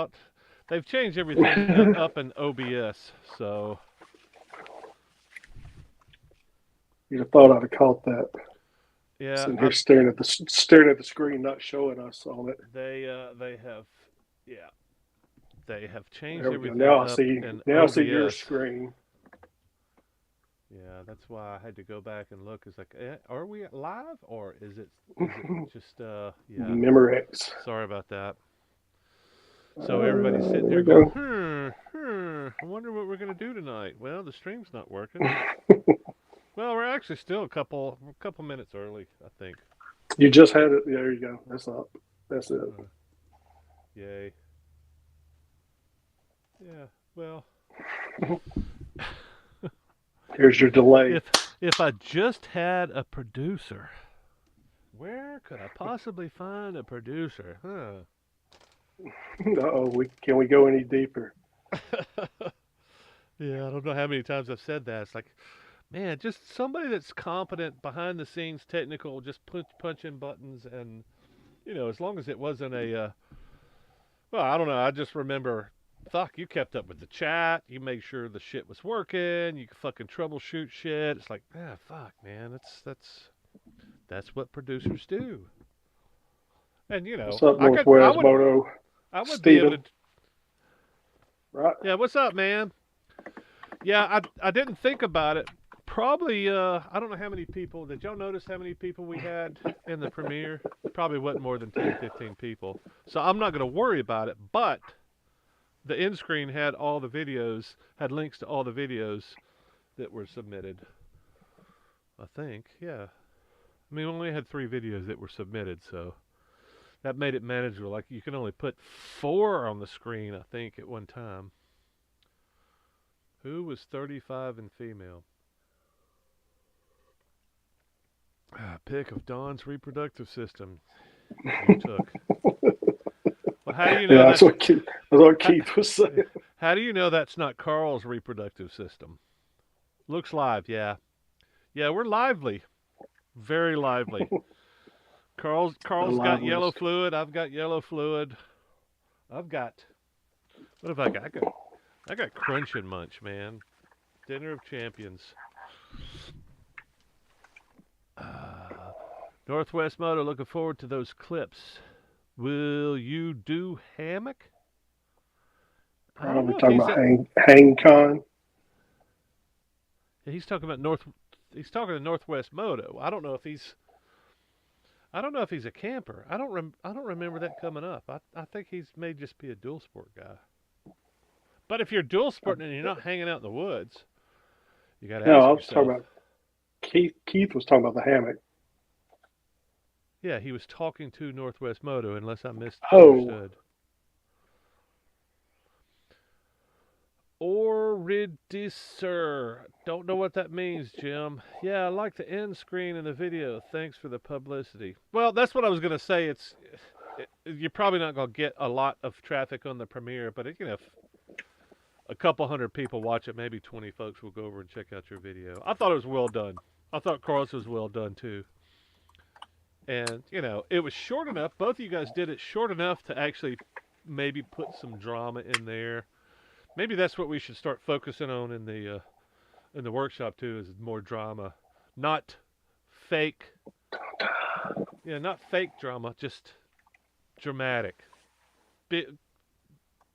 thought they've changed everything up in OBS. So You'd have thought I'd have caught that. yeah, Sitting here staring at the screen, not showing us on it. they have yeah they have changed There we go. everything Now I up see. in Now I see your OBS. screen. Yeah, that's why I had to go back and look. It's like, are we live or is it just yeah? Memorex. Sorry about that. So everybody's sitting There there we going, go. I wonder what we're gonna do tonight. Well, the stream's not working. Well, we're actually still a couple minutes early, I think. You just had it. There you go. That's up. That's it. Yay. Yeah. Well, Here's your delay. if I just had a producer, where could I possibly find a producer? Oh, can we go any deeper? Yeah, I don't know how many times I've said that. It's like, man, just somebody that's competent behind the scenes, technical, just punching buttons, and as long as it wasn't well, I don't know. I just remember, fuck, you kept up with the chat. You made sure the shit was working. You could fucking troubleshoot shit. It's like, fuck, man, that's what producers do. And What's up, I Northwest would, Moto? I would be able Steven, to. right? Yeah, what's up, man? Yeah, I didn't think about it. Probably, I don't know how many people. Did y'all notice how many people we had in the premiere? Probably wasn't more than 10, 15 people. So I'm not going to worry about it. But the end screen had all the videos, had links to all the videos that were submitted. I think, yeah. I mean, we only had 3 videos that were submitted, so that made it manageable. Like, you can only put 4 on the screen, I think, at one time. Who was 35 and female? Pick of Dawn's reproductive system. You took. Well, how do you know Yeah, that's that's what Keith was saying. how do you know that's not Carl's reproductive system? Looks live, yeah. Yeah, we're lively. Very lively. Carl's got yellow Aliveness. fluid, I've got yellow fluid. I've got what have I got? I got Crunch and Munch, man. Dinner of Champions. Northwest Moto, looking forward to those clips. Will you do hammock? I don't Probably know if talking he's about at. Hang Con. He's talking about North. He's talking to Northwest Moto. I don't know if he's. I don't know if he's a camper. I don't remember that coming up. I think he's may just be a dual sport guy. But if you're dual sporting and you're not hanging out in the woods, you got to No, ask I was talking yourself. about Keith. Keith was talking about the hammock. Yeah, he was talking to Northwest Moto, unless I Oh, misunderstood. Oridisser. Don't know what that means, Jim. Yeah, I like the end screen in the video. Thanks for the publicity. Well, that's what I was going to say. You're probably not going to get a lot of traffic on the premiere, but if a couple hundred people watch it, maybe 20 folks will go over and check out your video. I thought it was well done. I thought Carl's was well done too. And, it was short enough. Both of you guys did it short enough to actually maybe put some drama in there. Maybe that's what we should start focusing on in the workshop too, is more drama, not fake. Yeah, not fake drama, just dramatic.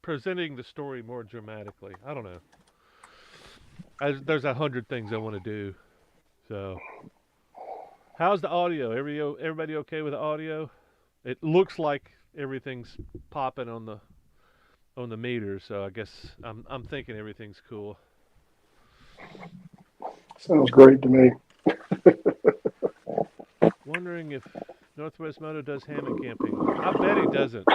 Presenting the story more dramatically. I don't know. There's 100 things I want to do. So, how's the audio? Everybody okay with the audio? It looks like everything's popping on the meter, so I guess I'm thinking everything's cool. sounds great to me. Wondering if Northwest Moto does hammock camping. I bet he doesn't.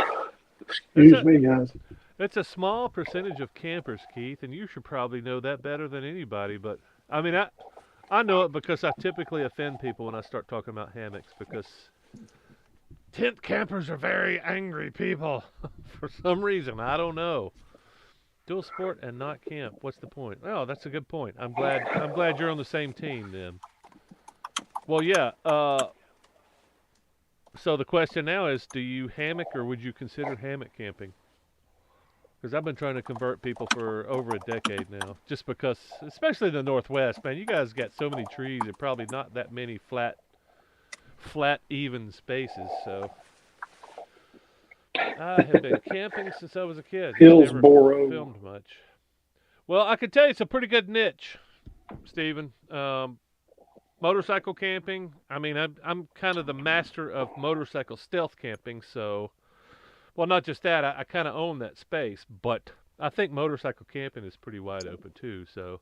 It's Excuse a me, guys. it's a small percentage of campers, Keith, and you should probably know that better than anybody. But I mean, I know it because I typically offend people when I start talking about hammocks because tent campers are very angry people for some reason. I don't know. Dual sport and not camp. What's the point? Oh, that's a good point. I'm glad you're on the same team then. Well, yeah. So the question now is, do you hammock or would you consider hammock camping? Because I've been trying to convert people for over a decade now. Just because, especially in the Northwest, man, you guys got so many trees and probably not that many flat, even spaces. So I have been camping since I was a kid. Just never Hillsboro. filmed much. Well, I can tell you it's a pretty good niche, Stephen. Motorcycle camping. I mean, I'm kind of the master of motorcycle stealth camping. So, well, not just that. I kind of own that space, but I think motorcycle camping is pretty wide open too. So,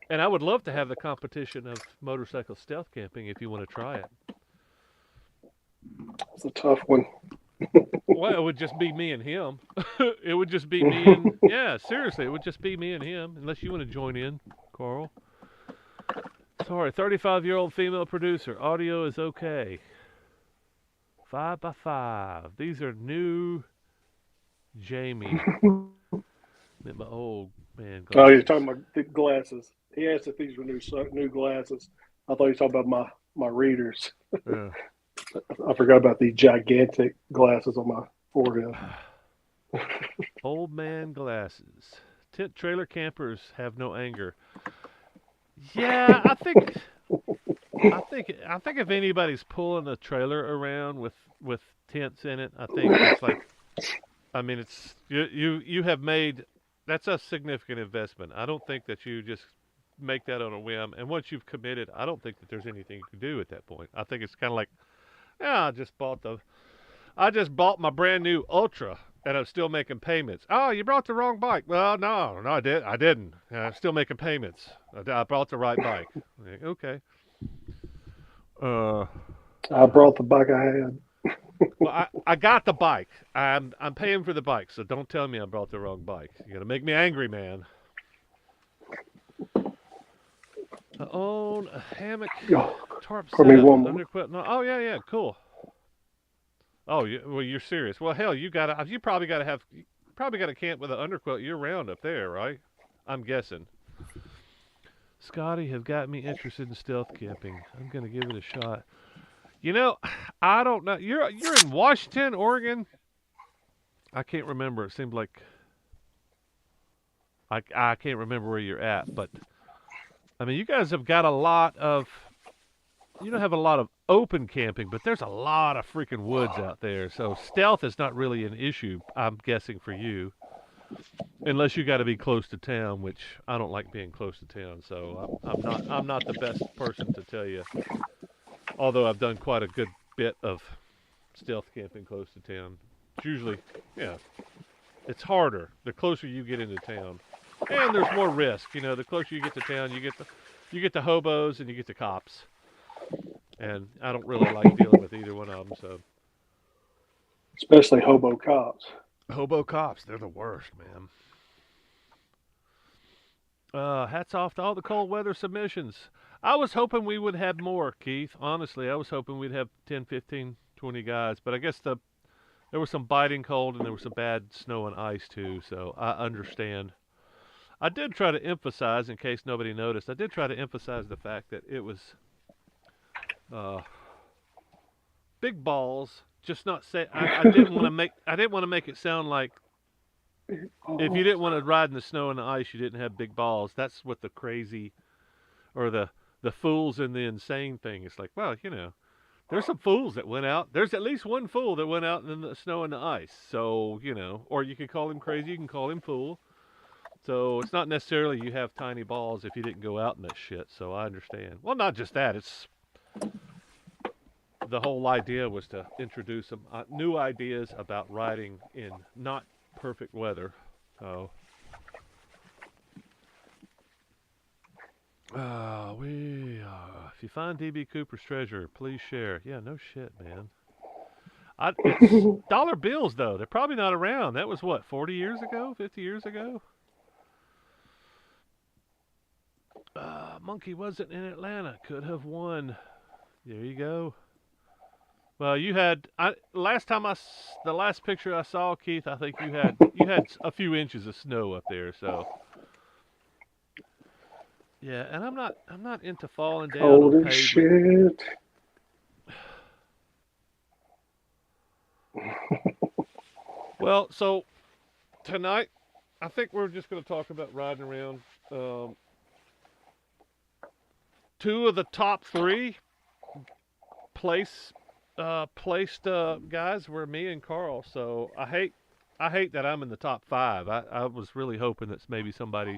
and I would love to have the competition of motorcycle stealth camping if you want to try it. It's a tough one. Well, it would just be me and him. It would just be me and yeah, seriously, it would just be me and him. Unless you want to join in, Carl. Sorry, 35-year-old female producer. Audio is okay. 5x5. These are new Jamie. My old man Oh, you're glasses. talking about the glasses. He asked if these were new glasses. I thought you were talking about my readers. Yeah. I forgot about these gigantic glasses on my forehead. Old man glasses. Tent trailer campers have no anger. Yeah, I think if anybody's pulling a trailer around with tents in it, I think it's like, I mean, it's you have made that's a significant investment. I don't think that you just make that on a whim. And once you've committed, I don't think that there's anything you can do at that point. I think it's kind of like, yeah, I just bought my brand new Ultra, and I'm still making payments. Oh, you brought the wrong bike. Well, no, I didn't. I'm still making payments. I brought the right bike. Okay. Uh, I brought the bike I had. well, I got the bike. I'm paying for the bike, so don't tell me I brought the wrong bike. You're gonna make me angry, man. I own a hammock, Oh, tarp pardon me setup, one moment. underquip. No, oh yeah, cool. Oh, well, you're serious. Well, hell, you probably got to camp with an underquilt year round up there, right? I'm guessing. Scotty have got me interested in stealth camping. I'm gonna give it a shot. You know, I don't know. You're in Washington, Oregon. I can't remember. It seemed like I can't remember where you're at, but I mean, you guys have got a lot of. You don't have a lot of open camping, but there's a lot of freaking woods out there. So stealth is not really an issue, I'm guessing, for you, unless you got to be close to town, which I don't like being close to town. So I'm not the best person to tell you. Although I've done quite a good bit of stealth camping close to town. It's usually, yeah, it's harder the closer you get into town, and there's more risk. You know, the closer you get to town, you get the hobos and you get the cops. And I don't really like dealing with either one of them. So Especially hobo cops. hobo cops, they're the worst, man. Hats off to all the cold weather submissions. I was hoping we would have more, Keith. Honestly, I was hoping we'd have 10, 15, 20 guys. But I guess there was some biting cold and there was some bad snow and ice too. So I understand. I did try to emphasize, in case nobody noticed, I did try to emphasize the fact that it was uh, big balls. Just not say. I didn't want to make. I didn't want to make it sound like if you didn't want to ride in the snow and the ice, you didn't have big balls. That's what the crazy or the fools and the insane thing. It's like, well, there's some fools that went out. There's at least one fool that went out in the snow and the ice. So or you can call him crazy. You can call him fool. So it's not necessarily you have tiny balls if you didn't go out in that shit. So I understand. Well, not just that. It's the whole idea was to introduce some new ideas about riding in not perfect weather. So, if you find DB Cooper's treasure, please share. Yeah, no shit, man. It's dollar bills though. They're probably not around. That was what, 40 years ago, 50 years ago. Monkey wasn't in Atlanta. Could have won. There you go. Well, the last picture I saw, Keith, I think you had a few inches of snow up there, so yeah. And I'm not into falling down Cold on as pavement. shit. Well, so tonight, I think we're just going to talk about riding around. Um, Two of the top three placed guys were me and Carl. So I hate that I'm in the top five. I was really hoping that maybe somebody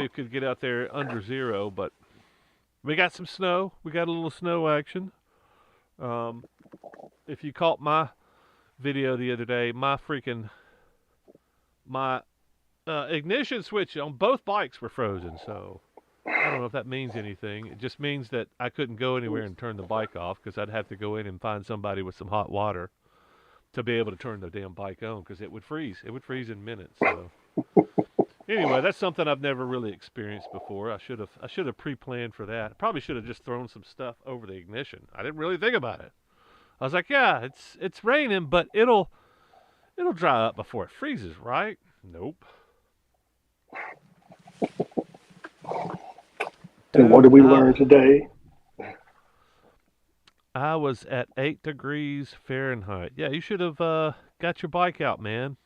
could get out there under zero, but we got some snow. We got a little snow action. Um, if you caught my video the other day, my ignition switch on both bikes were frozen. So I don't know if that means anything. It just means that I couldn't go anywhere and turn the bike off because I'd have to go in and find somebody with some hot water to be able to turn the damn bike on because it would freeze. It would freeze in minutes. So anyway, that's something I've never really experienced before. I should have pre-planned for that. I probably should have just thrown some stuff over the ignition. I didn't really think about it. I was like, yeah, it's raining, but it'll dry up before it freezes, right? Nope. And what Dude, did we learn today? I was at 8 degrees Fahrenheit. Yeah, you should have got your bike out, man.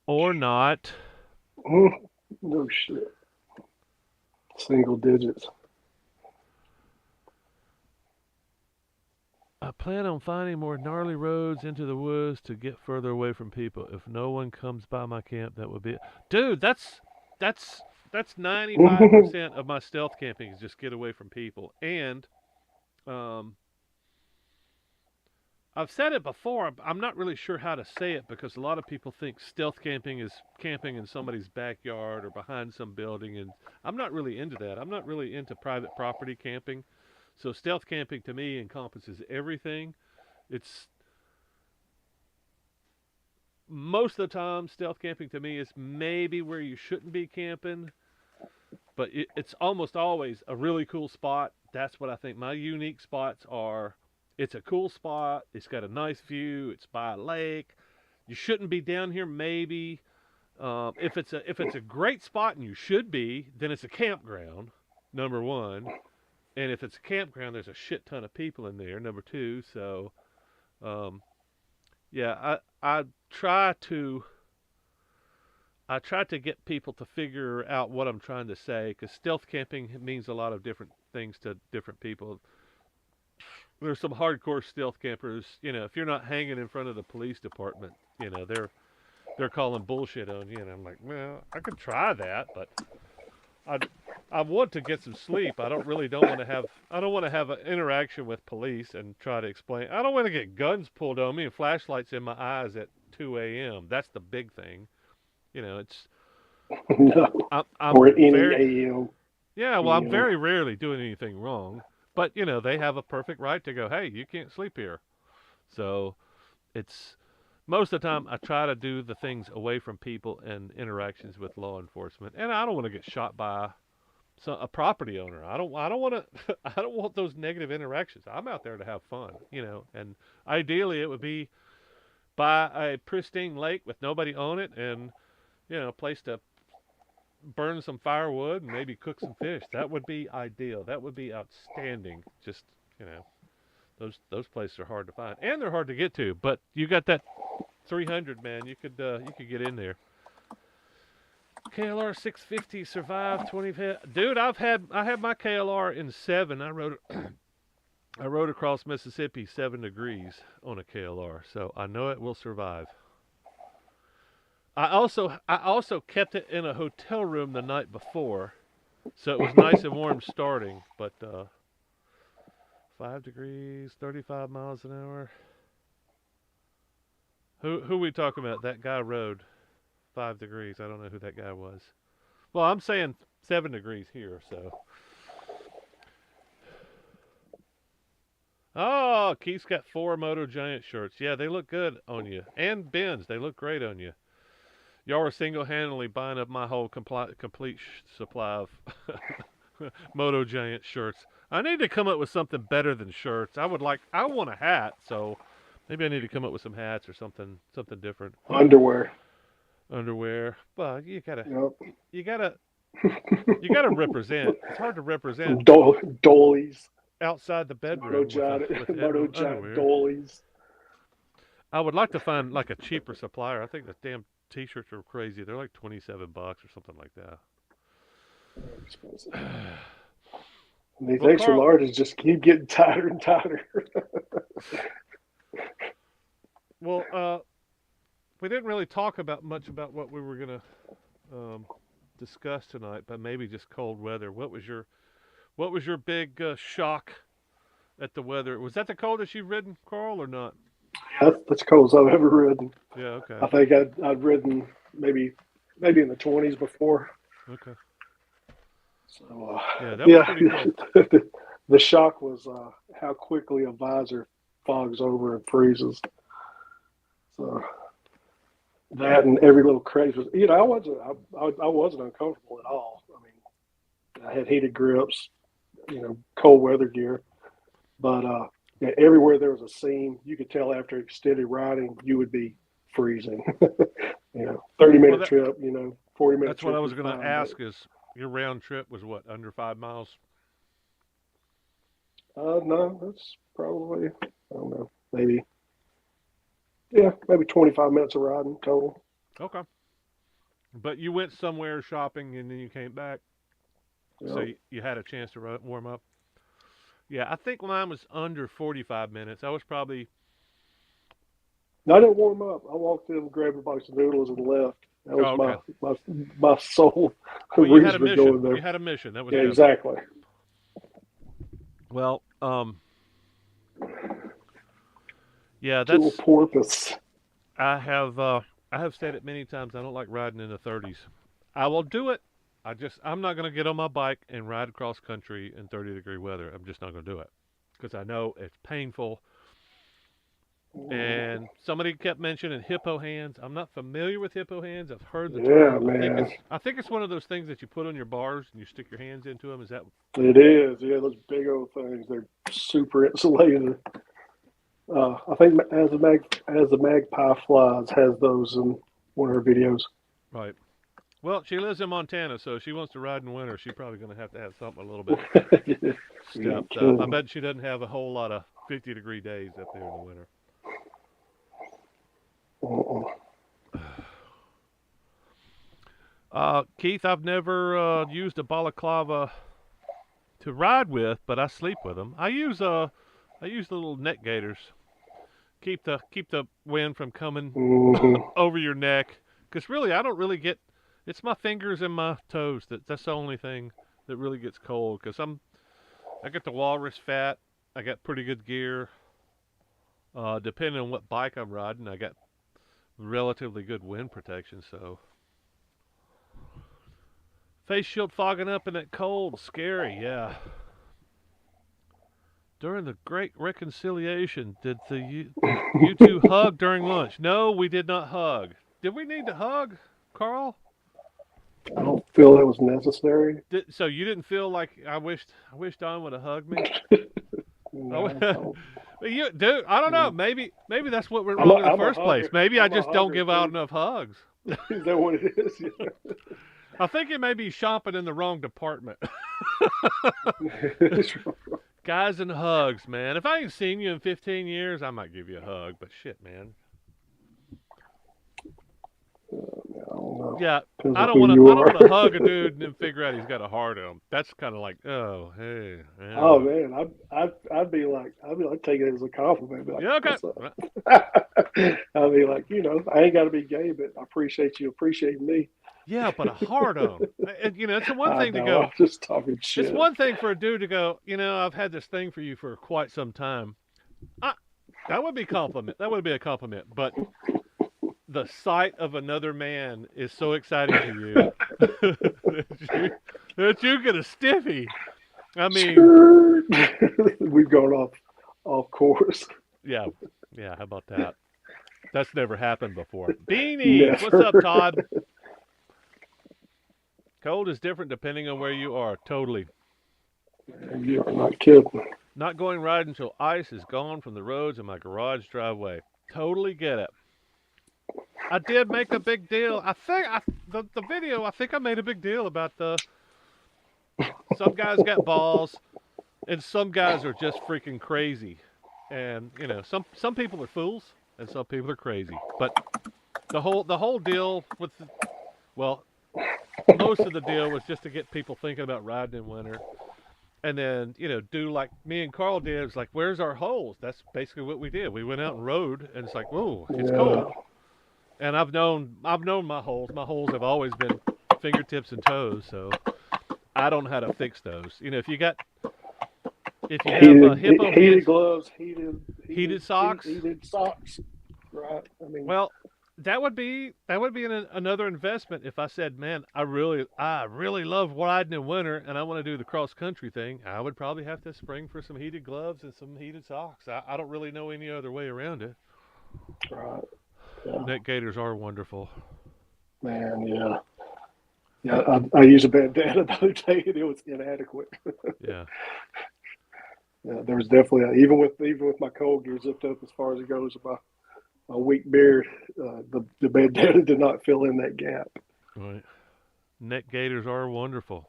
Or not. No shit. Single digits. I plan on finding more gnarly roads into the woods to get further away from people. If no one comes by my camp, that would be it. Dude, that's 95% of my stealth camping is just get away from people. And um, I've said it before. I'm not really sure how to say it because a lot of people think stealth camping is camping in somebody's backyard or behind some building, and I'm not really into that. I'm not really into private property camping. So stealth camping to me encompasses everything. It's most of the time stealth camping to me is maybe where you shouldn't be camping, but it's almost always a really cool spot. That's what I think my unique spots are. It's a cool spot. It's got a nice view. It's by a lake. You shouldn't be down here maybe. If it's a great spot and you should be, then it's a campground. Number one. And if it's a campground, there's a shit ton of people in there. Number two, so um, yeah, I try to I try to get people to figure out what I'm trying to say because stealth camping means a lot of different things to different people. There's some hardcore stealth campers. If you're not hanging in front of the police department, they're calling bullshit on you, and I'm like, well, I could try that, but I I want to get some sleep. I don't want to have an interaction with police and try to explain. I don't want to get guns pulled on me and flashlights in my eyes at 2 a.m. That's the big thing. It's No. I'm Or any very AM. yeah. Well, I'm PM. very rarely doing anything wrong, but they have a perfect right to go. Hey, you can't sleep here. So it's most of the time I try to do the things away from people and interactions with law enforcement, and I don't want to get shot by a property owner. I don't want to. I don't want those negative interactions. I'm out there to have fun, and ideally it would be by a pristine lake with nobody on it, and a place to burn some firewood and maybe cook some fish. That would be ideal. That would be outstanding. Just you know, those places are hard to find and they're hard to get to. But you got that 300, man. You could get in there. KLR 650 survived 20. Dude, I had my KLR in 7. I rode across Mississippi 7 degrees on a KLR, so I know it will survive. I also kept it in a hotel room the night before, so it was nice and warm starting. But 5 degrees, 35 miles an hour. Who we talking about? That guy rode 5 degrees. I don't know who that guy was. Well, I'm saying 7 degrees here. So. Oh, Keith's got 4 Moto Giant shirts. Yeah, they look good on you. And Ben's, they look great on you. Y'all are single-handedly buying up my whole complete supply of Moto Giant shirts. I need to come up with something better than shirts. I want a hat, so maybe I need to come up with some hats or something different. Underwear. Underwear. Well, you gotta Yep. you gotta you gotta represent. It's hard to represent. Dollies. outside the Moto bedroom with giant, Moto giant underwear. goalies. I would like to find like a cheaper supplier. I think the damn t-shirts are crazy. They're like $27 or something like that. Very expensive. And these Well, extra Carl, larges just keep getting tighter and tighter. well, we didn't really talk about much about what we were gonna um, discuss tonight, but maybe just cold weather. What was your big shock at the weather? Was that the coldest you've ridden, Carl, or not? That's the coldest I've ever ridden. Yeah. Okay. I think I'd ridden maybe in the 20s before. Okay. So Yeah, that was yeah, pretty cold. the shock was how quickly a visor fogs over and freezes. So that and every little craze was, I wasn't uncomfortable at all. I mean, I had heated grips, cold weather gear, but yeah, everywhere there was a seam, you could tell after extended riding you would be freezing. 30 Well, minute trip, 40-minute that's what trip I was was gonna fine, ask. Is your round trip was what, under 5 miles? but no, that's probably, I don't know, maybe 25 minutes of riding total. Okay. But you went somewhere shopping and then you came back, so Yeah. you had a chance to warm up. Yeah, I think mine was under 45 minutes. I was probably. No, I didn't warm up. I walked in, grabbed a box of noodles, and left. That was Oh, okay. my sole Well, you had a reason for mission. going there. You had a mission. That was Yeah, good. exactly. Well, yeah, Little that's. porpoise. I have said it many times. I don't like riding in the 30s. I will do it. I'm not going to get on my bike and ride across country in 30-degree weather. I'm just not going to do it because I know it's painful. And somebody kept mentioning hippo hands. I'm not familiar with hippo hands. I've heard the Yeah, term. man. I think it's one of those things that you put on your bars and you stick your hands into them. Is that? It is. Yeah, those big old things. They're super insulated. I think as the magpie flies has those in one of her videos. Right. Well, she lives in Montana, so if she wants to ride in winter, she's probably going to have something a little bit Yeah, stepped up. I bet she doesn't have a whole lot of 50-degree days up there in the winter. Keith, I've never used a balaclava to ride with, but I sleep with them. I use the little neck gaiters. Keep the wind from coming over your neck. Because really, I don't really get. It's my fingers and my toes that's the only thing that really gets cold. Because I get the walrus fat. I got pretty good gear. Depending on what bike I'm riding, I got relatively good wind protection. So face shield fogging up in that cold, scary. Yeah. During the Great Reconciliation, did you two hug during lunch? No, we did not hug. Did we need to hug, Carl? I don't feel that was necessary. So you didn't feel like I wish Don would have hugged me? No, Dude, I don't know. Maybe that's what went I'm wrong in the I'm a first place. hugger. Maybe I I'm a just don't hugger give out too. enough hugs. Is that what it is? I think it may be shopping in the wrong department. Guys and hugs, man. If I ain't seen you in 15 years, I might give you a hug. But shit, man. I don't know. Yeah, Depends I on don't who want you to. I don't are. want to hug a dude and then figure out he's got a heart on him. That's kind of like, oh, hey. Yeah. Oh man, I'd be like taking it as a compliment. Be like, Yeah, okay. what's up? I'd be like, I ain't got to be gay, but I appreciate you appreciating me. Yeah, but a hard on. And, it's the one I thing to know. go. I'm just talking It's shit. one thing for a dude to go, I've had this thing for you for quite some time. That would be compliment. That would be a compliment. But the sight of another man is so exciting to you that you get a stiffy. I mean, We've gone off course. yeah. How about that? That's never happened before. Beanies, what's Never. up, Todd? Cold is different depending on where you are. Totally. You are not kidding. Not going riding until ice is gone from the roads in my garage driveway. Totally get it. I did make a big deal. I think the video. I think I made a big deal about some guys got balls. and some guys are just freaking crazy, and some people are fools and some people are crazy. But the whole deal with well, most of the deal was just to get people thinking about riding in winter, and then do like me and Carl did. It's like, where's our holes? That's basically what we did. We went out and rode, and it's like, whoa, it's Yeah. cold. And I've known my holes. My holes have always been fingertips and toes, so I don't know how to fix those. If you have hippo Heated heads, gloves, heated socks. heated socks. Right. I mean, Well, that would be another investment. If I said, man, I really love riding in winter, and I want to do the cross country thing, I would probably have to spring for some heated gloves and some heated socks. I don't really know any other way around it. right. Yeah. Neck gaiters are wonderful. Man. Yeah. Yeah. I used a bandana the other day, and it was inadequate. Yeah. Yeah, there was definitely even with my cold gear zipped up as far as it goes. My weak beard, the bandana did not fill in that gap. Right. Neck gaiters are wonderful.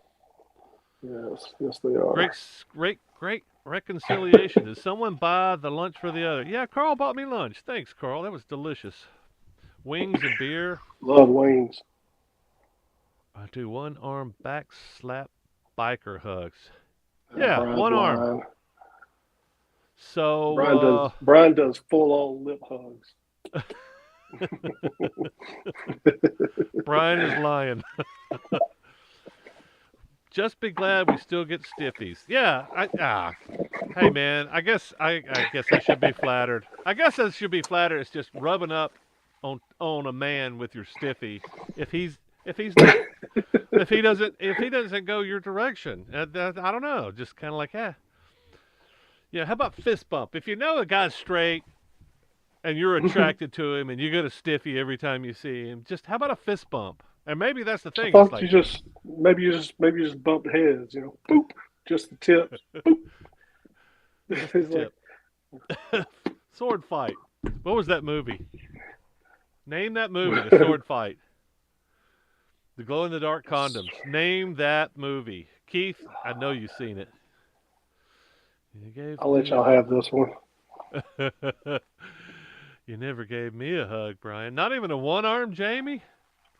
Yes, yes, they Great, are. great reconciliation. Did someone buy the lunch for the other? Yeah, Carl bought me lunch. Thanks, Carl. That was delicious. Wings and beer. Love wings. I do one arm back slap biker hugs. Yeah, Brian's one arm. lying. So, Brian does full on lip hugs. Brian is lying. Just be glad we still get stiffies. Yeah, hey man, I guess I should be flattered. I guess I should be flattered. It's just rubbing up on a man with your stiffy. If he's if he's not if he doesn't go your direction, I don't know. Just kind of like, yeah. How about fist bump? If you know a guy's straight and you're attracted to him and you get a stiffy every time you see him, just how about a fist bump? And maybe that's the I thing. It's thought like maybe you just bumped heads. Boop, just the tips. Boop. just the It's like, tip. Sword fight. What was that movie? Name that movie. The sword fight. The glow in the dark condoms. Name that movie. Keith, I know you've seen it. You gave I'll let me y'all have this one. You never gave me a hug, Brian. Not even a one arm Jamie?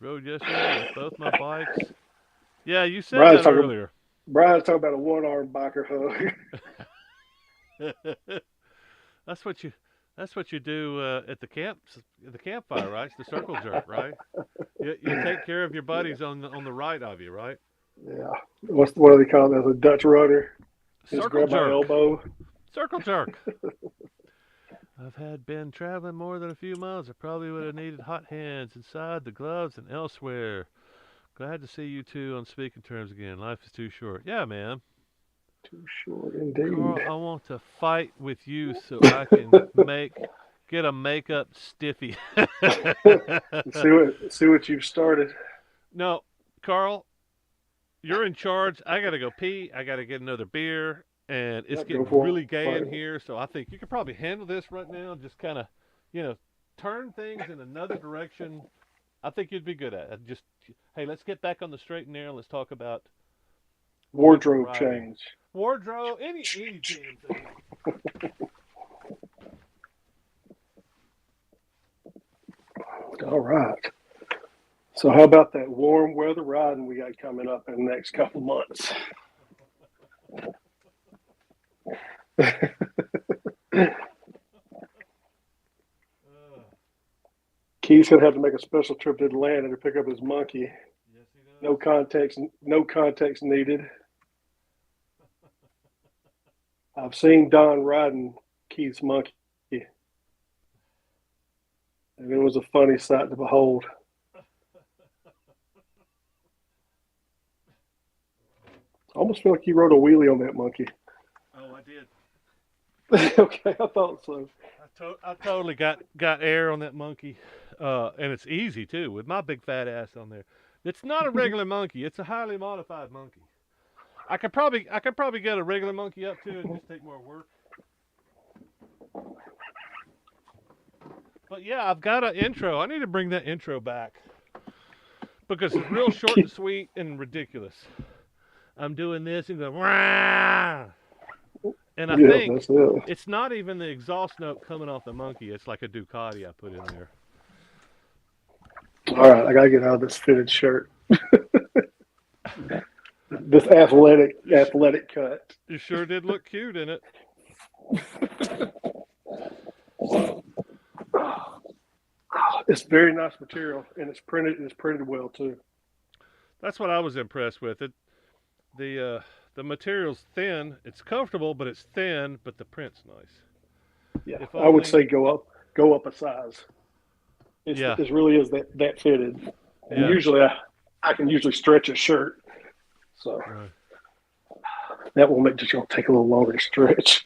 Rode yesterday with both my bikes. Yeah, you said Brian's that talking. earlier. Brian's talking about a one-armed biker hug. that's what you that's what you do at the campfire, right? It's the circle jerk, right? You take care of your buddies on the right of you, right? Yeah. What do they call that? A Dutch rudder. Just Circle grab my jerk. elbow. Circle jerk. I've had been traveling more than a few miles. I probably would have needed hot hands inside the gloves and elsewhere. Glad to see you two on speaking terms again. Life is too short. Yeah, man. Too short indeed. Carl, I want to fight with you so I can get a makeup stiffy. See what you've started. No, Carl, you're in charge. I gotta go pee. I gotta get another beer, and it's Yep, go getting for really it. gay in Right. here. So I think you could probably handle this right now. Just kind of, you know, turn things in another direction. I think you'd be good at it. Just, hey, let's get back on the straight and narrow. Let's talk about winter Wardrobe riding, change. wardrobe, any damn thing. All right. So how about that warm weather riding we got coming up in the next couple months? Uh, Keith's gonna have to make a special trip to Atlanta to pick up his monkey. yes, he No does. context, no context needed. I've seen Don riding Keith's monkey, and it was a funny sight to behold. I almost feel like you rode a wheelie on that monkey. Oh, I did. Okay, I thought so. I totally got air on that monkey, and it's easy too with my big fat ass on there. It's not a regular monkey; it's a highly modified monkey. I could probably get a regular monkey up too and just take more work. But yeah, I've got an intro. I need to bring that intro back because it's real short and sweet and ridiculous. I'm doing this and going, "Wah!" And I Yeah, think that's it. it's not even the exhaust note coming off the Monkey. It's like a Ducati I put in there. All right, I gotta get out of this fitted shirt. This athletic cut. You sure did look cute in it. It's very nice material, and it's printed. It's printed well too. That's what I was impressed with. The material's thin. It's comfortable, but it's thin. But the print's nice. Yeah, If I would only. say go up a size. Yeah. It really is that fitted, and Yeah. usually I can usually stretch a shirt, so Right. that will make just gonna take a little longer to stretch.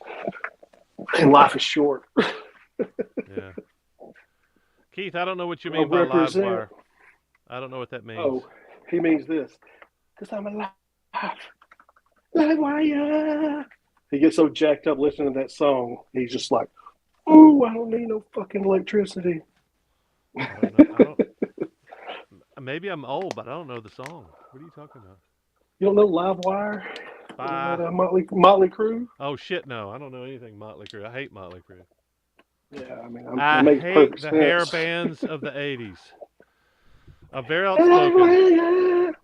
And life is short. Yeah. Keith, I don't know what you Well, mean by live represent. wire. I don't know what that means. Oh, he means this. Because I'm alive. Live wire. He gets so jacked up listening to that song. He's just like, oh, I don't need no fucking electricity. I don't know. I don't. Maybe I'm old, but I don't know the song. What are you talking about? You don't know Live Wire? Bye. Motley Crue? Oh shit, no, I don't know anything Motley Crue. I hate Motley Crue. Yeah, I mean, I it makes hate perfect the sense. hair bands of the '80s. I'm very outspoken.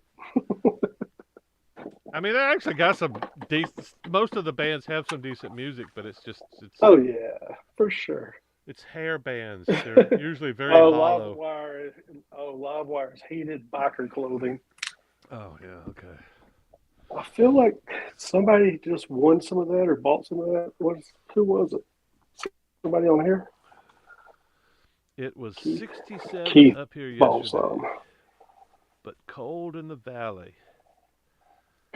I mean, they actually got some decent. Most of the bands have some decent music, but it's Oh yeah, for sure. it's hair bands. They're usually very Oh, hollow. Live Wire is heated biker clothing. Oh yeah, okay. I feel like somebody just won some of that or bought some of that. Who was it? Somebody on here? It was Keith- 67 Keith up here Bought yesterday, some. but cold in the valley.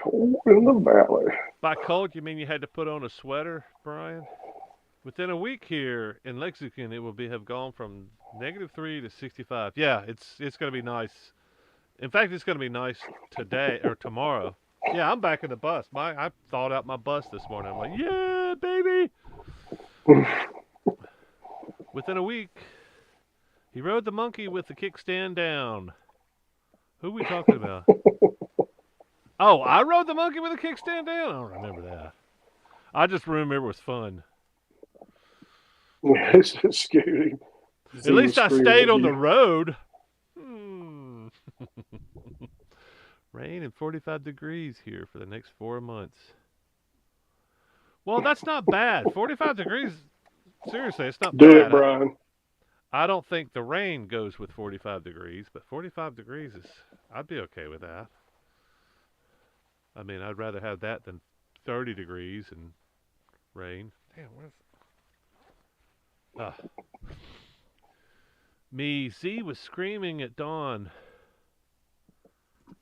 Cold in the valley. By cold, you mean you had to put on a sweater, Brian? Within a week here in Lexington, it will have gone from -3 to 65. Yeah, it's going to be nice. In fact, it's going to be nice today or tomorrow. Yeah, I'm back in the bus. I thawed out my bus this morning. I'm like, yeah, baby. Within a week, he rode the Monkey with the kickstand down. Who are we talking about? Oh, I rode the Monkey with a kickstand down? I don't remember that. I just remember it was fun. It's just scooting. At least I Screaming stayed at on you. the road. Rain and 45 degrees here for the next 4 months. Well, that's not bad. 45 degrees, seriously, it's not Do bad. it, Brian. I don't think the rain goes with 45 degrees, but 45 degrees I'd be okay with that. I mean, I'd rather have that than 30 degrees and rain. Damn, where's... Me, Z was screaming at dawn.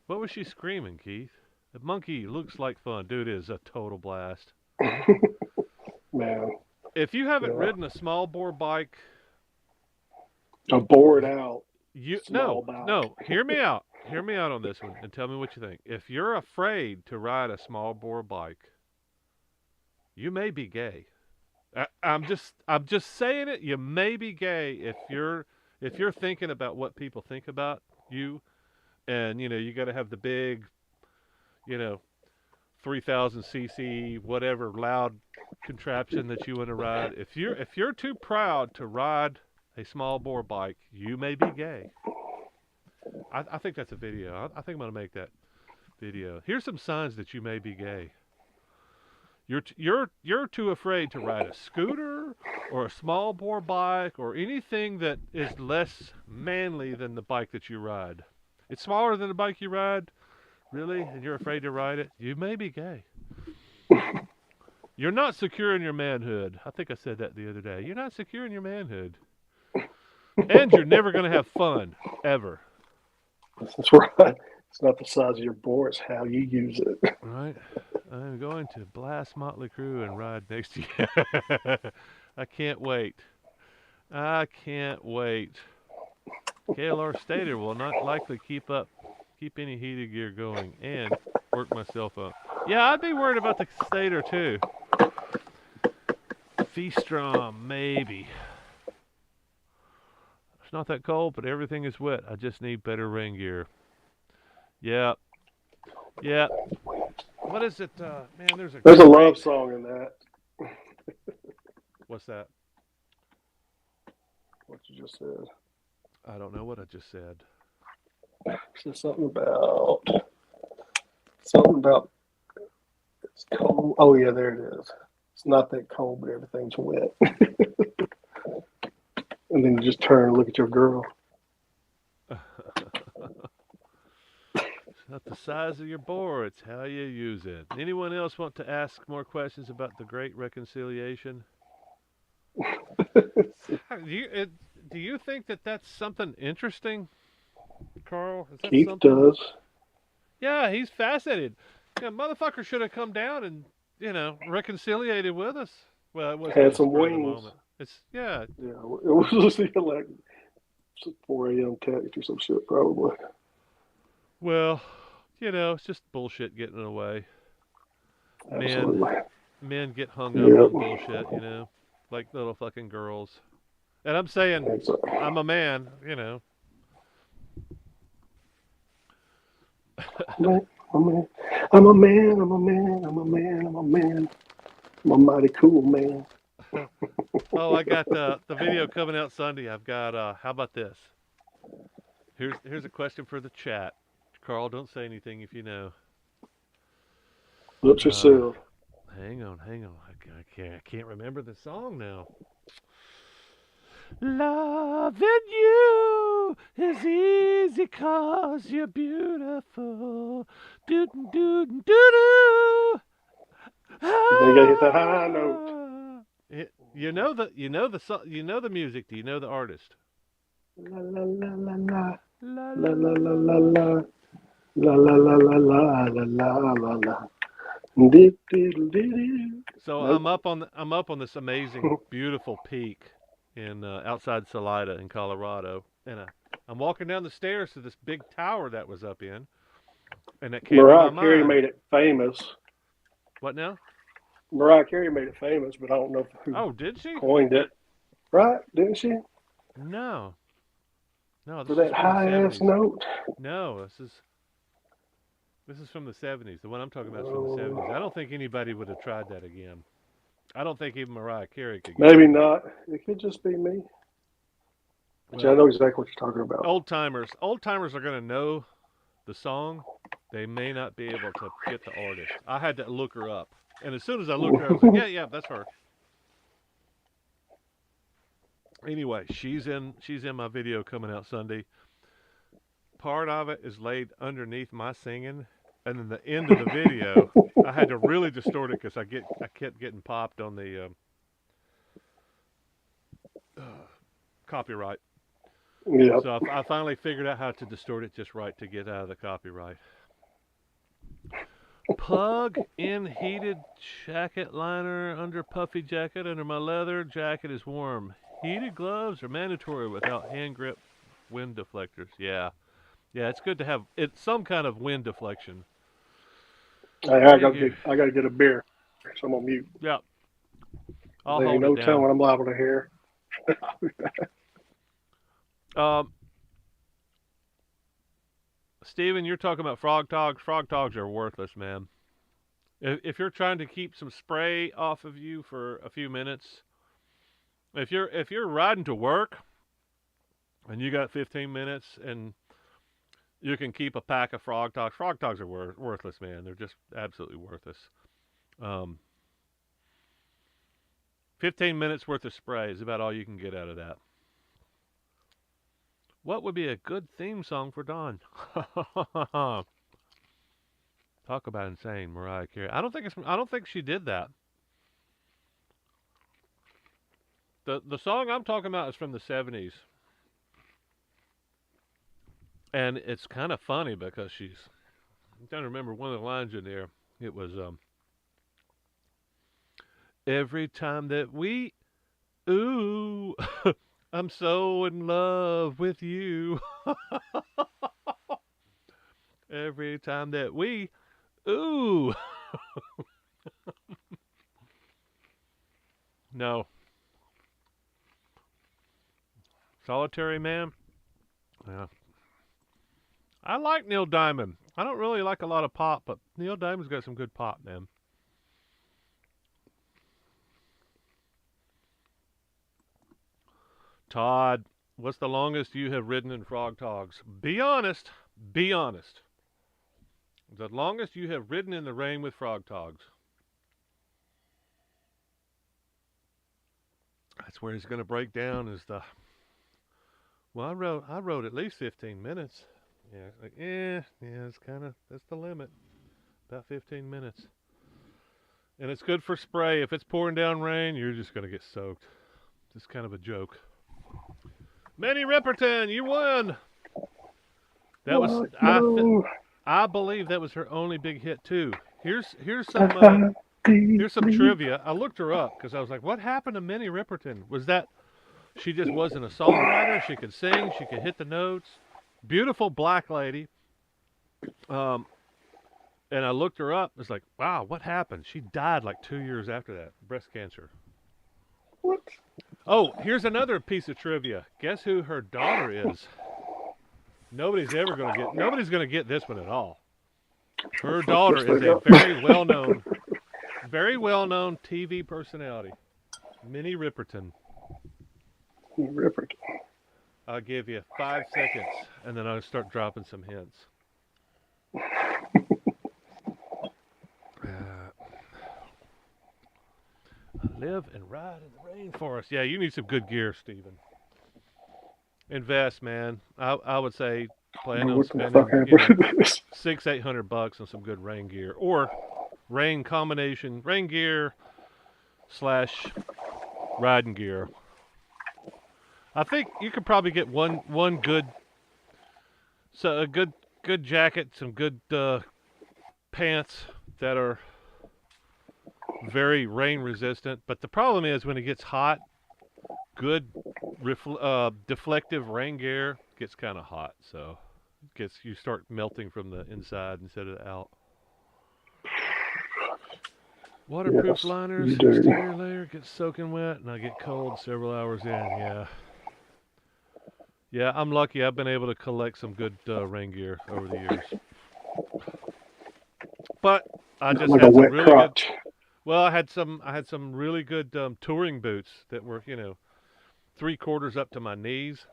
What was she screaming, Keith? The Monkey looks like fun. Dude, it is a total blast. Man, If you haven't Yeah. ridden a small bore bike, I'm bored out. no, Small bike. no. Hear me out. Hear me out on this one, and tell me what you think. If you're afraid to ride a small bore bike, you may be gay. I'm just saying it. You may be gay if you're thinking about what people think about you, and you got to have the big, 3,000 cc whatever loud contraption that you want to ride. If you're too proud to ride a small bore bike, you may be gay. I think that's a video. I think I'm gonna make that video. Here's some signs that you may be gay. You're too afraid to ride a scooter or a small bore bike or anything that is less manly than the bike that you ride. It's smaller than the bike you ride, really, and you're afraid to ride it. You may be gay. You're not secure in your manhood. I think I said that the other day. You're not secure in your manhood. And you're never going to have fun, ever. That's right. It's not the size of your bore, it's how you use it. Right? I'm going to blast Motley Crue and ride next to you. I can't wait. I can't wait. KLR Stater will not likely keep any heated gear going and work myself up. Yeah, I'd be worried about the Stater too. V-Strom, maybe. It's not that cold, but everything is wet. I just need better rain gear. Yeah. Yeah. What is it? Man, there's a There's a great- love song in that. What's that? What you just said. I don't know what I just said. Said something about it's cold. Oh yeah, there it is. It's not that cold, but everything's wet. And then you just turn and look at your girl. It's not the size of your bore, it's how you use it. Anyone else want to ask more questions about the Great Reconciliation? Do you think that that's something interesting, Carl? Is that Keith something? does. Yeah, he's fascinated. Yeah, motherfucker should have come down and reconciliated with us. Well, it wasn't Had on the some spur of the wings. moment. It's yeah. Yeah, it was just like 4 a.m. text or some shit, probably. Well, it's just bullshit getting in the way. Men, Absolutely. men get hung up Yep. on bullshit, like little fucking girls. And I'm saying, Exactly. I'm a man, Man, I'm a man. I'm a man. I'm a man. I'm a man. I'm a mighty cool man. Oh, I got the video coming out Sunday. I've got how about this? Here's a question for the chat. Carl, don't say anything if you know. Lips are Uh, sealed. hang on. I can't remember the song now. Loving you is easy 'cause you're beautiful. Doo doo doo doo doo. Then you gotta hit that high note. You know the music. Do you know the artist? La la la la la. La La la la la la la la la. la. La la la la la la la la la. Dip diddle diddy. So Nope. I'm up on this amazing, beautiful peak in outside Salida in Colorado, and I'm walking down the stairs to this big tower that was up in, and it came to my Mariah Carey mind. made it famous. What now? Mariah Carey made it famous, but I don't know who Oh, did she? coined it. Right? Didn't she? No, no. For This is that from the high ass '70s. note. No, this is from the '70s. The one I'm talking about is from the Oh, '70s. I don't think anybody would have tried that again. I don't think even Mariah Carey could get maybe that up. not. It could just be me. But yeah, I Well, know exactly what you're talking about. old timers are gonna know the song. They may not be able to get the artist. I had to look her up, and as soon as I looked her up, I was like, yeah, that's her. Anyway, she's in my video coming out Sunday. Part of it is laid underneath my singing, and then the end of the video, I had to really distort it because I kept getting popped on the copyright. Yep. So I finally figured out how to distort it just right to get out of the copyright. Plug in heated jacket liner under puffy jacket under my leather jacket is warm. Heated gloves are mandatory without hand grip wind deflectors. Yeah. Yeah, it's good to have some kind of wind deflection. Hey, I Figure. gotta get a beer. So I'm on mute. Yeah. I'll There ain't hold it no down. telling I'm liable to hear. Um Steven, you're talking about frog togs. Frog togs are worthless, man. If you're trying to keep some spray off of you for a few minutes, if you're riding to work and you got 15 minutes and you can keep a pack of frog togs. Frog togs are worthless, man. They're just absolutely worthless. 15 minutes worth of spray is about all you can get out of that. What would be a good theme song for Dawn? Talk about insane, Mariah Carey. I don't think she did that. The song I'm talking about is from the '70s, and it's kind of funny because I'm trying to remember one of the lines in there. It was every time that we ooh I'm so in love with you. Every time that we ooh no. Solitary Man? Yeah. I like Neil Diamond. I don't really like a lot of pop, but Neil Diamond's got some good pop, man. Todd, what's the longest you have ridden in Frog Togs? Be honest. Be honest. The longest you have ridden in the rain with Frog Togs. That's where he's going to break down. Is the well, I rode at least 15 minutes. Yeah, like, it's that's the limit. About 15 minutes. And it's good for spray. If it's pouring down rain, you're just going to get soaked. Just kind of a joke. Minnie Ripperton, you won. That was No. I believe that was her only big hit too. Here's some trivia. I looked her up because I was like, what happened to Minnie Ripperton? Was that she just wasn't a songwriter? She could sing. She could hit the notes. Beautiful black lady. And I looked her up. It's like, wow, what happened? She died like 2 years after that, breast cancer. What? Oh, here's another piece of trivia. Guess who her daughter is? Nobody's going to get this one at all. Her daughter is a very well-known TV personality, Minnie Ripperton. Ripperton. I'll give you 5 seconds, and then I'll start dropping some hints. I live and ride in the rainforest. Yeah, you need some good gear, Steven. Invest, man. I would say plan on spending $600-800 on some good rain gear or rain gear / riding gear. I think you could probably get one good, so a good jacket, some good pants that are very rain resistant. But the problem is when it gets hot, good deflective rain gear gets kind of hot, so you start melting from the inside instead of the out. Waterproof liners, exterior layer gets soaking wet, and I get cold several hours in. Yeah, I'm lucky. I've been able to collect some good rain gear over the years. But I just like had a some wet really crotch. good. Well, I had some really good touring boots that were 3/4 up to my knees.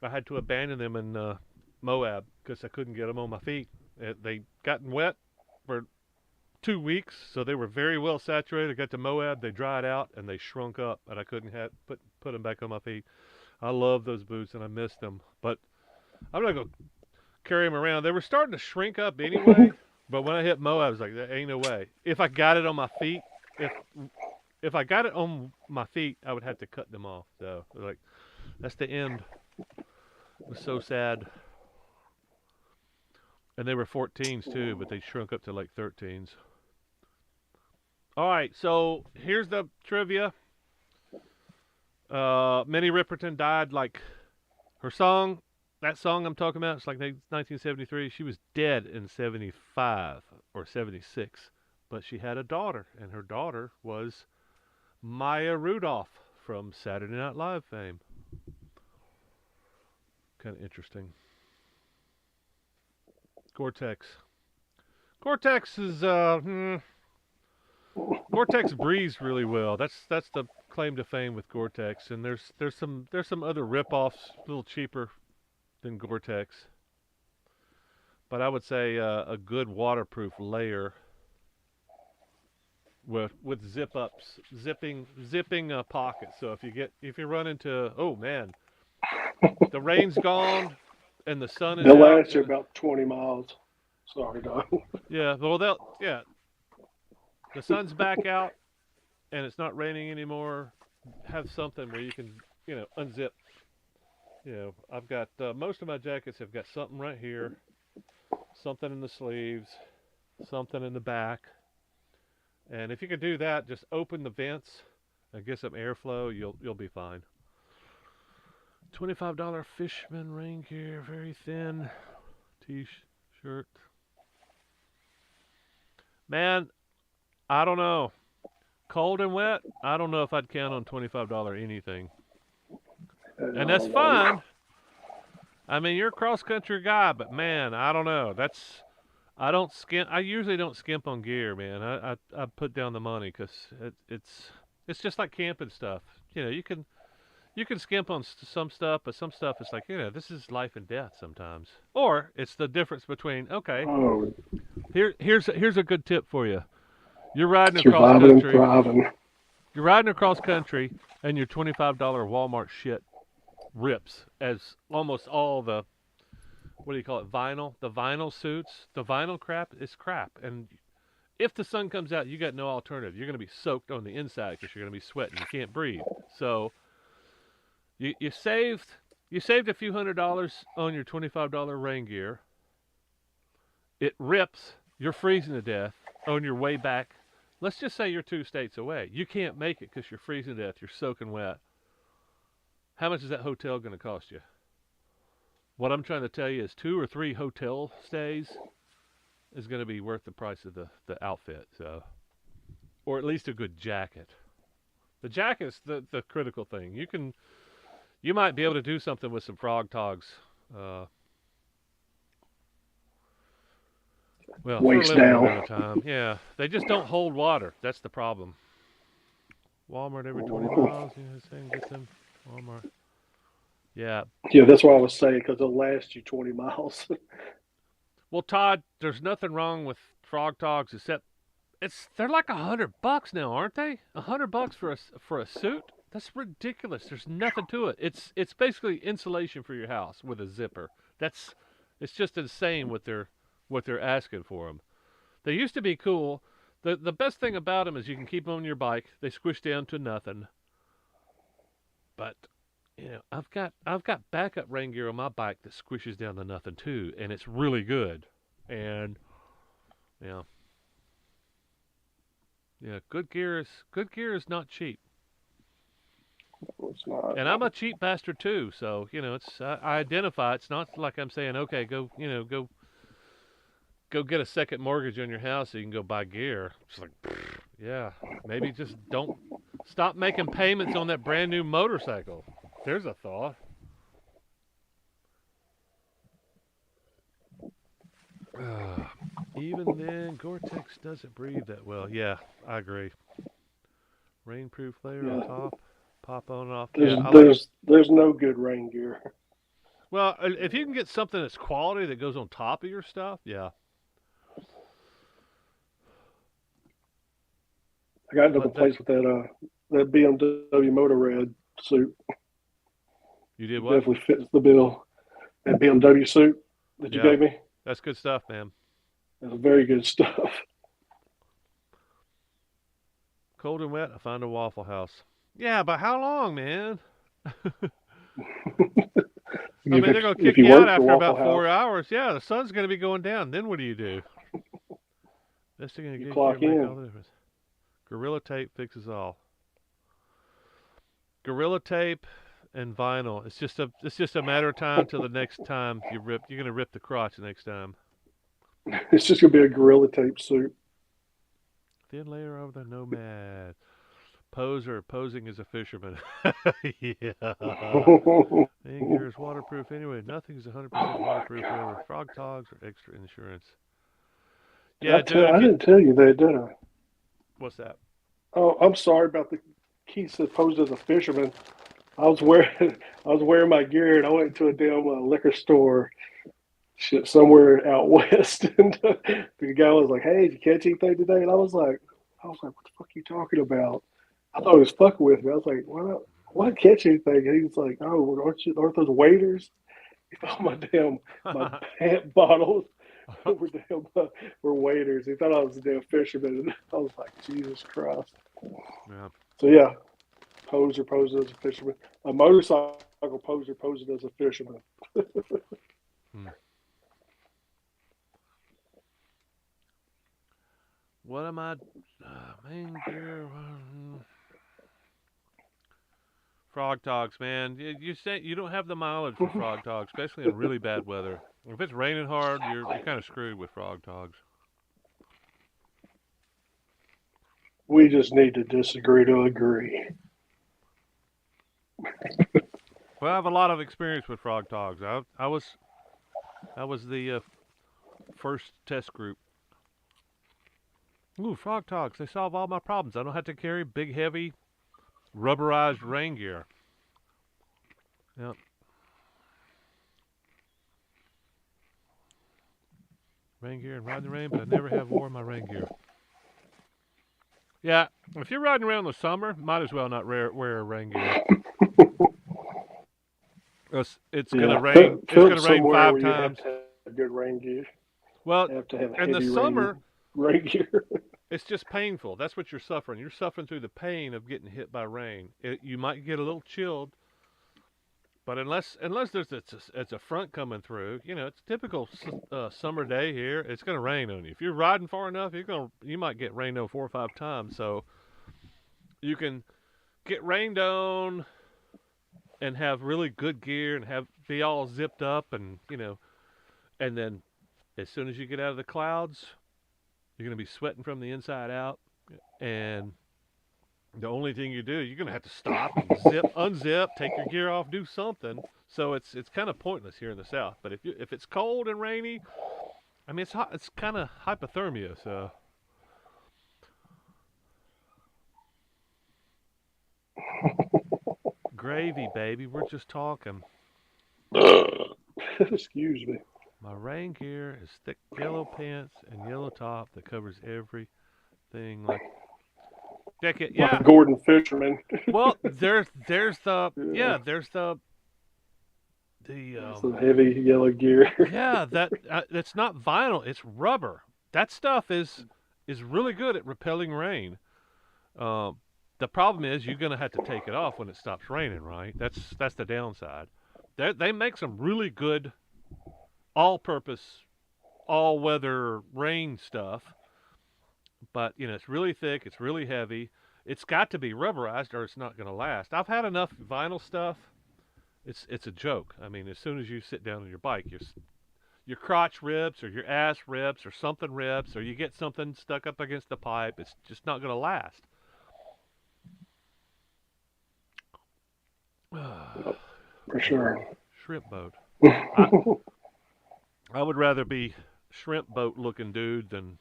I had to abandon them in Moab because I couldn't get them on my feet. They gotten wet for 2 weeks, so they were very well saturated. I got to Moab, they dried out, and they shrunk up, and I couldn't put them back on my feet. I love those boots, and I missed them, but I'm not going to carry them around. They were starting to shrink up anyway, but when I hit Moab, I was like, there ain't no way. If I got it on my feet, if I got it on my feet, I would have to cut them off. So, like, that's the end. It was so sad. And they were 14s too, but they shrunk up to like 13s. All right, so here's the trivia. Minnie Ripperton died like that song I'm talking about, it's like 1973. She was dead in 75 or 76, but she had a daughter, and her daughter was Maya Rudolph from Saturday Night Live fame. Kind of interesting. Gore-Tex. Gore-Tex is Gore-Tex breathes really well. That's the claim to fame with Gore-Tex. And there's some other rip-offs, a little cheaper than Gore-Tex. But I would say a good waterproof layer with zip-ups, zipping pockets. So if you run into, oh man, the rain's gone and the sun is They'll out. last you about 20 miles. Sorry, Don. Yeah, well, the sun's back out and it's not raining anymore. Have something where you can, unzip. I've got most of my jackets have got something right here, something in the sleeves, something in the back. And if you can do that, just open the vents and get some airflow, you'll be fine. $25 Fishman rain gear, very thin t-shirt. Man, I don't know. Cold and wet, I don't know if I'd count on $25 anything. And that's fine. I mean, you're a cross-country guy, but man, I don't know. I usually don't skimp on gear, man. I put down the money because it's just like camping stuff. You You can skimp on some stuff, but some stuff is like, this is life and death sometimes. Or it's the difference between, okay, Oh, here's a good tip for you. You're riding across surviving and country. thriving. You're riding across country, and your $25 Walmart shit rips as almost all the, what do you call it, vinyl? The vinyl suits, the vinyl crap is crap. And if the sun comes out, you got no alternative. You're going to be soaked on the inside because you're going to be sweating. You can't breathe. So you saved a few $100s on your $25 rain gear. It rips. You're freezing to death on your way back. Let's just say you're 2 states away. You can't make it because you're freezing to death. You're soaking wet. How much is that hotel going to cost you? What I'm trying to tell you is 2 or 3 hotel stays is going to be worth the price of the outfit. So, or at least a good jacket. The jacket's the critical thing. You might be able to do something with some Frog Togs. Well, Waist for a limited down. amount of time. Yeah, they just don't hold water. That's the problem. Walmart every 20 miles. Same get them. Walmart. Yeah. Yeah, that's what I was saying because it'll last you 20 miles. Well, Todd, there's nothing wrong with Frog Togs except they're like $100 now, aren't they? $100 for a suit? That's ridiculous. There's nothing to it. It's basically insulation for your house with a zipper. It's just insane what they're asking for them. They used to be cool. The best thing about them is you can keep them on your bike. They squish down to nothing. But I've got backup rain gear on my bike that squishes down to nothing too, and it's really good. And good gear is not cheap. It's not. And I'm a cheap bastard too, so it's I identify. It's not like I'm saying, okay, go get a second mortgage on your house so you can go buy gear. It's like, yeah, maybe just don't stop making payments on that brand new motorcycle. There's a thought. Even then, Gore-Tex doesn't breathe that well. Yeah, I agree. Rainproof layer on top, pop on and off. There's no good rain gear. Well, if you can get something that's quality that goes on top of your stuff, yeah. I got into the place with that BMW Motor Red suit. You did what? Definitely fits the bill. That BMW suit that you gave me. That's good stuff, man. That's very good stuff. Cold and wet, I find a Waffle House. Yeah, but how long, man? I mean, they're going to kick you out after about 4 hours. Yeah, the sun's going to be going down. Then what do you do? This is going to clock make in. all the difference. Gorilla Tape fixes all. Gorilla Tape and vinyl. It's just a matter of time till the next time you're going to rip the crotch the next time. It's just going to be a Gorilla Tape suit. Thin layer over the Nomad. Poser, posing as a fisherman. Yeah. Gear is waterproof anyway. Nothing's 100% waterproof over Frog Togs or extra insurance. Yeah, I didn't tell you that, did I? What's that? Oh, I'm sorry about the Keith said posed as a fisherman. I was wearing my gear and I went to a damn liquor store shit somewhere out west and the guy was like, "Hey, did you catch anything today?" And I was like, "What the fuck are you talking about?" I thought he was fucking with me. I was like, "What catch anything?" And he was like, "Oh, aren't those waiters?" He thought my pant bottles were waiters. He thought I was a damn fisherman, and I was like, Jesus Christ. Yeah. So yeah, poser posed as a fisherman. A motorcycle poser posed as a fisherman. What am I? Main gear. Frog Togs, man. You say you don't have the mileage for Frog Togs, especially in really bad weather. If it's raining hard, you're kind of screwed with Frog Togs. We just need to disagree to agree. Well, I have a lot of experience with Frog Togs. I was the first test group. Ooh, Frog Togs, they solve all my problems. I don't have to carry big, heavy, rubberized rain gear. Yep. Rain gear and ride in the rain, but I never have worn my rain gear. Yeah, if you're riding around in the summer, might as well not wear rain gear. It's gonna Yeah, rain. It's hunt gonna rain somewhere five where you have times. to have good rain gear. Well, Have to have in the heavy summer, rain gear. it's just painful. That's what you're suffering. You're suffering through the pain of getting hit by rain. You might get a little chilled, but unless there's it's a front coming through, it's a typical summer day here. It's gonna rain on you. If you're riding far enough, you might get rained on 4 or 5 times. So you can get rained on and have really good gear and be all zipped up and then as soon as you get out of the clouds, you're gonna be sweating from the inside out, and the only thing you do, you're gonna have to stop and unzip, take your gear off, do something. So it's kind of pointless here in the south. But if it's cold and rainy, I mean it's hot. It's kind of hypothermia. So gravy, baby. We're just talking. Excuse me. My rain gear is thick yellow pants and yellow top that covers everything like jacket. Yeah. Like Gordon Fisherman. Well, there's the Yeah. there's the Some heavy yellow gear. yeah, that's not vinyl, it's rubber. That stuff is really good at repelling rain. Um, the problem is you're gonna have to take it off when it stops raining, right? That's the downside. They make some really good all-purpose, all-weather rain stuff, but it's really thick, it's really heavy. It's got to be rubberized or it's not gonna last. I've had enough vinyl stuff. It's a joke. I mean, as soon as you sit down on your bike, your crotch rips or your ass rips or something rips or you get something stuck up against the pipe. It's just not going to last. For sure. Shrimp boat. I would rather be shrimp boat looking dude than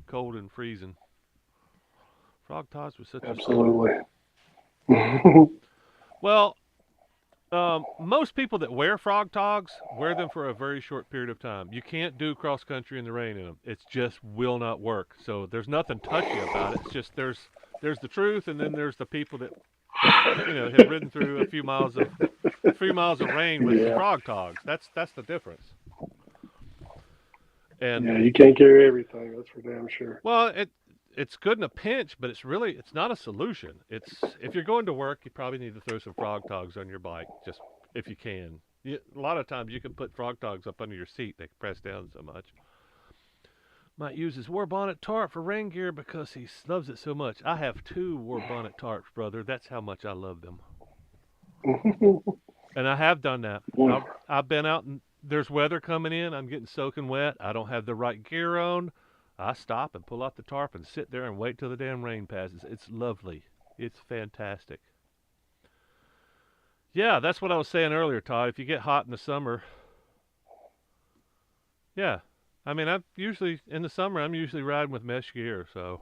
cold and freezing. Frog Tots was such Absolutely. Well, most people that wear frog togs wear them for a very short period of time. You can't do cross country in the rain in them. It just will not work. So there's nothing touchy about it. It's just there's the truth, and then there's the people that have ridden through a few miles of rain with the frog togs. That's the difference. And yeah, you can't carry everything. That's for damn sure. well, it's good in a pinch, but it's not a solution. If you're going to work, you probably need to throw some frog togs on your bike, just if you can. A lot of times you can put frog togs up under your seat; they press down so much. Might use his war bonnet tarp for rain gear because he loves it so much. I have 2 war bonnet tarps, brother. That's how much I love them. And I have done that. I've been out and there's weather coming in. I'm getting soaking wet. I don't have the right gear on. I stop and pull out the tarp and sit there and wait till the damn rain passes. It's lovely. It's fantastic. Yeah, that's what I was saying earlier, Todd. If you get hot in the summer, yeah. I mean, in the summer I'm usually riding with mesh gear, so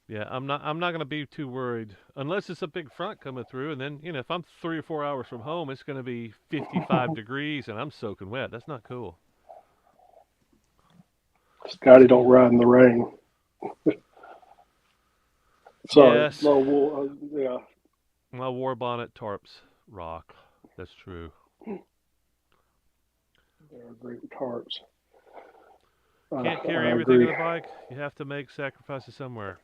yeah, I'm not going to be too worried unless it's a big front coming through, and then if I'm 3 or 4 hours from home, it's going to be 55 degrees and I'm soaking wet. That's not cool. Scotty don't ride in the rain. Sorry. Yes. No, yeah. My war bonnet tarps rock. That's true. They're great tarps. Can't carry everything on a bike. You have to make sacrifices somewhere.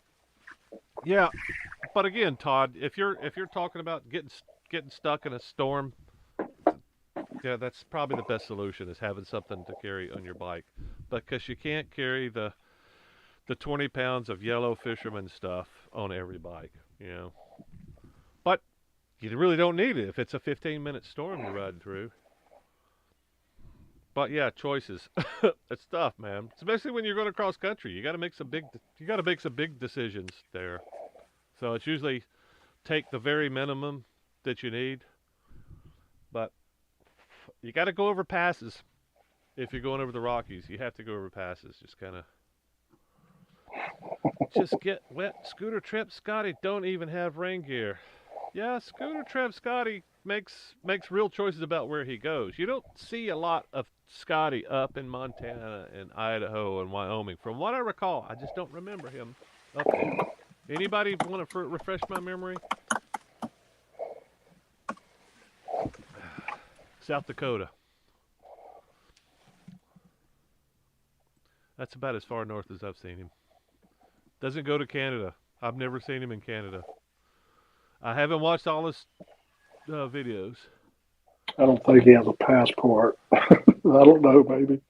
Yeah, but again, Todd, if you're talking about getting stuck in a storm, yeah, that's probably the best solution is having something to carry on your bike, because you can't carry the 20 pounds of yellow fisherman stuff on every bike, But you really don't need it if it's a 15-minute storm you're riding through. But yeah, choices. It's tough, man. Especially when you're going across country. You got to make some big decisions there. So it's usually take the very minimum that you need. But you got to go over passes. If you're going over the Rockies, you have to go over passes. Just get wet. Scooter Trip Scotty don't even have rain gear. Yeah, Scooter Trip Scotty makes real choices about where he goes. You don't see a lot of Scotty up in Montana and Idaho and Wyoming. From what I recall, I just don't remember him up there. Anybody want to refresh my memory? South Dakota. That's about as far north as I've seen him. Doesn't go to Canada. I've never seen him in Canada. I haven't watched all his videos. I don't think he has a passport. I don't know, maybe.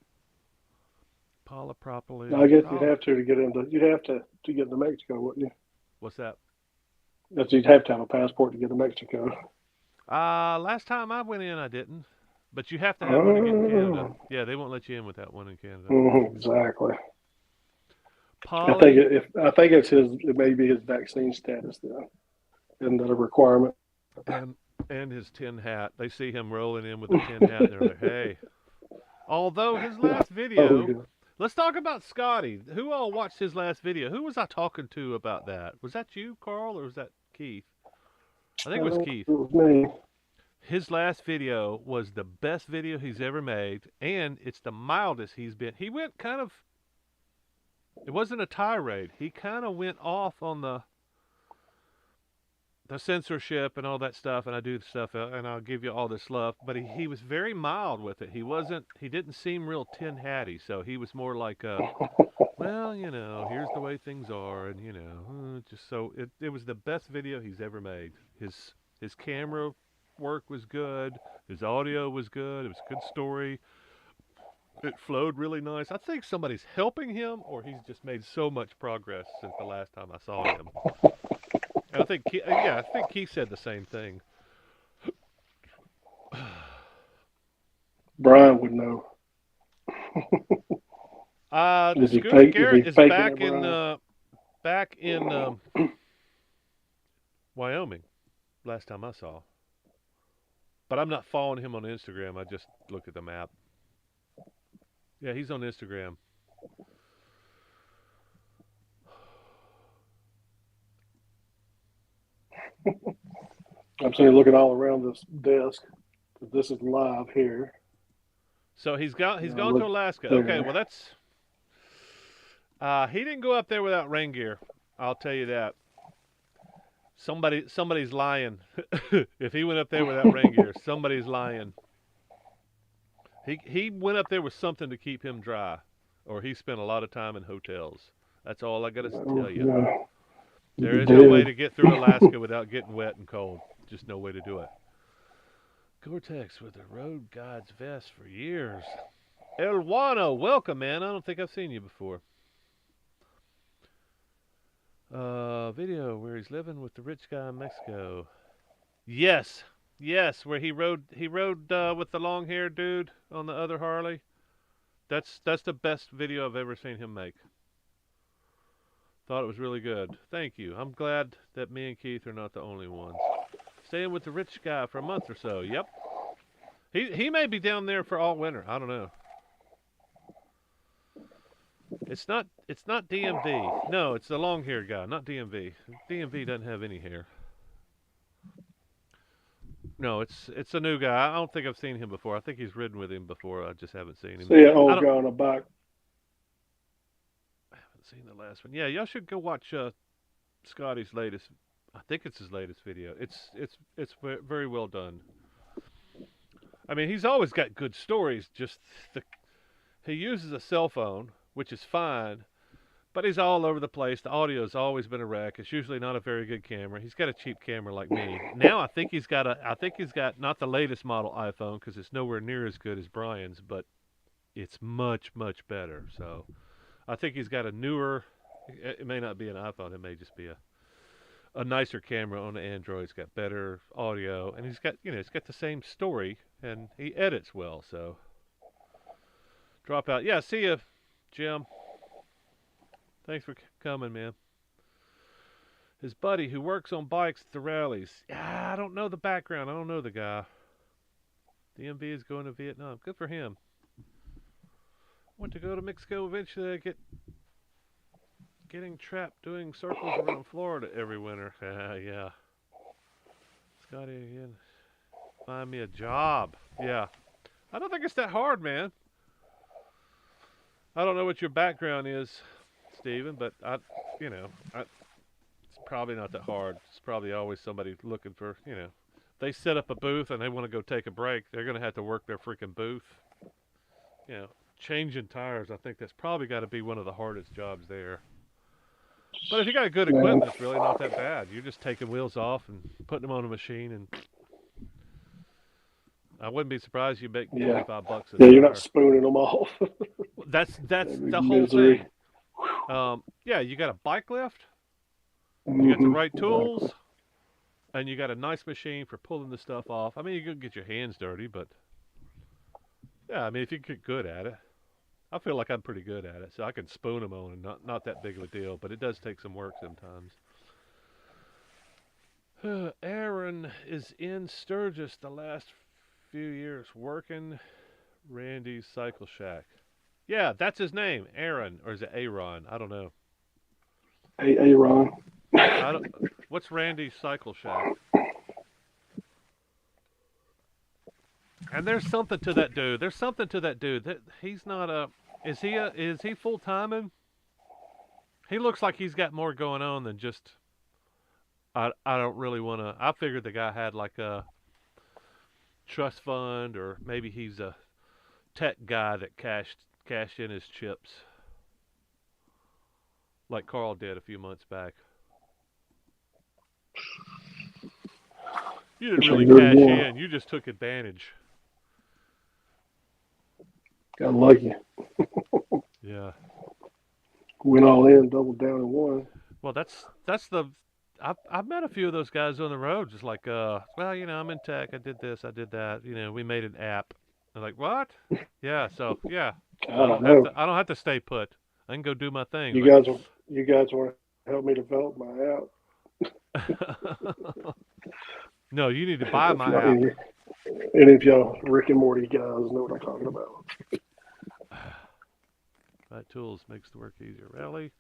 Polypropylene. I guess you'd have to get into. You'd have to get into Mexico, wouldn't you? What's that? That's you'd have to have a passport to get to Mexico. Last time I went in, I didn't. But you have to have one to get in Canada. Oh, Yeah, they won't let you in without one in Canada. exactly. Poly. I think it's his. It may be his vaccine status then. Isn't that a requirement? And his tin hat. They see him rolling in with a tin hat, and they're like, "Hey." Although his last video, Yeah. let's talk about Scotty. Who all watched his last video? Who was I talking to about that? Was that you, Carl, or was that Keith? I think it was Keith. It was me. His last video was the best video he's ever made, and it's the mildest he's been. He went kind of. It wasn't a tirade. He kind of went off on the censorship and all that stuff, and I do the stuff, and I'll give you all this stuff. But he was very mild with it. He didn't seem real tin hatty. So he was more like, well, here's the way things are, and just so it was the best video he's ever made. His camera work was good. His audio was good. It was a good story. It flowed really nice. I think somebody's helping him, or he's just made so much progress since the last time I saw him. And I think Keith said the same thing. Brian would know. Scooter Garrett is back in Wyoming. Last time I saw, but I'm not following him on Instagram. I just look at the map. Yeah, he's on Instagram. I'm saying looking all around this desk. This is live here. So he's gone to Alaska. There. Okay, well that's. He didn't go up there without rain gear. I'll tell you that. Somebody's lying. If he went up there without rain gear, somebody's lying. He went up there with something to keep him dry, or he spent a lot of time in hotels. That's all I got to tell you. Yeah. There is no way to get through Alaska without getting wet and cold. Just no way to do it. Gore-Tex with the Road God's vest for years. El Wano, welcome, man. I don't think I've seen you before. Video where he's living with the rich guy in Mexico. Yes, where he rode with the long-haired dude on the other Harley. That's the best video I've ever seen him make. Thought it was really good. Thank you. I'm glad that me and Keith are not the only ones. Staying with the rich guy for a month or so. Yep. He may be down there for all winter. I don't know. It's not DMV. No, it's the long-haired guy, not DMV. DMV doesn't have any hair. No, it's a new guy. I don't think I've seen him before. I think he's ridden with him before. I just haven't seen him. See an old guy on the back. I haven't seen the last one. Yeah, y'all should go watch Scotty's latest. I think it's his latest video. It's very well done. I mean, he's always got good stories. Just he uses a cell phone, which is fine, but he's all over the place. The audio's always been a wreck. It's usually not a very good camera. He's got a cheap camera like me. Now I think he's got not the latest model iPhone because it's nowhere near as good as Brian's, but it's much better. So I think he's got a newer. It may not be an iPhone. It may just be a nicer camera on the Android. It's got better audio, and he's got the same story, and he edits well. So drop out. Yeah, see ya, Jim. Thanks for coming, man. His buddy who works on bikes at the rallies. I don't know the background. I don't know the guy. DMV is going to Vietnam. Good for him. Went to go to Mexico eventually. Getting trapped doing circles around Florida every winter. Yeah. Scotty again. Find me a job. Yeah. I don't think it's that hard, man. I don't know what your background is, Steven, but it's probably not that hard. It's probably always somebody looking for, they set up a booth and they want to go take a break. They're going to have to work their freaking booth. Changing tires, I think that's probably got to be one of the hardest jobs there. But if you got good equipment, it's really not that bad. You're just taking wheels off and putting them on a machine, and I wouldn't be surprised you make $25 a Yeah, tire. you're not spooning them off. That's That'd the be whole misery. thing. Yeah, you got a bike lift, you got the right tools, and you got a nice machine for pulling the stuff off. I mean, you could get your hands dirty, but yeah, I mean, if you get good at it, I feel like I'm pretty good at it, so I can spoon them on, and not that big of a deal. But it does take some work sometimes. Aaron is in Sturgis the last few years working Randy's Cycle Shack. Yeah, that's his name, Aaron, or is it Aaron? I don't know. Aaron. What's Randy's Cycle Shack? And there's something to that dude. That he's not a. Is he full timing? He looks like he's got more going on than just. I don't really want to. I figured the guy had like a trust fund, or maybe he's a tech guy that cashed in his chips, like Carl did a few months back. You didn't really cash in. You just took advantage. Got lucky. Yeah. Went all in, doubled down and won. Well, that's the. I've met a few of those guys on the road, just like, well, I'm in tech. I did this, I did that. We made an app. I'm like, what? Yeah. So yeah, I don't have to stay put. I can go do my thing. You guys want to help me develop my app? No, you need to buy my app. Any of y'all Rick and Morty guys know what I'm talking about. Right tools makes the work easier. Really,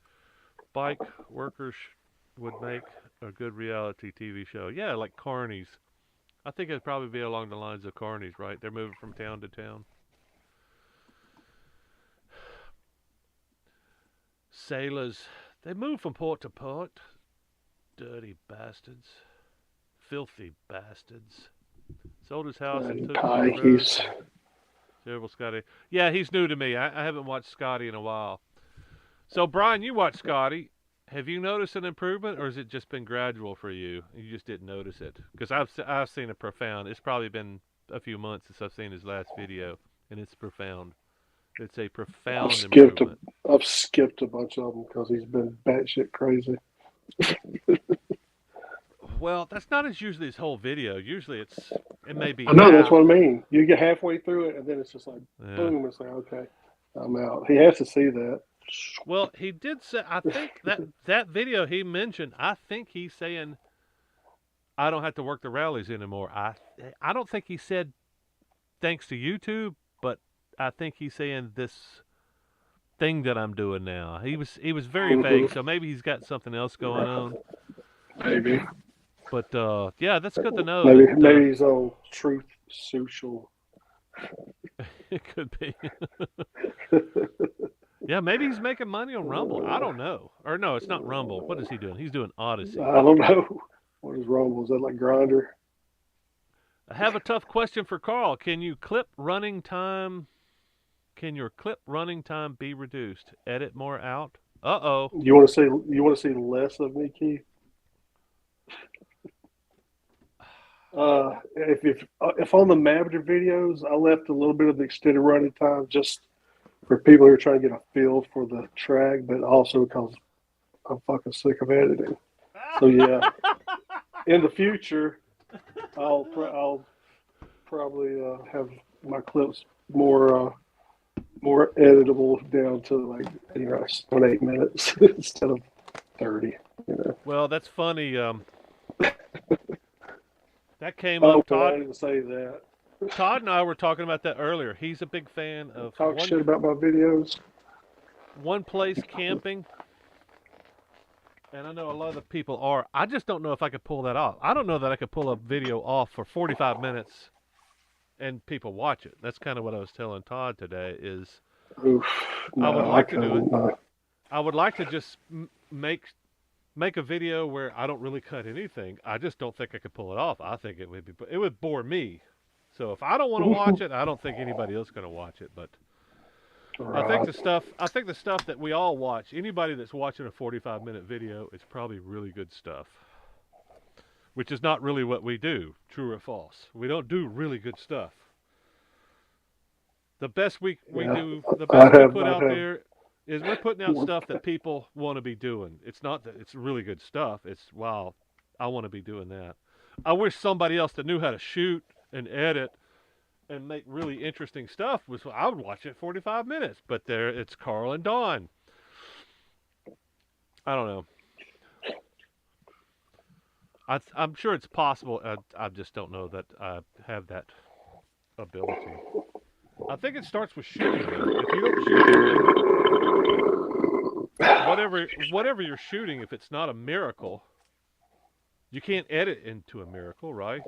bike workers would make a good reality TV show. Yeah, like Carnies. I think it'd probably be along the lines of Carnies, right? They're moving from town to town. Sailors, they move from port to port. Dirty bastards. Filthy bastards. Sold his house and took his Terrible Scotty. Yeah, he's new to me. I haven't watched Scotty in a while. So, Brian, you watched Scotty. Have you noticed an improvement, or has it just been gradual for you? You just didn't notice it? Because I've seen a profound. It's probably been a few months since I've seen his last video, and it's profound. It's a profound improvement. I've skipped a bunch of them because he's been batshit crazy. Well, that's not usually his whole video. Usually it may be. I know, that's what I mean. You get halfway through it, and then it's just like, boom, it's like, okay, I'm out. He has to see that. Well, he did say, I think that video he mentioned, I think he's saying, I don't have to work the rallies anymore. I don't think he said thanks to YouTube, but I think he's saying this thing that I'm doing now. He was very vague, so maybe he's got something else going on. Maybe. But yeah, that's good to know. Maybe he's on Truth Social. It could be. Yeah, maybe he's making money on Rumble. I don't know. Or no, it's not Rumble. What is he doing? He's doing Odyssey. I don't know. What is Rumble? Is that like Grindr? I have a tough question for Carl. Can your clip running time be reduced? Edit more out? Uh-oh. You want to see less of me, Keith? If on the Maverick videos, I left a little bit of the extended running time just for people who are trying to get a feel for the track, but also because I'm fucking sick of editing. So yeah, in the future, I'll probably have my clips more editable down to 8 minutes instead of 30. Well, that's funny. That came up. Todd, I didn't say that. Todd and I were talking about that earlier. He's a big fan of shit about my videos. One place camping. And I know a lot of the people are. I just don't know if I could pull that off. I don't know that I could pull a video off for 45 minutes and people watch it. That's kind of what I was telling Todd today. Is Oof, I would no, I like to do it. couldn't. No. I would like to just make a video where I don't really cut anything. I just don't think I could pull it off. I think it would bore me. So if I don't want to watch it, I don't think anybody else is going to watch it. But Right. I think the stuff that we all watch, anybody that's watching a 45-minute video, it's probably really good stuff. Which is not really what we do, true or false. We don't do really good stuff. The best we Yeah. do, the best we put I'd out have there is we're putting out one. stuff that people want to be doing. It's not that it's really good stuff. It's, wow, I want to be doing that. I wish somebody else that knew how to shoot and edit and make really interesting stuff was, I would watch it 45 minutes. But there, it's Carl and Dawn. I don't know. I'm sure it's possible. I just don't know that I have that ability. I think it starts with shooting. Though. If you don't shoot anything, whatever you're shooting, if it's not a miracle, you can't edit into a miracle, right?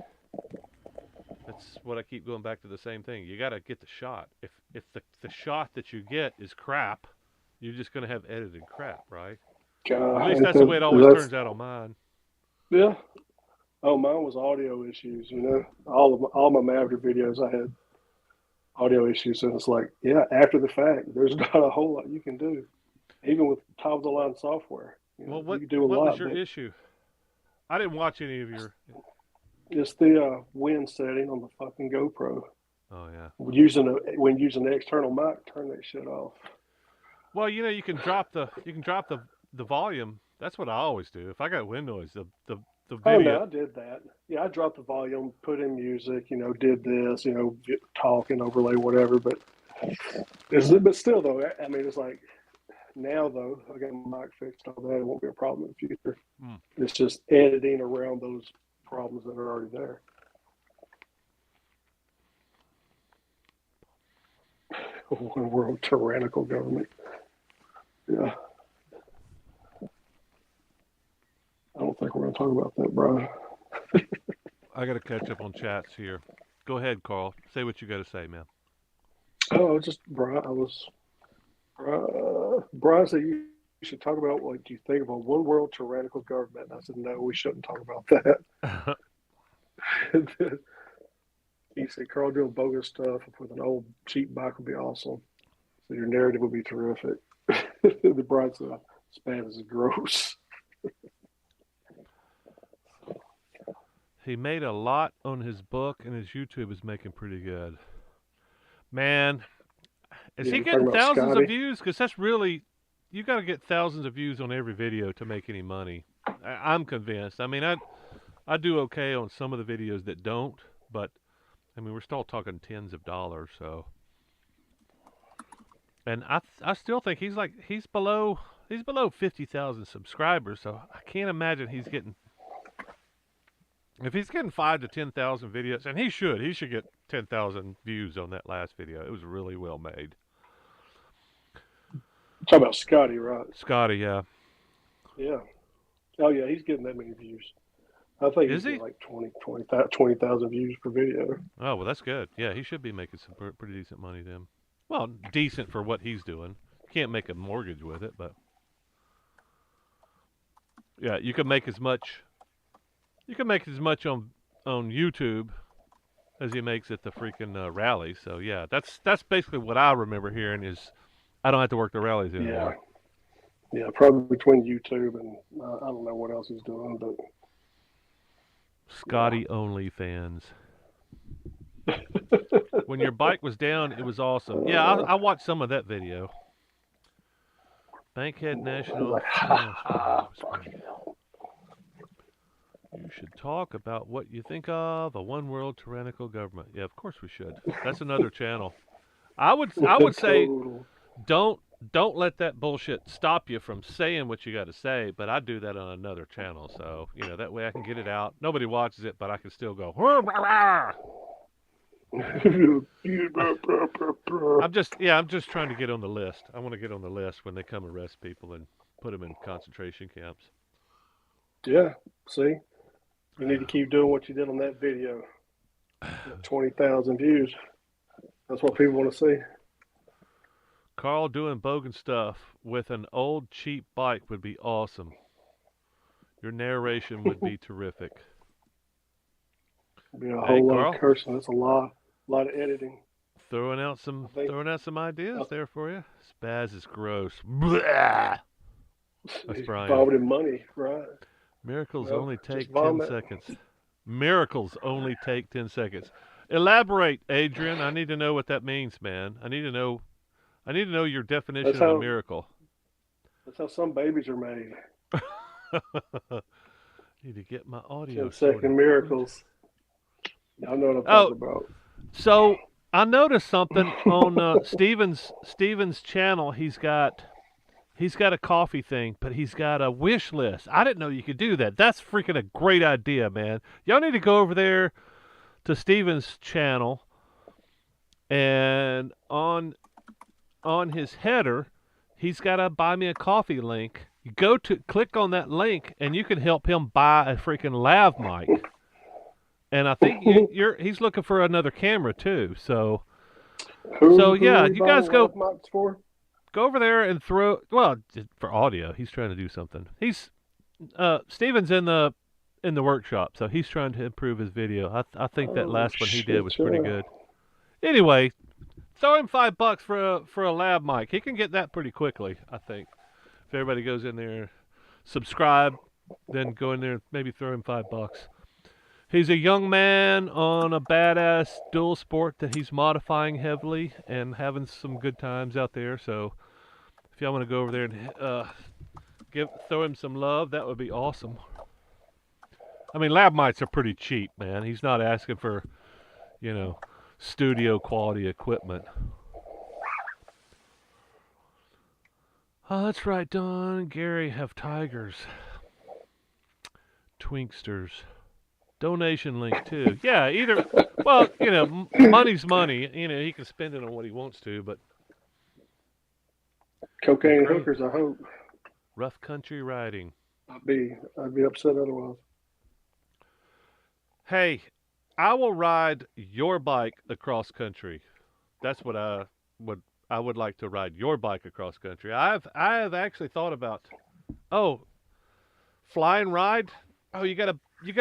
That's what I keep going back to the same thing. You got to get the shot. If the shot that you get is crap, you're just going to have edited crap, right? God, At least that's the way it always turns out on mine. Yeah. Oh, mine was audio issues. You know, all my Maverick videos, I had audio issues, and it's like, yeah, after the fact, there's not a whole lot you can do, even with top of the line software. You know, Well, you can do a what was lot, your but issue? I didn't watch any of your. it's the wind setting on the fucking GoPro. Oh yeah. When using the external mic, turn that shit off. Well, you know, you can drop the volume. That's what I always do. If I got wind noise, the Oh video. no, I did that. Yeah, I dropped the volume, put in music, you know, did this, you know, talking, overlay, whatever. But still though, I mean, it's like now though, I got my mic fixed, all that, it won't be a problem in the future. Mm. It's just editing around those problems that are already there. One world tyrannical government. Yeah. I don't think we're going to talk about that, Brian. I got to catch up on chats here. Go ahead, Carl. Say what you got to say, man. Oh, just Brian. Brian said you should talk about what you think of a one world tyrannical government. And I said, no, we shouldn't talk about that. He said, Carl doing bogus stuff with an old cheap bike would be awesome. So your narrative would be terrific. The Brian said, Spanish is gross. He made a lot on his book, and his YouTube is making pretty good. Man, is Yeah, he you getting talking about thousands Scotty? of views? Because that's really, you got to get thousands of views on every video to make any money. I'm convinced. I mean, I do okay on some of the videos that don't, but I mean, we're still talking tens of dollars. So, and I still think he's below 50,000 subscribers. So I can't imagine he's getting. If he's getting 5 to 10,000 videos, and he should get 10,000 views on that last video. It was really well made. Talking about Scotty, right? Scotty, yeah. Yeah. Oh, yeah, he's getting that many views. I think Is he's he? getting like 20,000 views per video. Oh, well, that's good. Yeah, he should be making some pretty decent money then. Well, decent for what he's doing. Can't make a mortgage with it, but yeah, you can make as much. You can make as much on YouTube as he makes at the freaking rally. So yeah, that's basically what I remember hearing is I don't have to work the rallies anymore. Yeah, probably between YouTube and I don't know what else he's doing, but Scotty OnlyFans. When your bike was down, it was awesome. Yeah, I watched some of that video. Bankhead National. like, ha ha, fucking hell. You should talk about what you think of a one world tyrannical government. Yeah, of course we should. That's another channel. I would say don't let that bullshit stop you from saying what you got to say, but I do that on another channel. So, you know, that way I can get it out. Nobody watches it, but I can still go I'm just trying to get on the list. I want to get on the list when they come arrest people and put them in concentration camps. Yeah, see? You need to keep doing what you did on that video. 20,000 views. That's what people want to see. Carl doing bogan stuff with an old cheap bike would be awesome. Your narration would be terrific. Be a Hey, whole lot of Carl, cursing. That's a lot of editing. I think throwing out some ideas uh, there for you. Spaz is gross. Blah! That's he's Brian. vomiting money, right? Miracles Well, only just take 10 vomit. seconds. Miracles only take 10 seconds. Elaborate, Adrian. I need to know what that means, man. I need to know your That's definition of a how miracle. that's how some babies are made. Need to get my audio 10-second sorted. miracles. Y'all know what I'm Oh, talking about. so I noticed something on Steven's channel. He's got a coffee thing, but he's got a wish list. I didn't know you could do that. That's freaking a great idea, man. Y'all need to go over there to Steven's channel, and on his header, he's got a buy me a coffee link. You go to click on that link, and you can help him buy a freaking lav mic. And I think he's looking for another camera too. So Who yeah, are you you guys buying live go mics for? over there and for audio. He's trying to do something. Steven's in the workshop, so he's trying to improve his video. I think that Oh last one he did was shit, pretty yeah. good. Anyway, throw him $5 for a lab mic. He can get that pretty quickly, I think. If everybody goes in there, subscribe, then go in there and maybe throw him $5. He's a young man on a badass dual sport that he's modifying heavily and having some good times out there. So if y'all want to go over there and throw him some love, that would be awesome. I mean, lab mics are pretty cheap, man. He's not asking for, studio quality equipment. Oh, that's right, Don. Gary have tigers. Twinksters. Donation link too. Yeah, either. Well, money's money. He can spend it on what he wants to, but Cocaine great. hookers, I hope. Rough country riding. I'd be upset otherwise. Hey, I will ride your bike across country. That's what I would like to ride your bike across country. I have actually thought about fly and ride. Oh, you got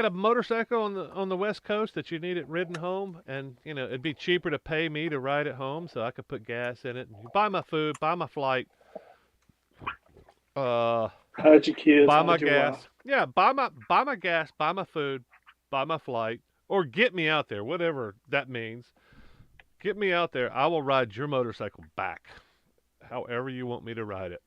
a motorcycle on the West Coast that you need it ridden home, and it'd be cheaper to pay me to ride it home, so I could put gas in it, and buy my food, buy my flight, How'd your kids? buy How'd my your gas. wife? Yeah, buy my gas, buy my food, buy my flight, or get me out there, whatever that means. Get me out there. I will ride your motorcycle back, however you want me to ride it.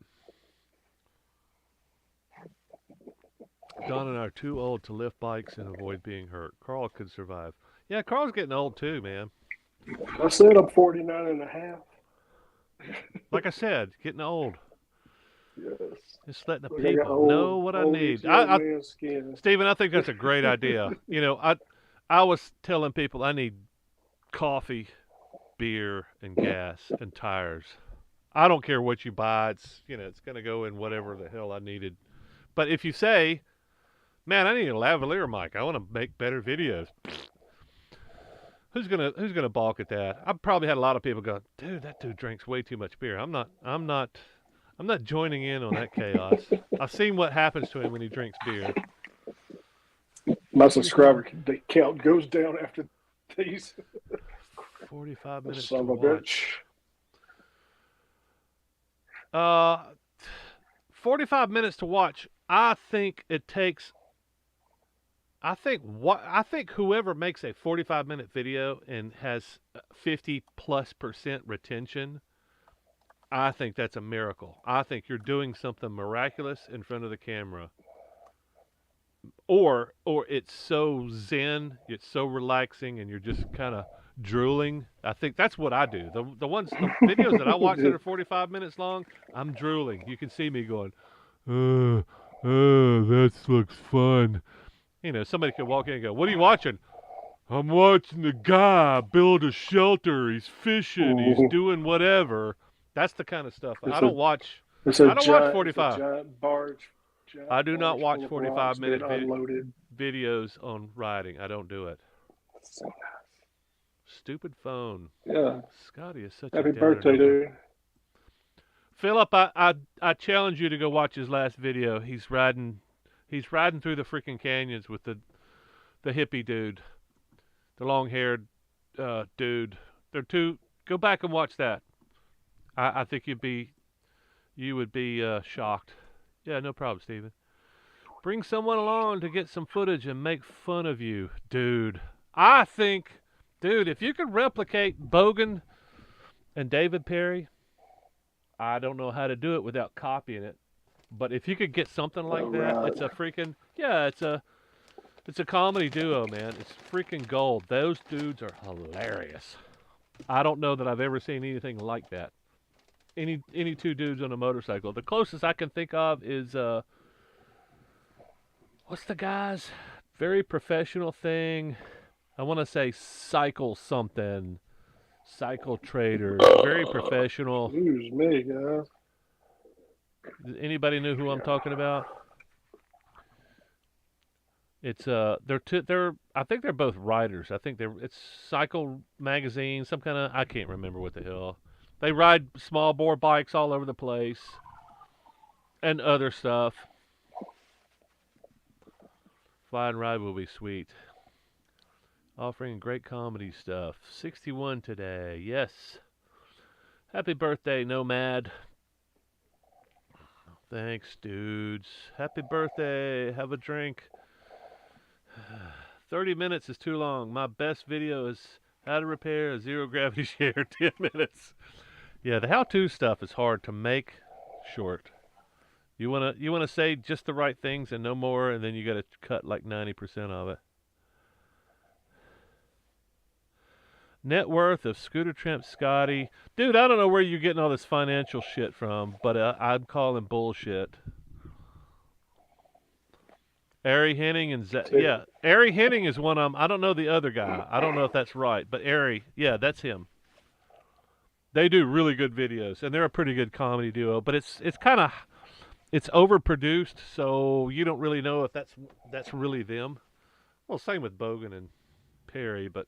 Don and I are too old to lift bikes and avoid being hurt. Carl could survive. Yeah, Carl's getting old too, man. I said I'm 49 and a half. Like I said, getting old. Yes. Just letting the Look, I got people know what I old need. itchy old man skin. Stephen, I think that's a great idea. I was telling people I need coffee, beer, and gas and tires. I don't care what you buy. It's going to go in whatever the hell I needed. But if you say, man, I need a lavalier mic. I want to make better videos. Who's gonna balk at that? I've probably had a lot of people go, dude, that dude drinks way too much beer. I'm not joining in on that chaos. I've seen what happens to him when he drinks beer. My subscriber count goes down after these. 45 minutes Son to of a watch. bitch. 45 minutes to watch. I think whoever makes a 45-minute video and has 50+% retention, I think that's a miracle. I think you're doing something miraculous in front of the camera. Or it's so zen, it's so relaxing, and you're just kind of drooling. I think that's what I do. The videos that I watch that are 45 minutes long, I'm drooling. You can see me going, that looks fun. Somebody could walk in and go, what are you watching? I'm watching the guy build a shelter. He's fishing. He's doing whatever. That's the kind of stuff. I don't watch 45. It's a giant barge. I do not watch full of 45-minute unloaded. videos on riding. I don't do it. So nice. Stupid phone. Yeah. Scotty is such a Happy downer, birthday, nobody. dude. Philip, I challenge you to go watch his last video. He's riding through the freaking canyons with the hippie dude, the long haired dude. They're two. Go back and watch that. I think you would be shocked. Yeah, no problem, Steven. Bring someone along to get some footage and make fun of you, dude. I think, dude, if you could replicate Bogan and David Perry, I don't know how to do it without copying it. But if you could get something like All that, right. it's a freaking it's a comedy duo, man. It's freaking gold. Those dudes are hilarious. I don't know that I've ever seen anything like that. Any two dudes on a motorcycle. The closest I can think of is what's the guy's very professional thing? I want to say Cycle something. Cycle Traders. Very professional. Excuse me, guys. Anybody know who I'm talking about? It's they're I think they're both writers. I think it's Cycle Magazine, some kind of I can't remember what the hell. They ride small bore bikes all over the place and other stuff. Fly and ride will be sweet. Offering great comedy stuff. 61 today. Yes. Happy birthday, Nomad. Thanks, dudes. Happy birthday. Have a drink. 30 minutes is too long. My best video is how to repair a zero gravity chair. 10 minutes. Yeah, the how-to stuff is hard to make short. You wanna say just the right things and no more, and then you got to cut like 90% of it. Net worth of Scooter Tramp Scotty. Dude, I don't know where you're getting all this financial shit from, but I'm calling bullshit. Ari Henning and yeah, Ari Henning is one of them. I don't know the other guy. I don't know if that's right, but Ari, yeah, that's him. They do really good videos, and they're a pretty good comedy duo. But it's kind of it's overproduced, so you don't really know if that's really them. Well, same with Bogan and Perry, but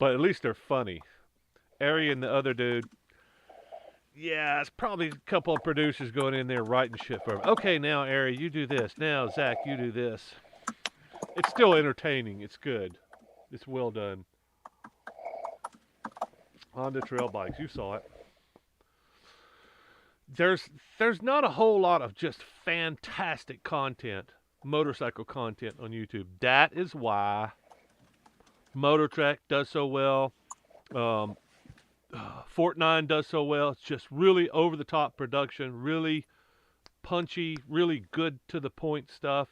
at least they're funny. Ari and the other dude, yeah, it's probably a couple of producers going in there writing shit for him. Okay, now Ari, you do this. Now Zach, you do this. It's still entertaining. It's good. It's well done. Honda trail bikes, you saw it. There's not a whole lot of just fantastic content, motorcycle content on YouTube. That is why Motortrack does so well. Fort9 does so well. It's just really over-the-top production, really punchy, really good to the point stuff.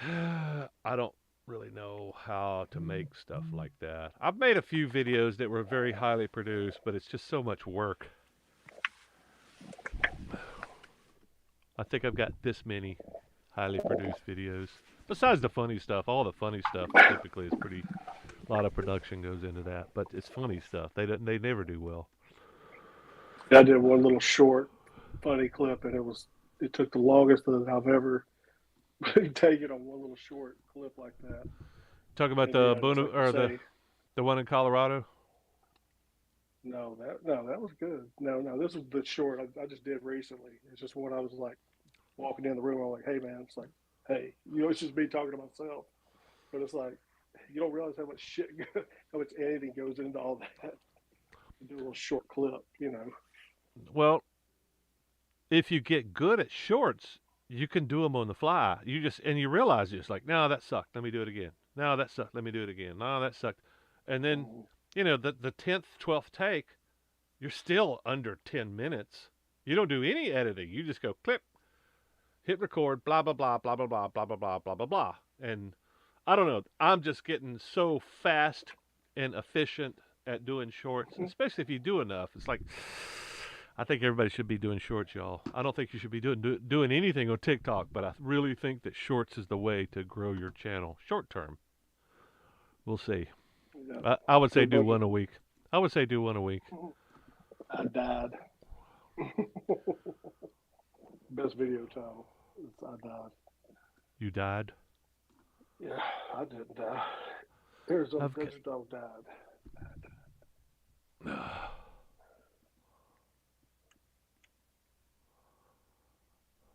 I don't really know how to make stuff like that. I've made a few videos that were very highly produced, but it's just so much work. I think I've got this many highly produced videos. Besides the funny stuff, all the funny stuff typically is pretty. A lot of production goes into that, but it's funny stuff. They never do well. I did one little short, funny clip, and it took the longest that I've ever taken on one little short clip like that. Talking about the one in Colorado. No, that was good. No, this was the short I just did recently. It's just one I was like walking in the room. I'm like, hey man, it's like, hey, it's just me talking to myself, but it's like you don't realize how much shit, how much editing goes into all that. You do a little short clip, Well, if you get good at shorts, you can do them on the fly. You realize it's like, no, that sucked. Let me do it again. No, that sucked. Let me do it again. No, that sucked. And then, the 10th, 12th take, you're still under 10 minutes. You don't do any editing. You just go clip, hit record, blah, blah, blah, blah, blah, blah, blah, blah, blah, blah, blah, blah. And I don't know. I'm just getting so fast and efficient at doing shorts, especially if you do enough. It's like, I think everybody should be doing shorts, y'all. I don't think you should be doing anything on TikTok, but I really think that shorts is the way to grow your channel. Short term. We'll see. Yeah. I would say do one a week. I would say do one a week. I died. Best video title. I died. You died? Yeah, I didn't die. Arizona I've got, Desert Dog died.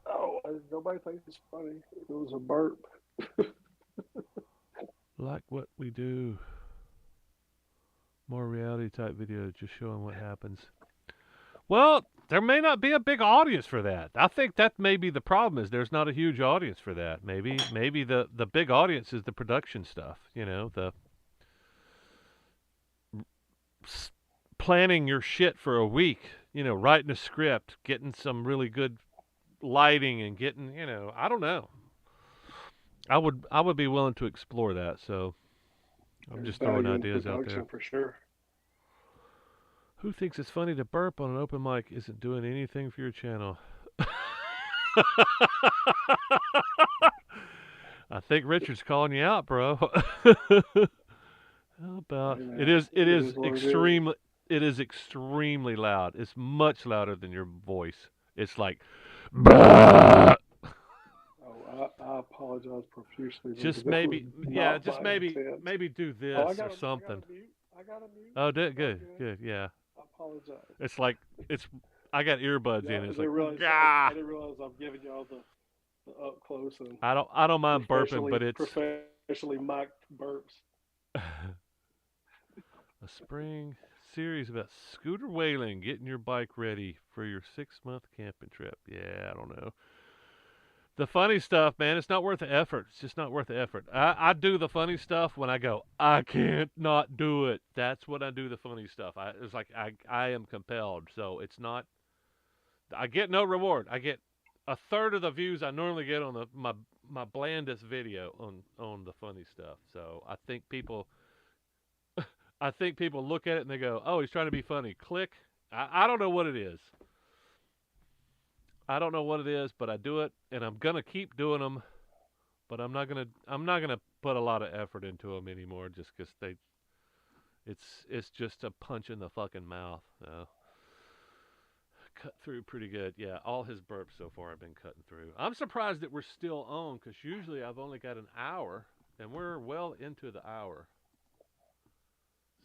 Oh, nobody thinks it's funny. It was a burp. like what we do. More reality type videos, just showing what happens. Well, there may not be a big audience for that. I think that may be the problem. Is there's not a huge audience for that. Maybe the big audience is the production stuff. You know, the planning your shit for a week. You know, writing a script, getting some really good lighting, and getting, you know, I don't know. I would be willing to explore that. So I'm There's just throwing value in ideas out there. production for sure. Who thinks it's funny to burp on an open mic isn't doing anything for your channel? I think Richard's calling you out, bro. How about Hey, it man, is it is what it is. it is extremely loud. It's much louder than your voice. It's like "Bah!" Oh, I apologize profusely because Just that was maybe, yeah, not just my intent. maybe do Oh, this or I got something. a mute. I got a mute. Oh, It's all good, good. good, yeah. I apologize. It's like it's I got earbuds Yeah, in. I It's didn't like realize gah. I didn't realize I'm giving y'all the up close and I don't mind burping, but it's professionally mic'd burps. a spring series about scooter whaling, getting your bike ready for your 6-month camping trip. Yeah, I don't know. The funny stuff, man, it's not worth the effort. It's just not worth the effort. I do the funny stuff when I go, I can't not do it. That's when I do the funny stuff. It's like I am compelled. So it's not, I get no reward. I get a third of the views I normally get on my blandest video on the funny stuff. So I think people look at it and they go, "Oh, he's trying to be funny." Click. I don't know what it is. I don't know what it is, but I do it, and I'm gonna keep doing them. But I'm not gonna put a lot of effort into them anymore, just because it's just a punch in the fucking mouth. Cut through pretty good. Yeah, all his burps so far have been cutting through. I'm surprised that we're still on, because usually I've only got an hour, and we're well into the hour.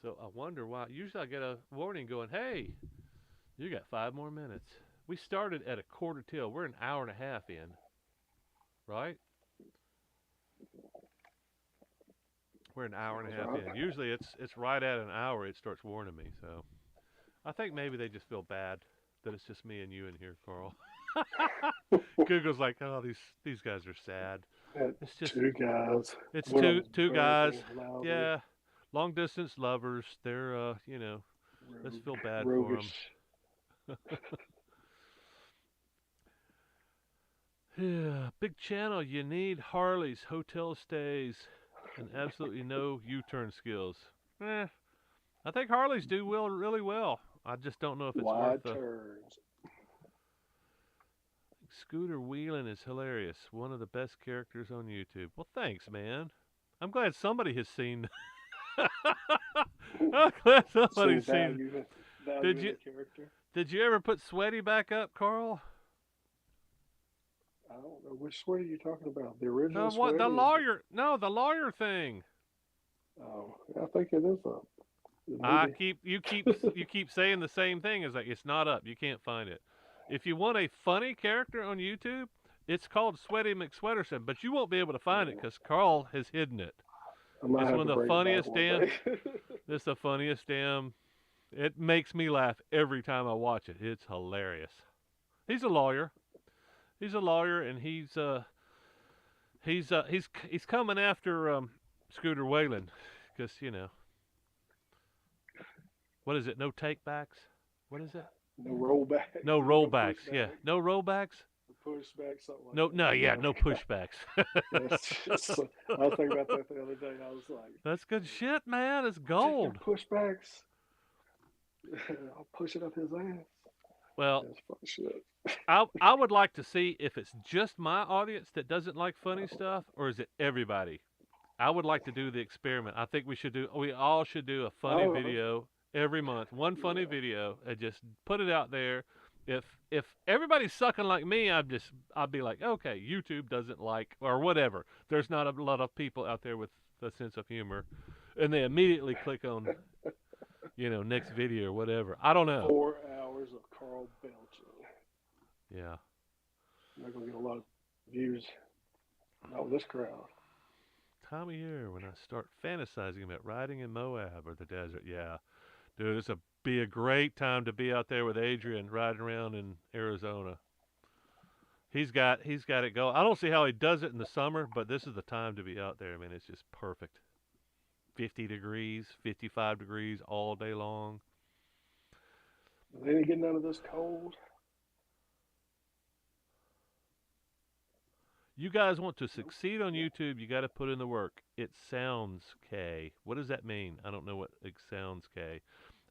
So I wonder why. Usually I get a warning going, "Hey, you got 5 more minutes." We started at a quarter till. We're an hour and a half in, right? We're an hour and a half in. Usually it's right at an hour it starts warning me. So I think maybe they just feel bad that it's just me and you in here, Carl. Google's like, "Oh, these guys are sad." It's just Two guys. it's One of two them's guys. burping loudly. Yeah, long distance lovers. They're let's feel bad for them. Roguish. Yeah, big channel. You need Harleys, hotel stays, and absolutely no U-turn skills. I think Harleys do really well. I just don't know if it's worth Wide the. turns. Scooter Wheeling is hilarious. One of the best characters on YouTube. Well, thanks, man. I'm glad somebody has seen. I'm glad somebody's seen. Value Did in you the character. did you ever put Sweaty back up, Carl? I don't know which sweater you're talking about. The original The what? sweater. The lawyer? No, the lawyer thing. Oh, I think it is up. You keep saying the same thing. It's like it's not up. You can't find it. If you want a funny character on YouTube, it's called Sweaty McSweaterson, but you won't be able to find it because Carl has hidden it. It's one of the funniest damn. It's the funniest damn. It makes me laugh every time I watch it. It's hilarious. He's a lawyer. He's a lawyer, and he's coming after Scooter Whalen because what is it? No takebacks. What is it? No rollbacks. No rollbacks. Yeah, no rollbacks. Pushback, something like No, that. no, yeah, no pushbacks. I was thinking about that the other day. I was like, That's good shit, man. It's gold. Pushbacks. I'll push it up his ass. Well, that's fun shit. I would like to see if it's just my audience that doesn't like funny stuff, or is it everybody? I would like to do the experiment. I think we all should do a funny video every month, one funny video, and just put it out there. If everybody's sucking like me, I'd be like, okay, YouTube doesn't like or whatever. There's not a lot of people out there with a sense of humor. and they immediately click on, next video or whatever. I don't know. 4 hours of Carl belching. Yeah. I'm not gonna get a lot of views. Not with this crowd. Time of year when I start fantasizing about riding in Moab or the desert. Yeah, dude, this would be a great time to be out there with Adrian riding around in Arizona. He's got it going. I don't see how he does it in the summer, but this is the time to be out there. I mean, it's just perfect. 50 degrees, 55 degrees all day long. They didn't get none of this cold. You guys want to succeed on YouTube, you got to put in the work. It sounds K. What does that mean? I don't know what it sounds K.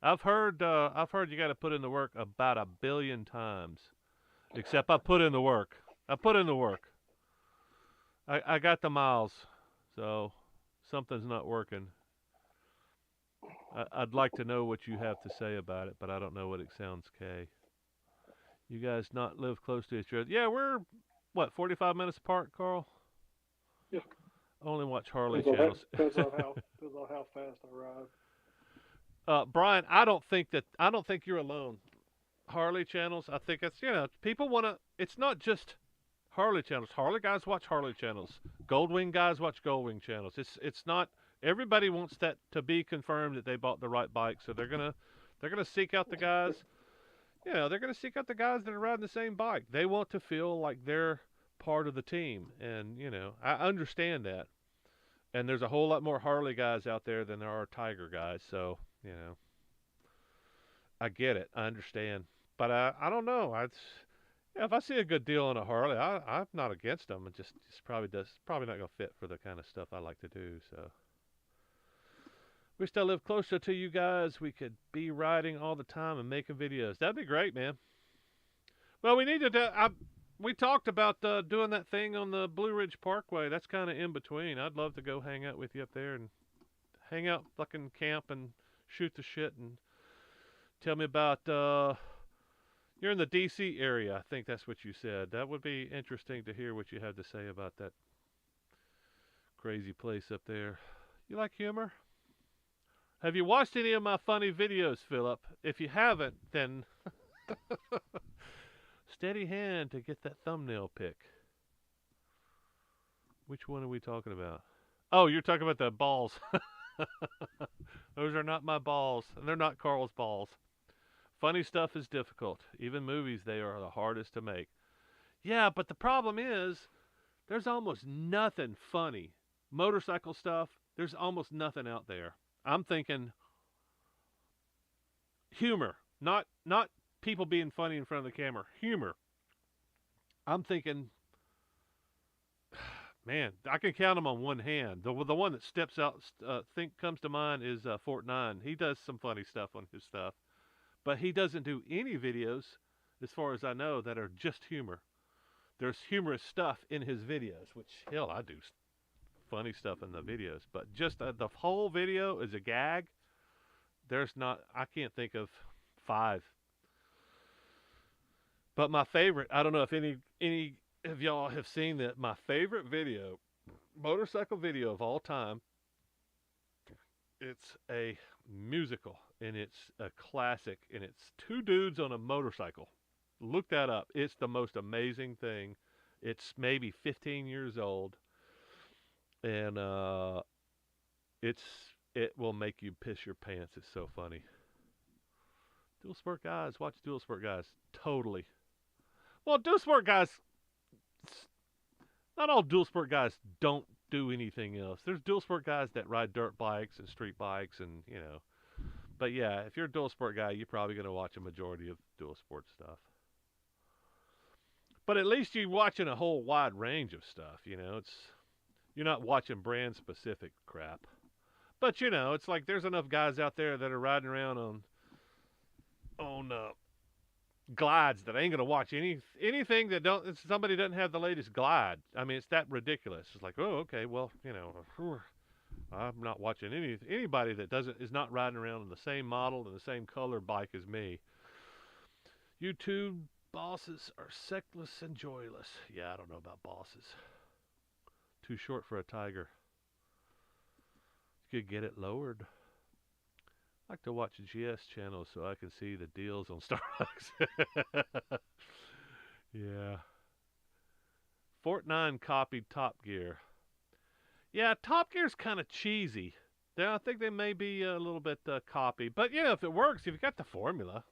I've heard you got to put in the work about 1,000,000,000 times. Except I put in the work. I put in the work. I got the miles, so something's not working. I'd like to know what you have to say about it, but I don't know what it sounds K. You guys not live close to each other? Yeah, we're what 45 minutes apart, Carl. Yeah. I only watch Harley Depends channels. depends on how fast I ride. Brian, I don't think you're alone. Harley channels. I think it's people want to. It's not just Harley channels. Harley guys watch Harley channels. Goldwing guys watch Goldwing channels. It's not. Everybody wants that to be confirmed that they bought the right bike, so they're gonna seek out the guys. They're gonna seek out the guys that are riding the same bike. They want to feel like they're part of the team, and I understand that. And there's a whole lot more Harley guys out there than there are Tiger guys, so I get it. I understand. But I don't know. If I see a good deal on a Harley, I'm not against them. It's probably not gonna fit for the kind of stuff I like to do. So wish I lived closer to you guys. We could be riding all the time and making videos. That'd be great, man. Well, we need to do. We talked about doing that thing on the Blue Ridge Parkway. That's kind of in between. I'd love to go hang out with you up there and hang out, fucking camp and shoot the shit and tell me about. You're in the D.C. area, I think that's what you said. That would be interesting to hear what you have to say about that crazy place up there. You like humor? Have you watched any of my funny videos, Philip? If you haven't, then steady hand to get that thumbnail pic. Which one are we talking about? Oh, you're talking about the balls. Those are not my balls, and they're not Carl's balls. Funny stuff is difficult. Even movies, they are the hardest to make. Yeah, but the problem is, there's almost nothing funny. Motorcycle stuff, there's almost nothing out there. I'm thinking humor, not people being funny in front of the camera. Humor. I'm thinking, man, I can count them on one hand. The one that steps out, comes to mind is Fort Nine. He does some funny stuff on his stuff. But he doesn't do any videos, as far as I know, that are just humor. There's humorous stuff in his videos, which, hell, I do funny stuff in the videos. But just the whole video is a gag. I can't think of 5. But my favorite, I don't know if any of y'all have seen that, my favorite video, motorcycle video of all time, it's a musical, and it's a classic, and it's 2 dudes on a motorcycle. Look that up. It's the most amazing thing. It's maybe 15 years old, and it will make you piss your pants. It's so funny. Dual Sport Guys, watch Dual Sport Guys. Totally. Well, Dual Sport Guys, not all Dual Sport guys don't do anything else. There's Dual Sport guys that ride dirt bikes and street bikes and, But yeah, if you're a Dual Sport guy, you're probably going to watch a majority of Dual Sport stuff. But at least you're watching a whole wide range of stuff, you're not watching brand specific crap. But it's like there's enough guys out there that are riding around on glides that ain't gonna watch anything that somebody doesn't have the latest glide. I mean, it's that ridiculous. It's like, oh, okay, well, I'm not watching anybody that is not riding around in the same model and the same color bike as me. YouTube bosses are sexless and joyless. Yeah, I don't know about bosses. Too short for a tiger. could get it lowered. I like to watch GS channels so I can see the deals on Starbucks. Yeah. Fort9 copied Top Gear. Yeah, Top Gear's kind of cheesy. Yeah, I think they may be a little bit copied, but if it works, if you got the formula,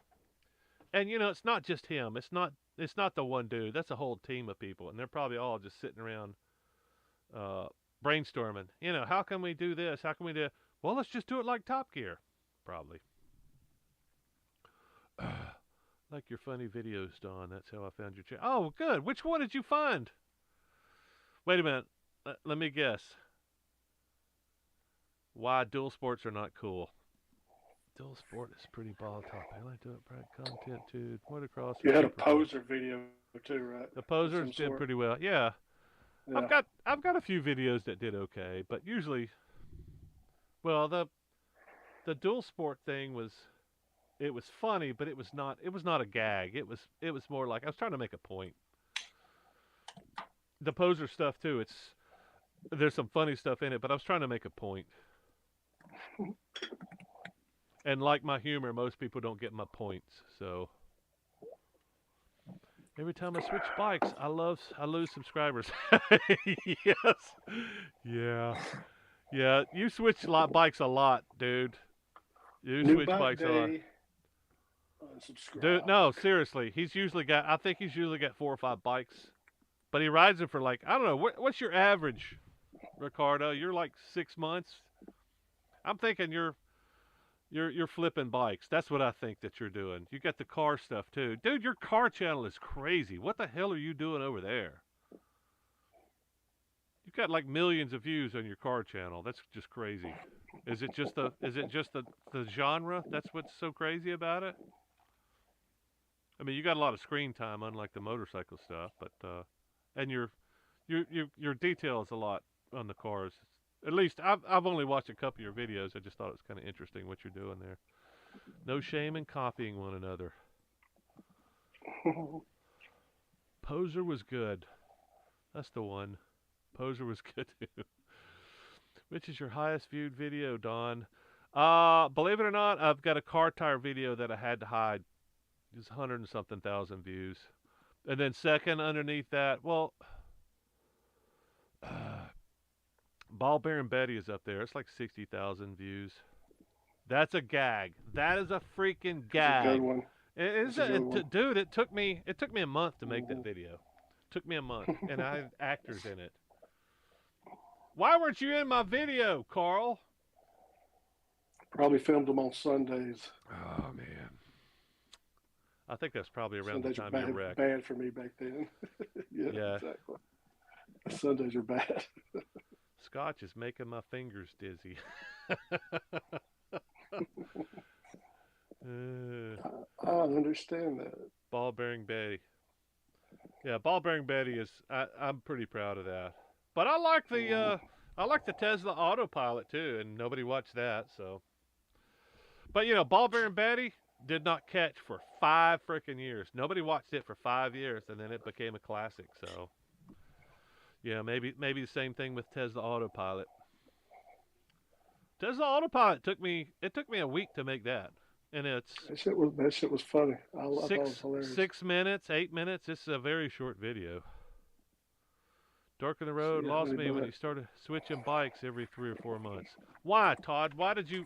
and it's not just him. It's not the one dude. That's a whole team of people, and they're probably all just sitting around uh, brainstorming. How can we do this? How can we do? Well, let's just do it like Top Gear, probably. Like your funny videos, Don. That's how I found your channel. Oh, good. Which one did you find? Wait a minute. Let me guess. Why dual sports are not cool? Dual sport is pretty volatile. I like to do it bright content too. Motocross. You had a poser video too, right? The posers did pretty well. Yeah. Yeah. I've got a few videos that did okay, but usually, well, the dual sport thing was funny, but it was not a gag. It was more like I was trying to make a point. The poser stuff too. There's some funny stuff in it, but I was trying to make a point. And like my humor, most people don't get my points. So every time I switch bikes, I lose subscribers. Yes. Yeah. Yeah. You switch bikes a lot, dude. You New switch bike bikes a lot. day. Unsubscribe. Dude, no, seriously. I think he's usually got 4 or 5 bikes. But he rides them for like, I don't know, what's your average, Ricardo? You're like 6 months. I'm thinking you're flipping bikes. That's what I think that you're doing. You got the car stuff too. Dude, your car channel is crazy. What the hell are you doing over there? You've got like millions of views on your car channel. That's just crazy. Is it just the genre? That's what's so crazy about it? I mean, you got a lot of screen time, unlike the motorcycle stuff, but and your details a lot on the cars. At least I've only watched a couple of your videos. I just thought it was kind of interesting what you're doing there. No shame in copying one another. Poser was good. That's the one. Poser was good too. Which is your highest viewed video, Don? Believe it or not, I've got a car tire video that I had to hide. It's 100 and something thousand views. And then second underneath that, well, Ball Bearing Betty is up there. It's like 60,000 views. That's a gag. That is a freaking gag. That's a good one. Dude, it took me a month to make that video. It took me a month, and I had actors in it. Why weren't you in my video, Carl? Probably filmed them on Sundays. Oh man, I think that's probably around Sundays the time are you wrecked. bad for me back then. Yeah, exactly. Sundays are bad. Scotch is making my fingers dizzy. I understand that. Ball Bearing Betty. Yeah, Ball Bearing Betty is. I'm pretty proud of that. But I like the Tesla Autopilot too, and nobody watched that. So, but Ball Bearing Betty did not catch for 5 freaking years. Nobody watched it for 5 years, and then it became a classic. So, yeah, maybe the same thing with Tesla Autopilot. Tesla Autopilot took me a week to make that, and it's that shit was funny. I thought it was hilarious. 6 minutes, 8 minutes. It's a very short video. Dark on the Road lost me when he started switching bikes every 3 or 4 months. Why, Todd? Why did you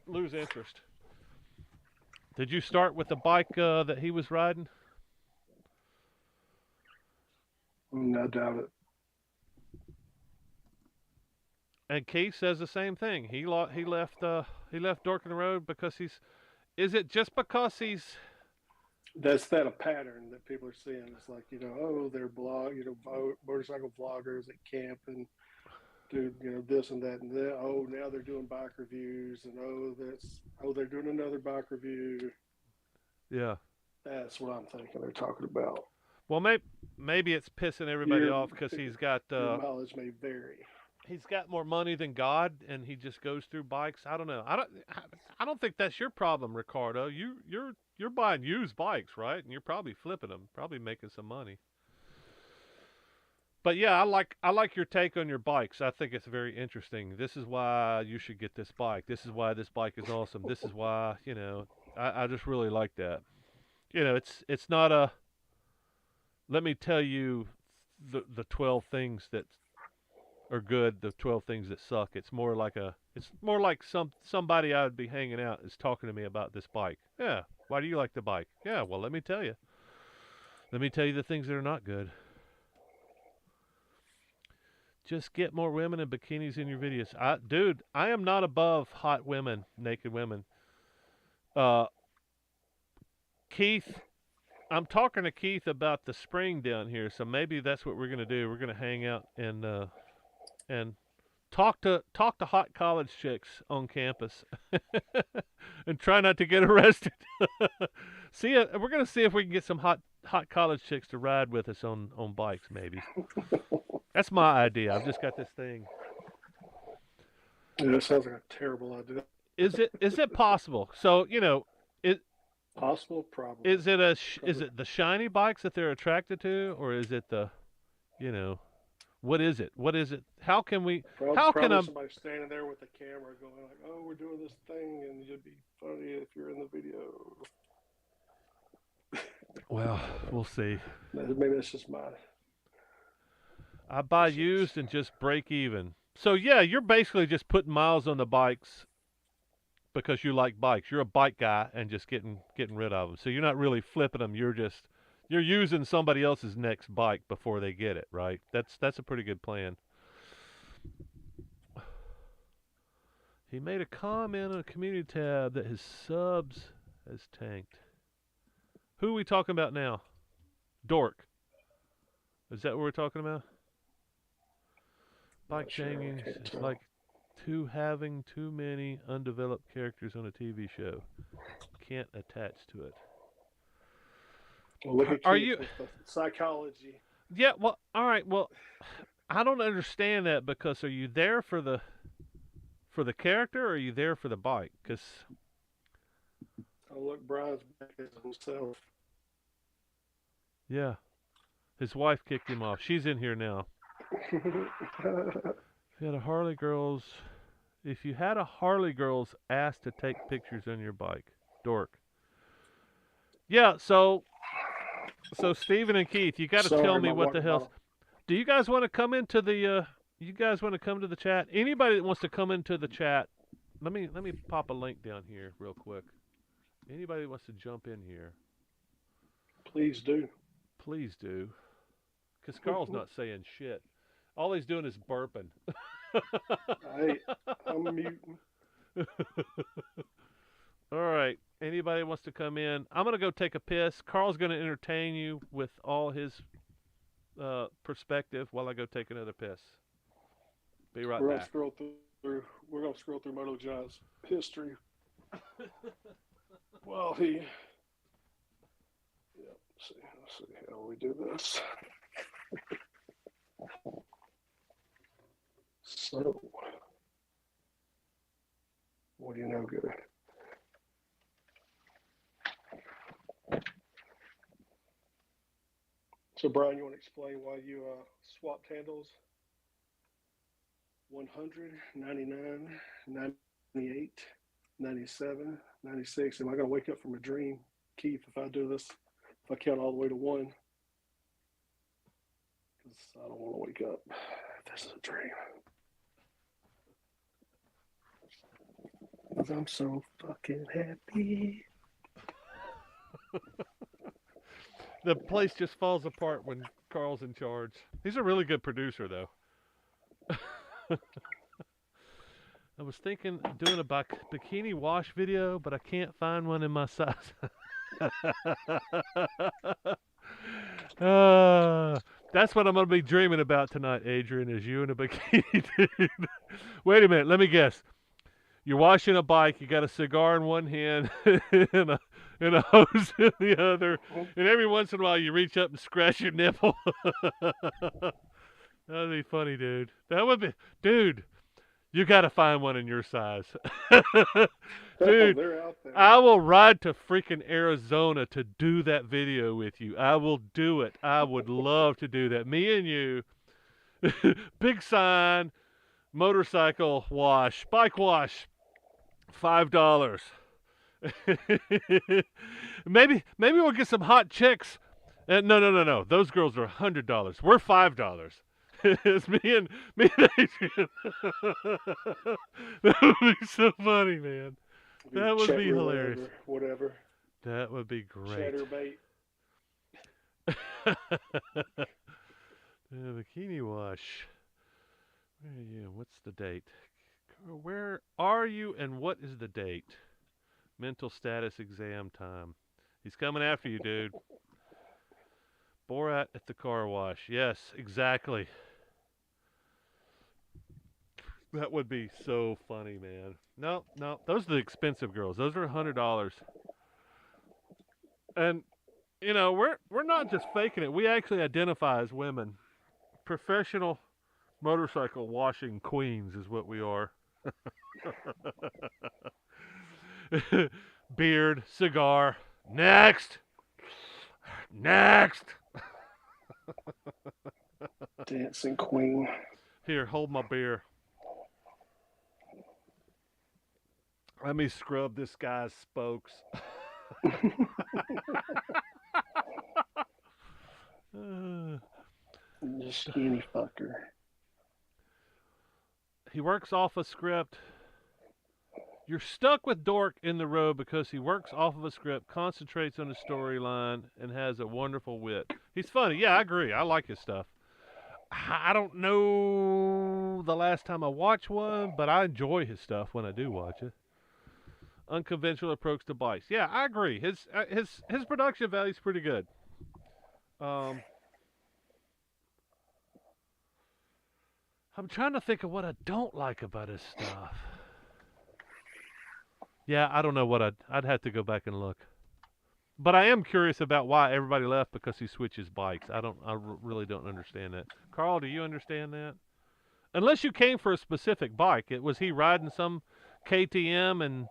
lose interest? Did you start with the bike that he was riding? I doubt it. And Keith says the same thing. He left Dark on the Road because he's. Is it just because he's? That's a pattern that people are seeing. It's like, they're motorcycle vloggers that camp and do, this and that and that. Oh, now they're doing bike reviews, and they're doing another bike review. Yeah. That's what I'm thinking they're talking about. Well, maybe it's pissing everybody off because he's got mileage may vary. He's got more money than God, and he just goes through bikes. I don't know. I don't think that's your problem, Ricardo. You're buying used bikes, right? And you're probably flipping them, probably making some money. But yeah, I like your take on your bikes. I think it's very interesting. This is why you should get this bike. This is why this bike is awesome. This is why, I just really like that. It's not a let me tell you the 12 things that are good, the 12 things that suck. It's more like somebody I would be hanging out is talking to me about this bike. Yeah, why do you like the bike? Yeah, well, let me tell you. Let me tell you the things that are not good. Just get more women in bikinis in your videos. Dude, I am not above hot women, naked women. Uh, Keith, I'm talking to Keith about the spring down here, so maybe that's what we're gonna do. We're gonna hang out and talk to hot college chicks on campus, and try not to get arrested. We're gonna see if we can get some hot college chicks to ride with us on bikes, maybe. That's my idea. I've just got this thing. Yeah, that sounds like a terrible idea. Is it possible? So it Possible, probably. is it the shiny bikes that they're attracted to, or is it you know what is it? What is it? How can we? How can Probably I? somebody standing there with a camera going like, "Oh, we're doing this thing, and it'd be funny if you're in the video." Well, we'll see. Maybe that's just my. I buy used and just break even. So yeah, you're basically just putting miles on the bikes because you like bikes. You're a bike guy and just getting rid of them. So you're not really flipping them. You're using somebody else's next bike before they get it, right? That's a pretty good plan. He made a comment on a community tab that his subs has tanked. Who are we talking about now? Dork. Is that what we're talking about? Bike Sure, changing is like having too many undeveloped characters on a TV show. Can't attach to it. Well, look at Are Keith you? with the psychology. Yeah. Well, all right. Well, I don't understand that because are you there for the character or are you there for the bike? Because Oh, look, Brian's back as himself. yeah, his wife kicked him off. She's in here now. If you had a Harley Girls, if you had a Harley Girls asked to take pictures on your bike, Dork. Yeah. So Stephen and Keith, you got to tell Sorry, me my what the water hell. bottle. Do you guys want to come into the? You guys want to come to the chat? Anybody that wants to come into the chat, let me pop a link down here real quick. Anybody that wants to jump in here, Please do. please do. Because Carl's not saying shit. All he's doing is burping. Hey, I'm muting. All right. Anybody wants to come in? I'm gonna go take a piss. Carl's gonna entertain you with all his perspective while I go take another piss. Be right We're gonna back. scroll through. We're gonna scroll through Moto John's history. Well, he. Yeah. Let's see how we do this. So, what do you know, good? So, Brian, you want to explain why you swapped handles? 100, 99, 98, 97, 96. Am I going to wake up from a dream, Keith, if I do this? If I count all the way to one? Because I don't want to wake up if this is a dream. Because I'm so fucking happy. The place just falls apart when Carl's in charge. He's a really good producer, though. I was thinking doing a bikini wash video, but I can't find one in my size. That's what I'm going to be dreaming about tonight, Adrian, is you in a bikini, dude. Wait a minute, let me guess. You're washing a bike, you got a cigar in one hand and a hose in the other, and every once in a while you reach up and scratch your nipple. That'd be funny, dude. That would be, dude. You got to find one in your size, dude. They're out there. I will ride to freaking Arizona to do that video with you. I will do it. I would love to do that. Me and you Big sign, motorcycle wash, bike wash, $5. maybe we'll get some hot chicks. No. Those girls are $100. We're $5. It's me and Adrian. That would be so funny, man. Be That would chat be roulette hilarious. or whatever. That would be great. Chatterbait. Bikini wash. Where are you? What's the date? Where are you and what is the date? Mental status exam time. He's coming after you, dude. Borat at the car wash. Yes, exactly. That would be so funny, man. No. Those are the expensive girls. Those are $100. And we're not just faking it. We actually identify as women. Professional motorcycle washing queens is what we are. Beard, cigar. Next. Next. Dancing Queen. Here, hold my beer. Let me scrub this guy's spokes. You skinny fucker. He works off a script. You're stuck with Dork in the road because he works off of a script, concentrates on the storyline, and has a wonderful wit. He's funny. Yeah, I agree. I like his stuff. I don't know the last time I watched one, but I enjoy his stuff when I do watch it. Unconventional approach to bikes. Yeah, I agree. His production value is pretty good. Um, I'm trying to think of what I don't like about his stuff. Yeah, I don't know what I'd have to go back and look. But I am curious about why everybody left because he switches bikes. Really don't understand that. Carl, do you understand that? Unless you came for a specific bike, was he riding some KTM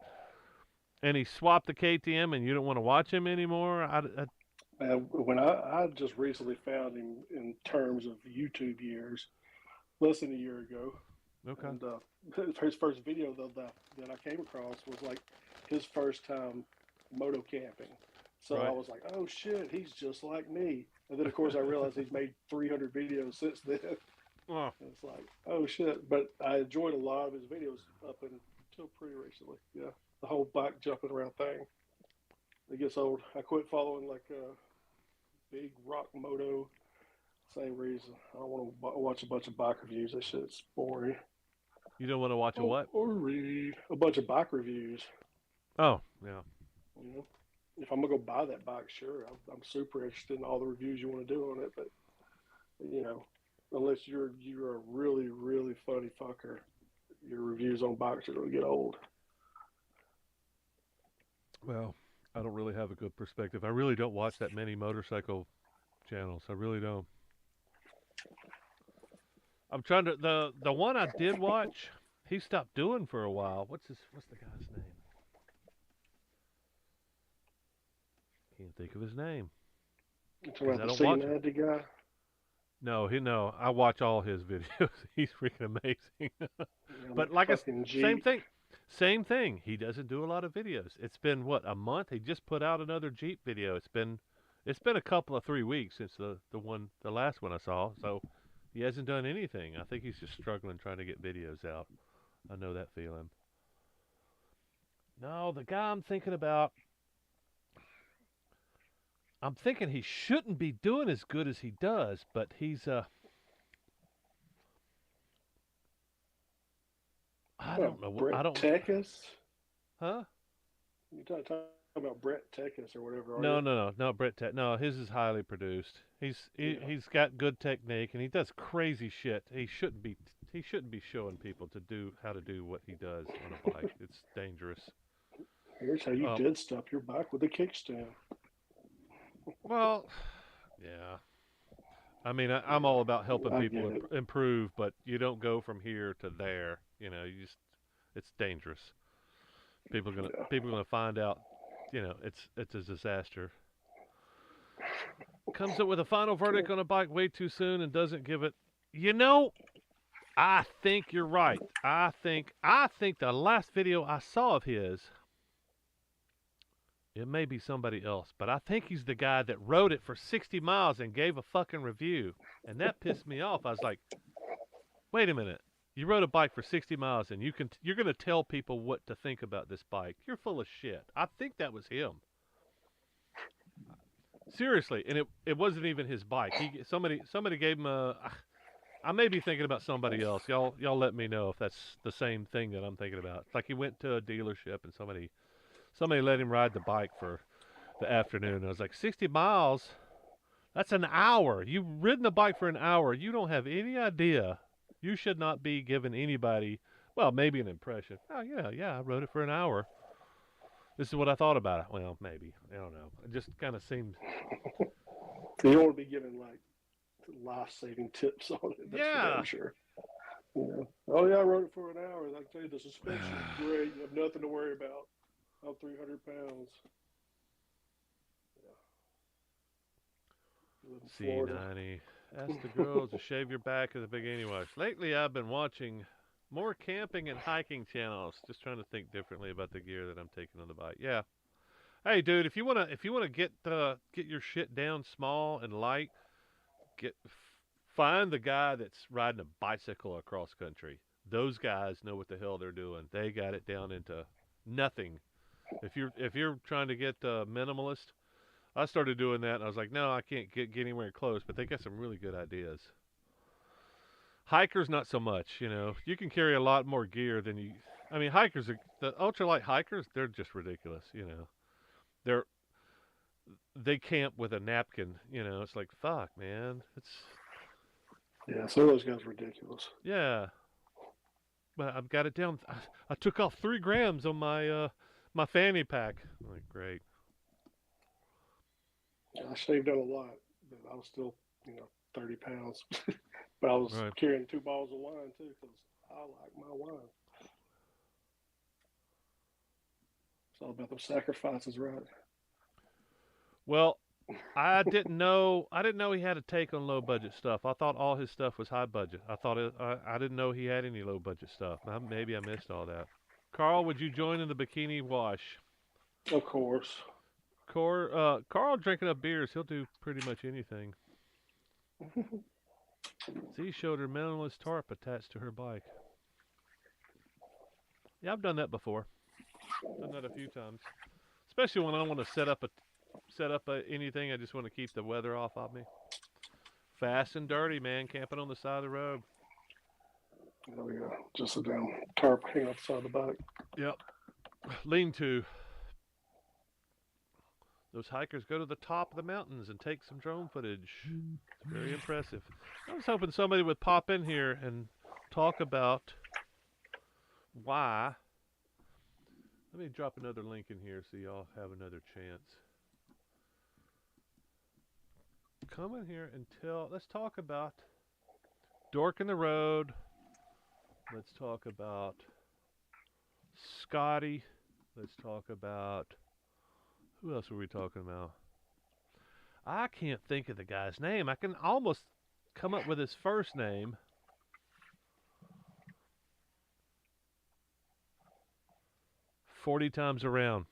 and he swapped the KTM and you don't want to watch him anymore? When I just recently found him in terms of YouTube years, less than a year ago. Okay. And his first video though that I came across was like his first time moto camping. So Right. I was like, oh shit, he's just like me. And then of course I realized he's made 300 videos since then. Oh, It's like, oh shit. But I enjoyed a lot of his videos up until pretty recently. Yeah, the whole bike jumping around thing. It gets old. I quit following like big rock moto. Same reason. I don't want to watch a bunch of bike reviews. That shit's boring. you don't want to watch a what? Or read a bunch of bike reviews. Oh, yeah. You know, if I'm gonna go buy that bike, sure, I'm super interested in all the reviews you want to do on it. But you know, unless you're a really funny fucker, your reviews on bikes are gonna get old. Well, I don't really have a good perspective. I really don't watch that many motorcycle channels. I really don't. I'm trying to the one I did watch. He stopped doing for a while. What's the guy's name? Can't think of his name. You talking 'Cause I about the don't watch him. Cincinnati guy? No. I watch all his videos. He's freaking amazing. But like Fucking same Jeep. thing. Same thing. He doesn't do a lot of videos. It's been what, a month? He just put out another Jeep video. It's been a couple of 3 weeks since the last one I saw. So he hasn't done anything. I think he's just struggling trying to get videos out. I know that feeling. No, the guy I'm thinking he shouldn't be doing as good as he does, but he's I don't know. Brett I don't. Tekis? Huh? You talking about Brett Tekis or whatever? Are No, you? no, no, no. Brett Tech. No, his is highly produced. Yeah. He's got good technique and he does crazy shit. He shouldn't be showing people to do how to do what he does on a bike. It's dangerous. Here's how you Um, did stop your bike with a kickstand. well, yeah. I mean, I'm all about helping I people get it. improve, but you don't go from here to there. It's dangerous. Yeah. People are gonna find out. It's a disaster. Comes up with a final verdict on a bike way too soon and doesn't give it You know, I think you're right. I think the last video I saw of his, it may be somebody else, but I think he's the guy that rode it for 60 miles and gave a fucking review. And that pissed me off. I was like, wait a minute. You rode a bike for 60 miles and you're going to tell people what to think about this bike. You're full of shit. I think that was him. Seriously, and it wasn't even his bike. Somebody gave him a. I may be thinking about somebody else. Y'all let me know if that's the same thing that I'm thinking about. It's like he went to a dealership and somebody let him ride the bike for the afternoon. I was like, 60 miles? That's an hour. You've ridden the bike for an hour. You don't have any idea. You should not be giving anybody, well, maybe an impression. Oh, yeah, I rode it for an hour. This is what I thought about it. Well, maybe. I don't know. It just kind of seemed. You don't want to be giving like life-saving tips on it. That's for Yeah. damn sure. You know, oh yeah, I rode it for an hour. I can tell you the suspension is great. You have nothing to worry about. I'm 300 pounds. Yeah. Live in Florida. C90. Ask the girls to shave your back at the bikini wash. Lately, I've been watching more camping and hiking channels. Just trying to think differently about the gear that I'm taking on the bike. Yeah. Hey, dude, if you wanna get your shit down small and light, find the guy that's riding a bicycle across country. Those guys know what the hell they're doing. They got it down into nothing. If you're trying to get minimalist, I started doing that, and I was like, no, I can't get anywhere close. But they got some really good ideas. Hikers, not so much. You know, you can carry a lot more gear than you. I mean, the ultralight hikers. They're just ridiculous. You know, they're they camp with a napkin. You know, it's like fuck, man. It's Yeah, some of those guys are ridiculous. yeah. But I've got it down. I took off 3 grams on my fanny pack. I'm like, great. I shaved down a lot, but I was still, 30 pounds. But I was Right. carrying 2 bottles of wine too, because I like my wine. It's all about the sacrifices, right? Well, I didn't know he had a take on low budget stuff. I thought all his stuff was high budget. I didn't know he had any low budget stuff. Maybe I missed all that. Carl, would you join in the bikini wash? Of course. Carl drinking up beers. He'll do pretty much anything. Z showed her minimalist tarp attached to her bike. Yeah, I've done that before. Done that a few times. Especially when I want to set up anything. I just want to keep the weather off of me. Fast and dirty, man. Camping on the side of the road. There we go. Just a damn tarp hanging off the side of the bike. Yep. Lean to. Those hikers go to the top of the mountains and take some drone footage. It's very impressive. I was hoping somebody would pop in here and talk about why. Let me drop another link in here so y'all have another chance. Come in here and let's talk about Dork in the Road. Let's talk about Scotty. Let's talk about, who else were we talking about? I can't think of the guy's name. I can almost come up with his first name. "40 Times Around."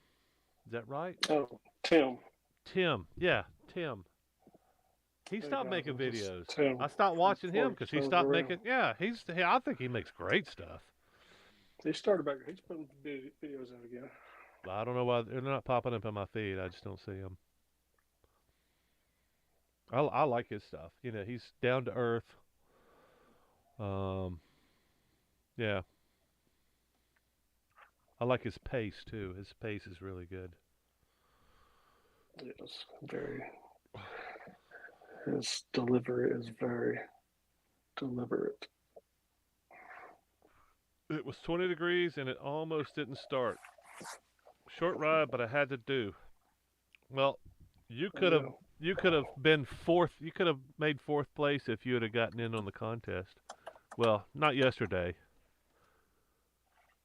Is that right? Oh, Tim. Tim. Yeah, Tim. He Hey, stopped guys, making this is videos. Tim. I stopped watching him 40 because he Times stopped Around. making. Yeah, I think he makes great stuff. He started back. He's putting videos out again. I don't know why they're not popping up on my feed. I just don't see them. I like his stuff. You know, he's down to earth. Yeah. I like his pace too. His pace is really good. Yes, very. His delivery is very deliberate. It was 20 degrees and it almost didn't start. Short ride, but I had to do. Well, you could have been fourth. You could have made fourth place if you had gotten in on the contest. Well, not yesterday.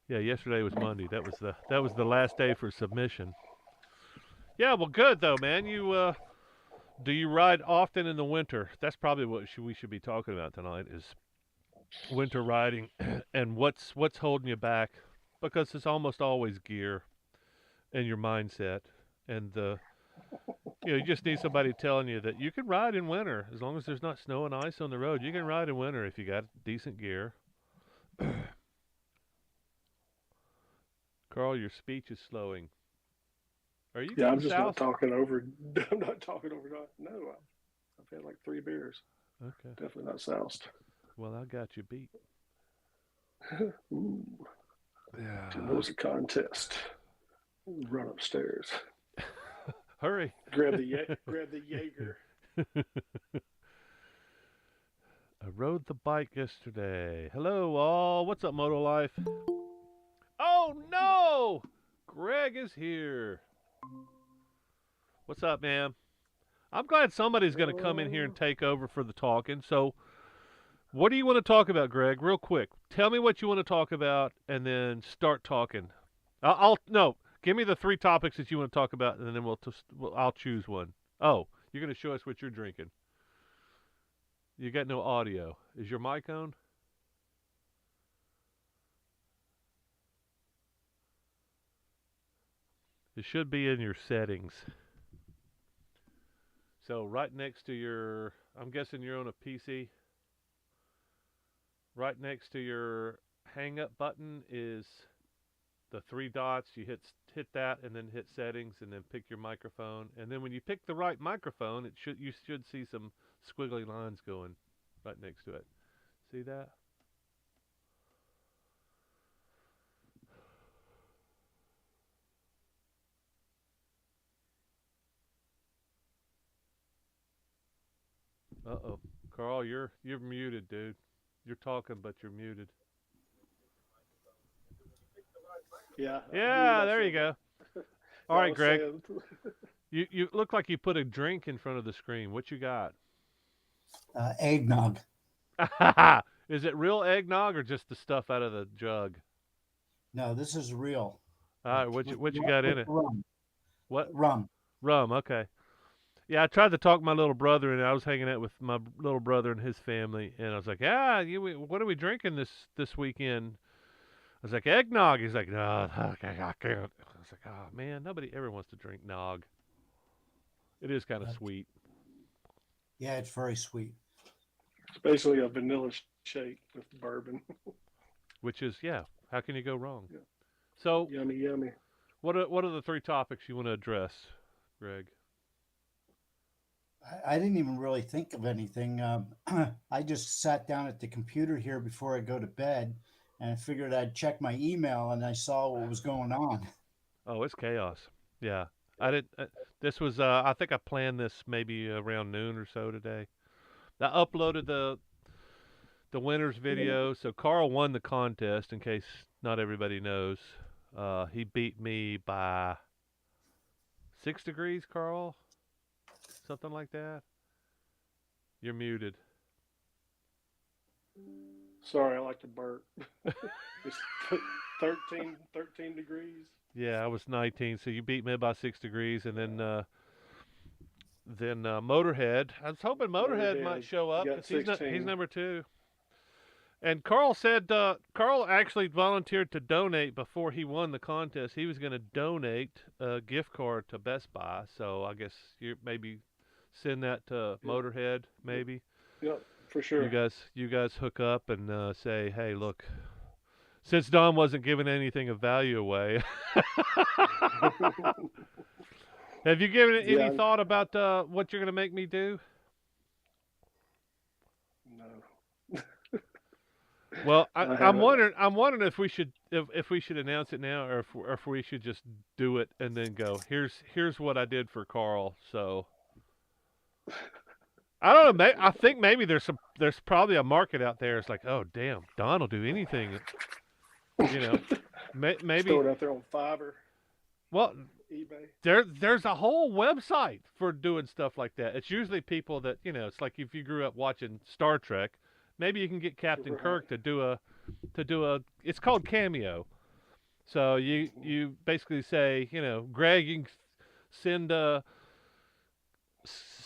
Yeah, yesterday was Monday. That was the last day for submission. Yeah, well, good though, man. You Do you ride often in the winter? That's probably what we should be talking about tonight is winter riding and what's holding you back because it's almost always gear and your mindset and the you just need somebody telling you that you can ride in winter as long as there's not snow and ice on the road. You can ride in winter if you got decent gear. Carl, your speech is slowing. Are you Yeah, I'm getting just not south? talking over. I'm not talking over. No, I've had like 3 beers. Okay. Definitely not soused. Well, I got you beat. Ooh, Yeah. didn't know it was a contest. Run upstairs. Hurry. Grab the Jaeger. I rode the bike yesterday. Hello, all. What's up, Moto Life? Oh, no! Greg is here. What's up, man? I'm glad somebody's going to come in here and take over for the talking. So, what do you want to talk about, Greg? Real quick. Tell me what you want to talk about and then start talking. No, give me the 3 topics that you want to talk about and then I'll choose one. Oh, you're going to show us what you're drinking. You got no audio. Is your mic on? It should be in your settings. So right next to your, I'm guessing you're on a PC. Right next to your hang up button is the 3 dots. You hit that and then hit settings and then pick your microphone. And then when you pick the right microphone, you should see some squiggly lines going right next to it. See that? Uh-oh. Carl, you're muted, dude. You're talking, but you're muted. Yeah. Yeah, there you go. All right, Greg. Saying, You look like you put a drink in front of the screen. What you got? Eggnog. Is it real eggnog or just the stuff out of the jug? No, this is real. All right, what you got in it? Rum. What? Rum. Rum. Okay. Yeah, I tried to talk my little brother, and I was hanging out with my little brother and his family, and I was like, "Yeah, what are we drinking this weekend?" I was like, "Eggnog." He's like, "No, I can't." I was like, "Oh man, nobody ever wants to drink nog." It is kind of sweet. Yeah, it's very sweet. it's basically a vanilla shake with bourbon. Which is, yeah, how can you go wrong? Yeah. So, Yummy, yummy. what are the 3 topics you want to address, Greg? I didn't even really think of anything. I just sat down at the computer here before I go to bed, and I figured I'd check my email, and I saw what was going on. Oh, it's chaos. Yeah, I did. This was. I think I planned this maybe around noon or so today. I uploaded the winners video. So Carl won the contest. In case not everybody knows, he beat me by 6 degrees. Carl, something like that. You're muted. Sorry, I like to burp. It's 13 degrees. Yeah, I was 19, so you beat me by 6 degrees, and then Motorhead. I was hoping Motorhead might show up got because he's 16. number 2. And Carl said Carl actually volunteered to donate before he won the contest. He was going to donate a gift card to Best Buy. So I guess you maybe send that to Motorhead. Maybe. Yeah, for sure. You guys hook up and say, hey, look. Since Don wasn't giving anything of value away, have you given it any thought about what you're going to make me do? No. Well, I'm wondering if we should announce it now, or if we should just do it and then go. Here's what I did for Carl. So I don't know. I think maybe there's probably a market out there. It's like, oh damn, Don will do anything. You know, maybe throw it out there on Fiverr. Well, eBay. There's a whole website for doing stuff like that. It's usually people that it's like if you grew up watching Star Trek, maybe you can get Captain Kirk to do a. It's called Cameo. So you basically say, Greg, you can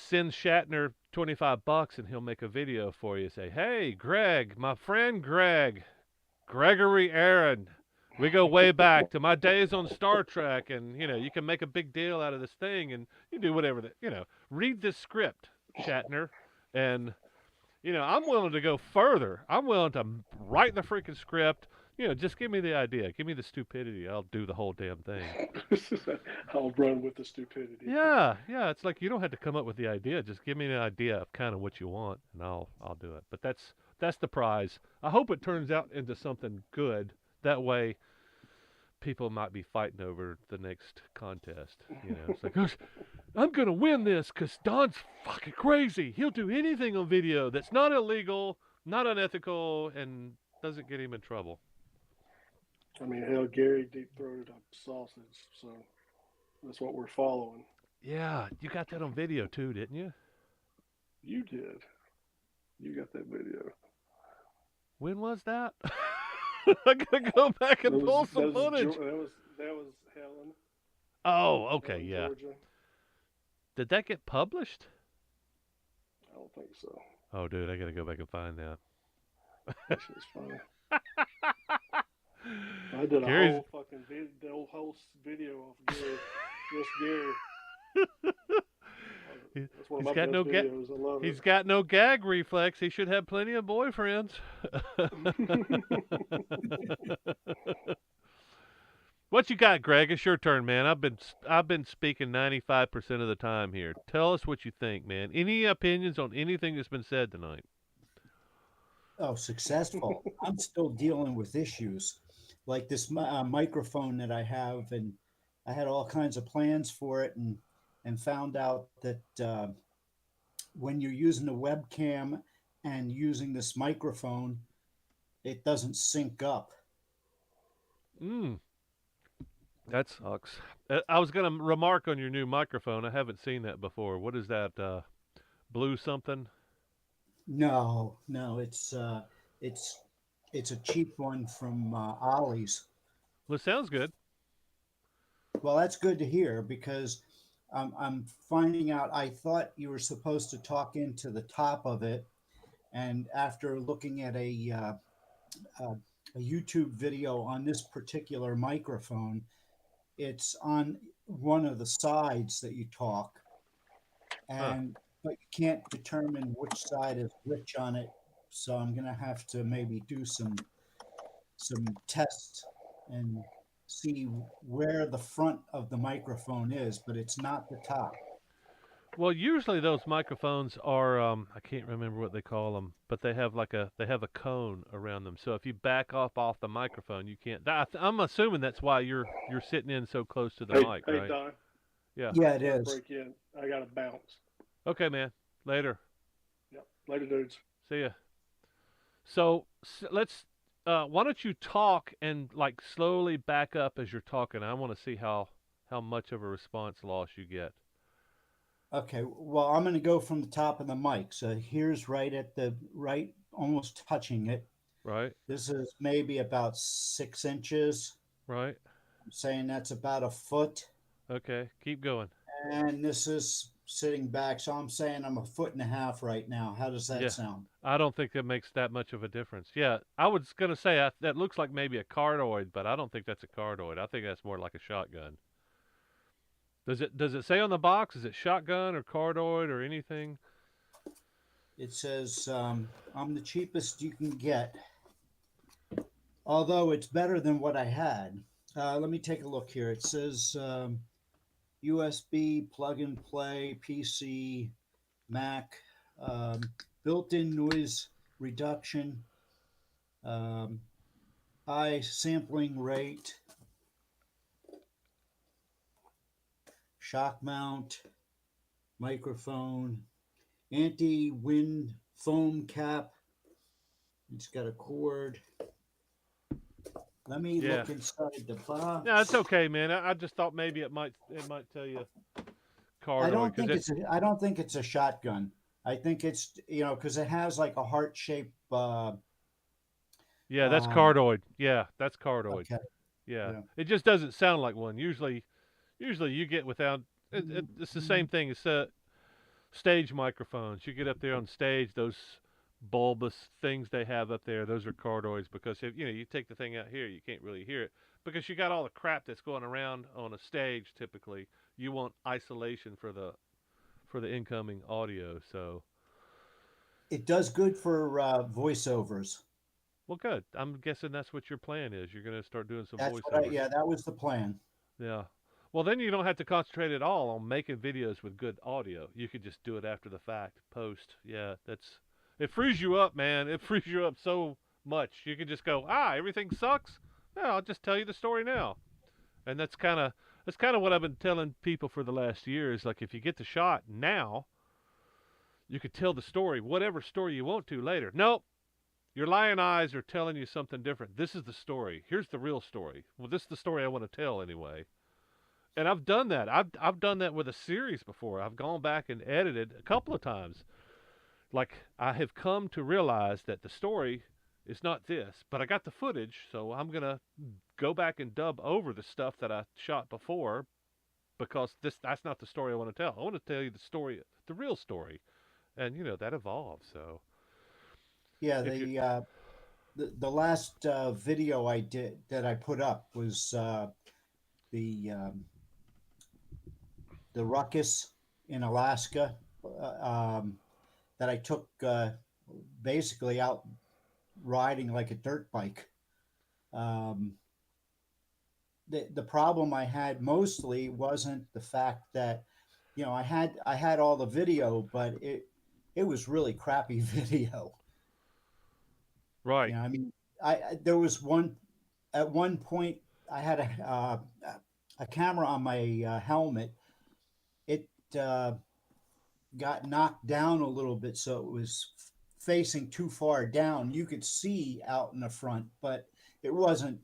send Shatner $25 and he'll make a video for you. Say, hey, Greg, my friend Gregory Aaron. We go way back to my days on Star Trek, and you can make a big deal out of this thing, and you do whatever read this script, Shatner, and I'm willing to go further. I'm willing to write the freaking script. Just give me the idea, give me the stupidity. I'll do the whole damn thing. I'll run with the stupidity. Yeah, it's like you don't have to come up with the idea. Just give me an idea of kind of what you want, and I'll do it. But that's the prize. I hope it turns out into something good. That way, people might be fighting over the next contest. It's like, "Gosh, I'm gonna win this because Don's fucking crazy. He'll do anything on video that's not illegal, not unethical, and doesn't get him in trouble." I mean, hell, Gary deep-throated a sausage, so that's what we're following. Yeah, you got that on video too, didn't you? You did. You got that video. When was that? I gotta go back and pull some footage. That was Helen. Oh, okay, Helen, yeah. Georgia. Did that get published? I don't think so. Oh, dude, I gotta go back and find that. That shit's funny. I did Gary's... whole fucking whole video of Gary, just Gary. That's one of my best videos. I love He's it. got no gag reflex. He should have plenty of boyfriends. What you got, Greg? It's your turn, man. I've been speaking 95% of the time here. Tell us what you think, man. Any opinions on anything that's been said tonight? Oh, successful. I'm still dealing with issues like this microphone that I have, and I had all kinds of plans for it, and found out that when you're using a webcam and using this microphone, it doesn't sync up. That sucks. I was going to remark on your new microphone. I haven't seen that before. What is that? Blue something? No, it's a cheap one from Ollie's. Well, it sounds good. Well, that's good to hear, because I'm finding out. I thought you were supposed to talk into the top of it, and after looking at a YouTube video on this particular microphone, it's on one of the sides that you talk, and but you can't determine which side is which on it. So I'm gonna have to maybe do some tests and see where the front of the microphone is, but it's not the top. Well, usually those microphones are I can't remember what they call them, but they have a cone around them. So if you back off the microphone, you can't. I'm assuming that's why you're sitting in so close to the mic, right? Hey, Don. Yeah, it is. Break in. I gotta bounce. Okay, man. Later. Yep. Later, dudes. See ya. So let's. Why don't you talk and like slowly back up as you're talking? I want to see how much of a response loss you get. Okay, well, I'm going to go from the top of the mic. So here's right, almost touching it. Right. This is maybe about 6 inches. Right. I'm saying that's about a foot. Okay, keep going. And this is sitting back, so I'm saying I'm 1.5 feet right now. How does that sound? I don't think that makes that much of a difference. Yeah, I was going to say that looks like maybe a cardioid, but I don't think that's a cardioid. I think that's more like a shotgun. Does it say on the box? Is it shotgun or cardioid or anything? It says I'm the cheapest you can get, although it's better than what I had. Let me take a look here. It says USB plug and play, PC, Mac, built-in noise reduction, high sampling rate, shock mount, microphone, anti-wind foam cap. It's got a cord. Let me look inside the box. No, it's okay, man. I just thought maybe it might tell you cardioid. I don't think it's a shotgun. I think it's because it has like a heart shape. Yeah, that's cardioid. Yeah, that's cardioid. Okay. Yeah, it just doesn't sound like one. Usually you get without. It's the same thing. It's stage microphones. You get up there on stage, those bulbous things they have up there, those are cardioids because if you take the thing out here, you can't really hear it because you got all the crap that's going around on a stage. Typically, you want isolation for the incoming audio. So, It does good for voiceovers. well, good. I'm guessing that's what your plan is. You're going to start doing some That's what I, voiceovers. yeah, that was the plan. Yeah. Well, then you don't have to concentrate at all on making videos with good audio. You could just do it after the fact, post. Yeah, it frees you up, man. It frees you up so much. You can just go, everything sucks. Yeah, I'll just tell you the story now. And that's kind of what I've been telling people for the last year is like if you get the shot now, you could tell the story, whatever story you want to later. Nope. Your lion eyes are telling you something different. This is the story. Here's the real story. Well, this is the story I want to tell anyway. And I've done that. I've done that with a series before. I've gone back and edited a couple of times. Like I have come to realize that the story is not this, but I got the footage, so I'm gonna go back and dub over the stuff that I shot before because that's not the story I want to tell. I want to tell you the story, the real story, and that evolves. So Yeah, if you the last video I did that I put up was the the ruckus in Alaska that I took basically out riding like a dirt bike. Um, the problem I had mostly wasn't the fact that I had all the video, but it was really crappy video. right, I mean, there was one at one point I had a camera on my helmet. It got knocked down a little bit, so it was facing too far down. You could see out in the front, but it wasn't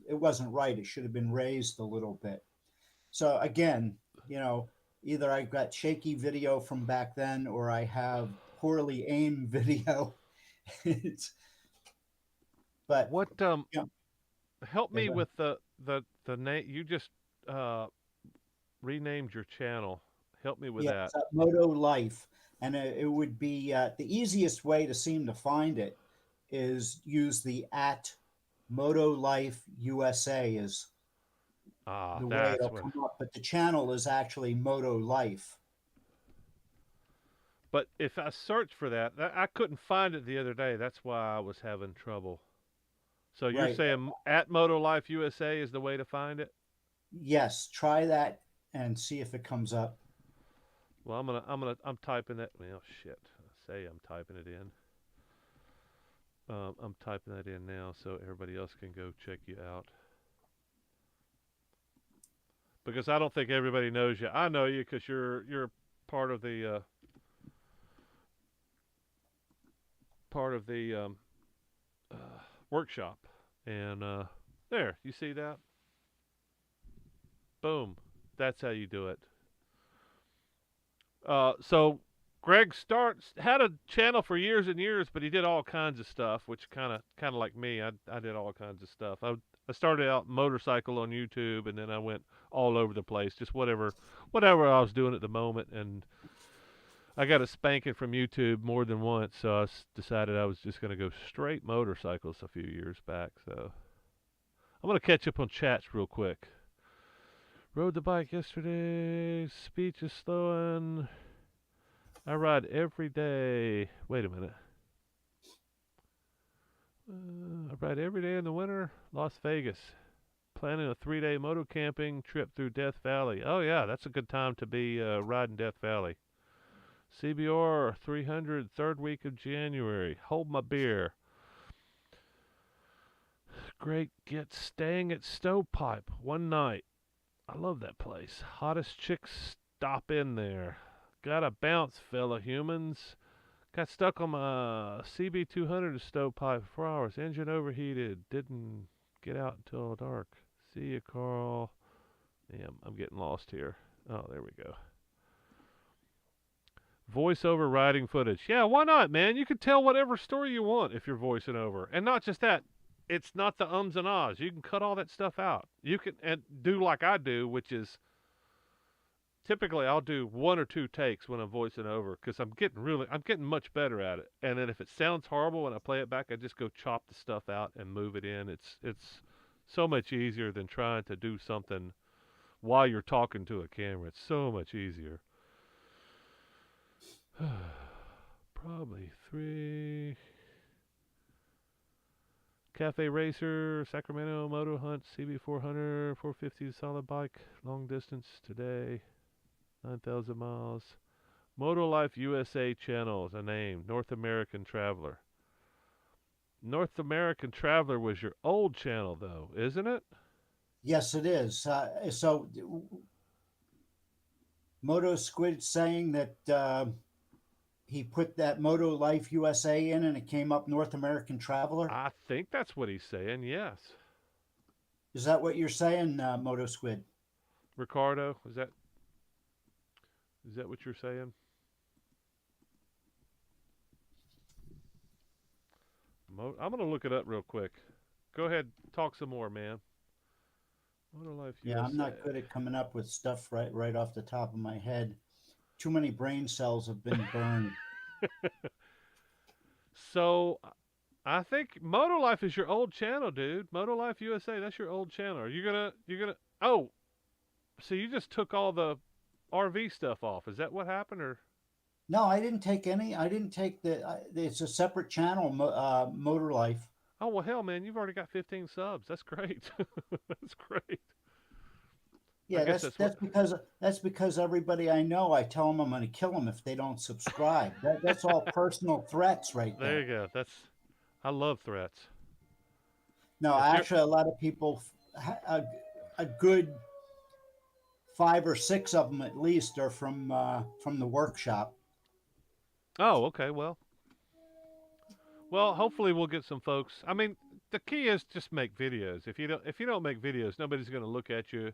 right. It should have been raised a little bit. So again, either I got shaky video from back then, or I have poorly aimed video. it's, but what yeah, help yeah, me with the name you just uh renamed your channel. Help me with yeah, that. it's at Moto Life, and it would be the easiest way to seem to find it is use the at Moto Life USA is Ah, the way that's it'll what. come up, but the channel is actually Moto Life. But if I search for that, I couldn't find it the other day. That's why I was having trouble. So you're Right. saying at Moto Life USA is the way to find it? Yes, try that and see if it comes up. Well, I'm typing that. Well, shit. I say I'm typing it in. I'm typing that in now so everybody else can go check you out. Because I don't think everybody knows you. I know you because you're part of the uh, workshop. And there, you see that? Boom. That's how you do it. So Greg starts had a channel for years and years, but he did all kinds of stuff, which kind of like me. I did all kinds of stuff. I started out motorcycle on YouTube, and then I went all over the place, just whatever I was doing at the moment. And I got a spanking from YouTube more than once, so decided I was just going to go straight motorcycles a few years back. So I'm going to catch up on chats real quick. Rode the bike yesterday. Speech is slowing. I ride every day. Wait a minute. I ride every day in the winter. Las Vegas. Planning a 3-day moto camping trip through Death Valley. Oh yeah, that's a good time to be riding Death Valley. CBR 300, third week of January. Hold my beer. Great get staying at Stovepipe one night. I love that place. Hottest chicks stop in there. Gotta bounce, fella humans. Got stuck on my CB200 stovepipe for 4 hours. Engine overheated. Didn't get out until dark. See you, Carl. Damn, I'm getting lost here. Oh, there we go. Voiceover riding footage. Yeah, why not, man? You can tell whatever story you want if you're voicing over. And not just that. It's not the ums and ahs. You can cut all that stuff out. You can and do like I do, which is typically I'll do 1 or 2 takes when I'm voicing over because I'm getting much better at it. And then if it sounds horrible when I play it back, I just go chop the stuff out and move it in. It's so much easier than trying to do something while you're talking to a camera. It's so much easier. Probably 3. Cafe Racer, Sacramento, Moto Hunt, CB400, 450 solid bike, long distance today, 9,000 miles. Moto Life USA channel is a name, North American Traveler. North American Traveler was your old channel, though, isn't it? Yes, it is. So Moto Squid saying that he put that Moto Life USA in and it came up North American Traveler. I think that's what he's saying, yes. Is that what you're saying, Moto Squid? Ricardo, is that what you're saying? I'm going to look it up real quick. Go ahead, talk some more, man. Moto Life Yeah, USA. I'm not good at coming up with stuff right off the top of my head. Too many brain cells have been burned. So I think Moto Life is your old channel, dude. Moto Life USA, that's your old channel. Are you gonna oh, so you just took all the RV stuff off. Is that what happened or No, I didn't take any. I didn't take it's a separate channel, Motor Life. Oh well hell man, you've already got 15 subs. That's great. That's great. I Yeah, guess that's because everybody I know, I tell them I'm going to kill them if they don't subscribe. That's all personal threats right there there. you go. I love threats. No, If you're actually, a lot of people, a good 5 or 6 of them at least, are from the workshop. Oh, okay, well, hopefully we'll get some folks. I mean, the key is just make videos. If you don't make videos, nobody's going to look at you.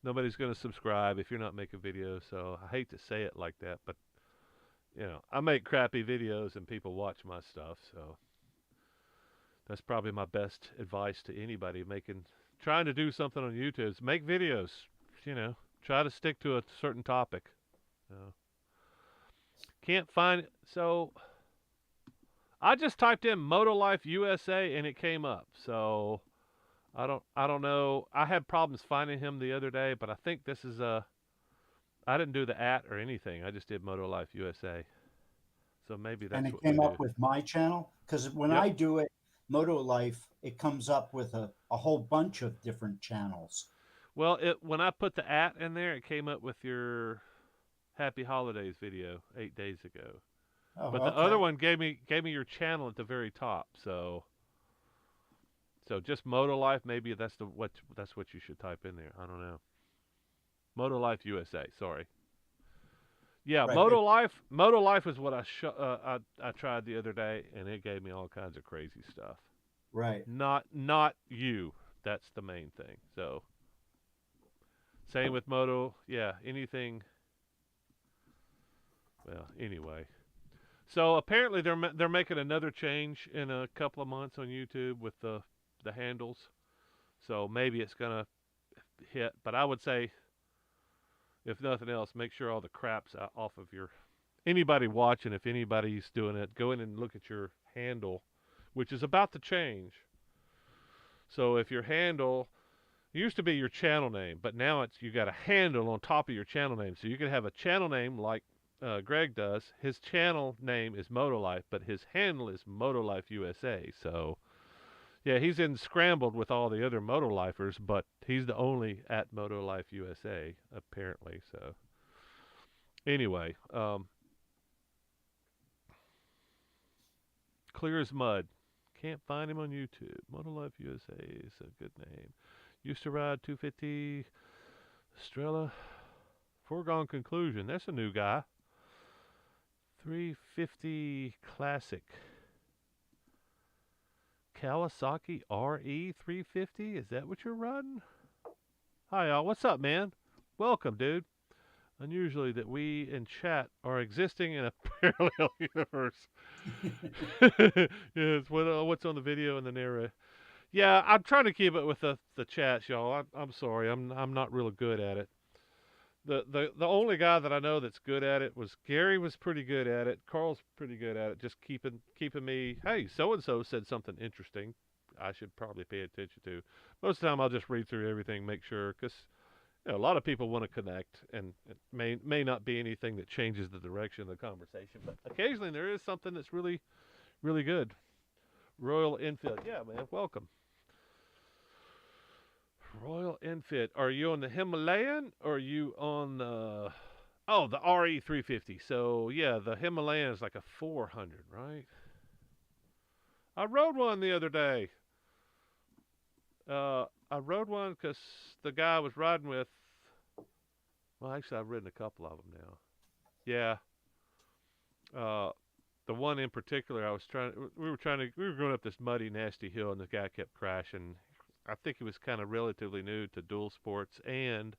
Nobody's going to subscribe if you're not making videos. So I hate to say it like that, but I make crappy videos and people watch my stuff. So that's probably my best advice to anybody trying to do something on YouTube. Is make videos. Try to stick to a certain topic. Can't find so. I just typed in Moto Life USA and it came up. So I don't know. I had problems finding him the other day, but I think this is I didn't do the @ or anything. I just did Moto Life USA. So maybe And that's it what we came do. up with my channel because when Yep. I do it, Moto Life, it comes up with a whole bunch of different channels. Well, when I put the @ in there, it came up with your Happy Holidays video 8 days ago. Oh, But the okay. other one gave me your channel at the very top. So just Moto Life, maybe that's what you should type in there. I don't know. Moto Life USA. Sorry. Yeah, Right. Moto Life is what I tried the other day, and it gave me all kinds of crazy stuff. Right. Not you. That's the main thing. So same with Moto. Yeah, anything. Well, anyway. So apparently they're making another change in a couple of months on YouTube with the handles. So maybe it's gonna hit. But I would say, if nothing else, make sure all the crap's off of your. Anybody watching, if anybody's doing it, go in and look at your handle, which is about to change. So if your handle it used to be your channel name, but now you got a handle on top of your channel name. So you can have a channel name like Greg does. His channel name is Moto Life, but his handle is Moto Life USA. So yeah, he's in scrambled with all the other Moto Lifers, but he's the only at Moto Life USA apparently. So anyway, clear as mud. Can't find him on YouTube. Moto Life USA is a good name. Used to ride 250 Estrella. Foregone conclusion. That's a new guy. 350 Classic. Kawasaki RE 350? Is that what you're riding? Hi, y'all. What's up, man? Welcome, dude. Unusually that we in chat are existing in a parallel universe. Yes, what's on the video and the narrative. Yeah, I'm trying to keep it with the chats, y'all. I'm sorry. I'm not real good at it. The only guy that I know that's good at it was Gary was pretty good at it. Carl's pretty good at it. Just keeping me. Hey, so and so said something interesting. I should probably pay attention to. Most of the time, I'll just read through everything, make sure, because a lot of people want to connect, and it may not be anything that changes the direction of the conversation, but occasionally there is something that's really good. Royal Enfield, yeah, man, welcome. Royal Enfield. Are you on the Himalayan or are you on the the RE 350? So yeah, the Himalayan is like a 400, right? I rode one the other day. I rode one because the guy I was riding with. Well, actually, I've ridden a couple of them now. Yeah. Uh, the one in particular, we were going up this muddy, nasty hill, and the guy kept crashing. I think he was kind of relatively new to dual sports and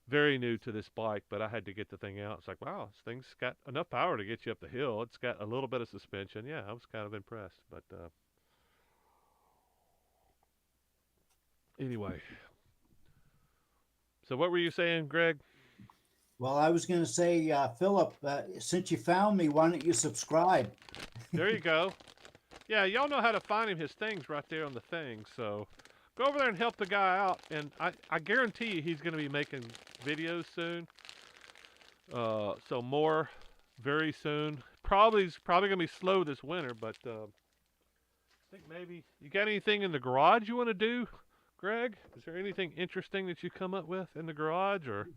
very new to this bike, but I had to get the thing out. It's like, wow, this thing's got enough power to get you up the hill. It's got a little bit of suspension. Yeah, I was kind of impressed. But anyway, so what were you saying, Greg? Well, I was going to say, Philip, since you found me, why don't you subscribe? There you go. Yeah, y'all know how to find him. His thing's right there on the thing. So go over there and help the guy out. And I guarantee you he's going to be making videos soon. So more very soon. He's probably going to be slow this winter, but I think maybe you got anything in the garage you want to do, Greg? Is there anything interesting that you come up with in the garage or?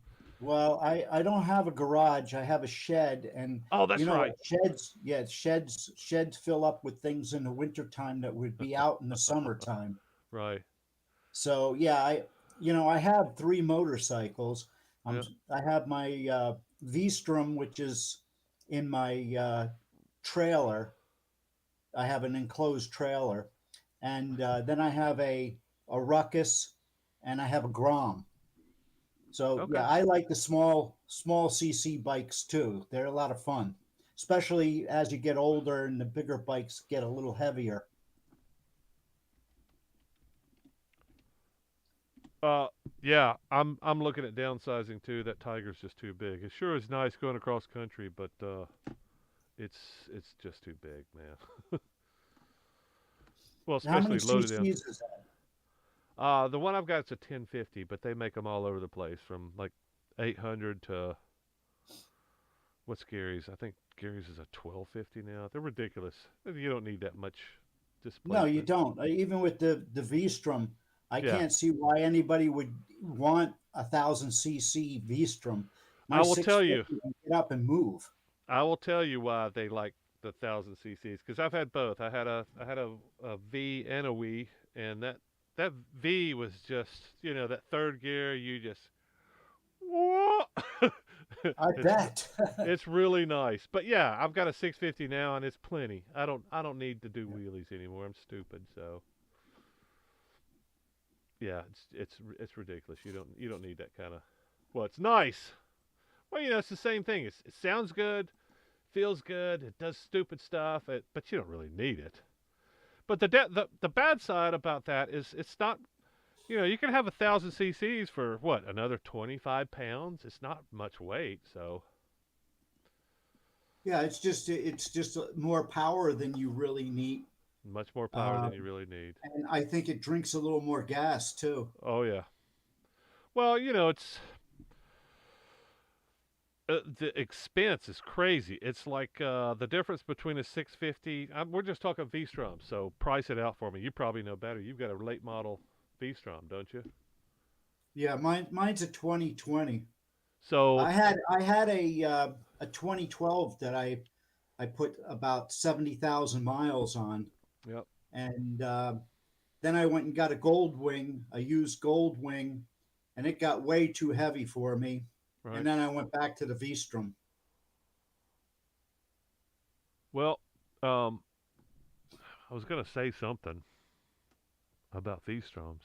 Well, I don't have a garage. I have a shed, and Oh, that's right. sheds fill up with things in the wintertime that would be out in the summertime. Right. So yeah, I have three motorcycles. Yeah. I have my V-Strom, which is in my trailer. I have an enclosed trailer, and then I have a Ruckus, and I have a Grom. So Okay. yeah, I like the small CC bikes too. They're a lot of fun, especially as you get older and the bigger bikes get a little heavier. Yeah, I'm looking at downsizing too. That Tiger's just too big. It sure is nice going across country, but it's just too big, man. Well, How many especially loaded down. CCs is that? The one I've got is a 1050, but they make them all over the place from like 800 to what's Gary's? I think Gary's is a 1250 now. They're ridiculous. You don't need that much No, you displacement. don't. Even with the V-Strom, I Yeah, can't see why anybody would want 1,000 cc V-Strom. My I will tell you. 650 can get up and move. I will tell you why they like the 1000 cc's because I've had both. I had a V and a Wii, and that V was just that third gear. You just whoa. I it's bet. it's really nice. But yeah, I've got a 650 now, and it's plenty. I don't need to do wheelies anymore. I'm stupid. So yeah, it's ridiculous. You don't need that kind of. Well, it's nice. Well, it's the same thing. It sounds good, feels good, it does stupid stuff, but you don't really need it. But the bad side about that is it's not. You can have 1000 cc's for what, another 25 pounds. It's not much weight, so Yeah, it's just more power than you really need. much more power Uh, than you really need. and I think it drinks a little more gas too. Oh yeah. Well, it's the expense is crazy. It's like the difference between a 650. We're just talking V-Strom, so price it out for me. You probably know better. You've got a late model V-Strom, don't you? Yeah, mine's a 2020. So, I had a 2012 that I put about 70,000 miles on, yep, and then I went and got a Gold Wing, a used Gold Wing, and it got way too heavy for me. And right. then I went back to the V-Strom. Well, I was gonna say something about V-Stroms.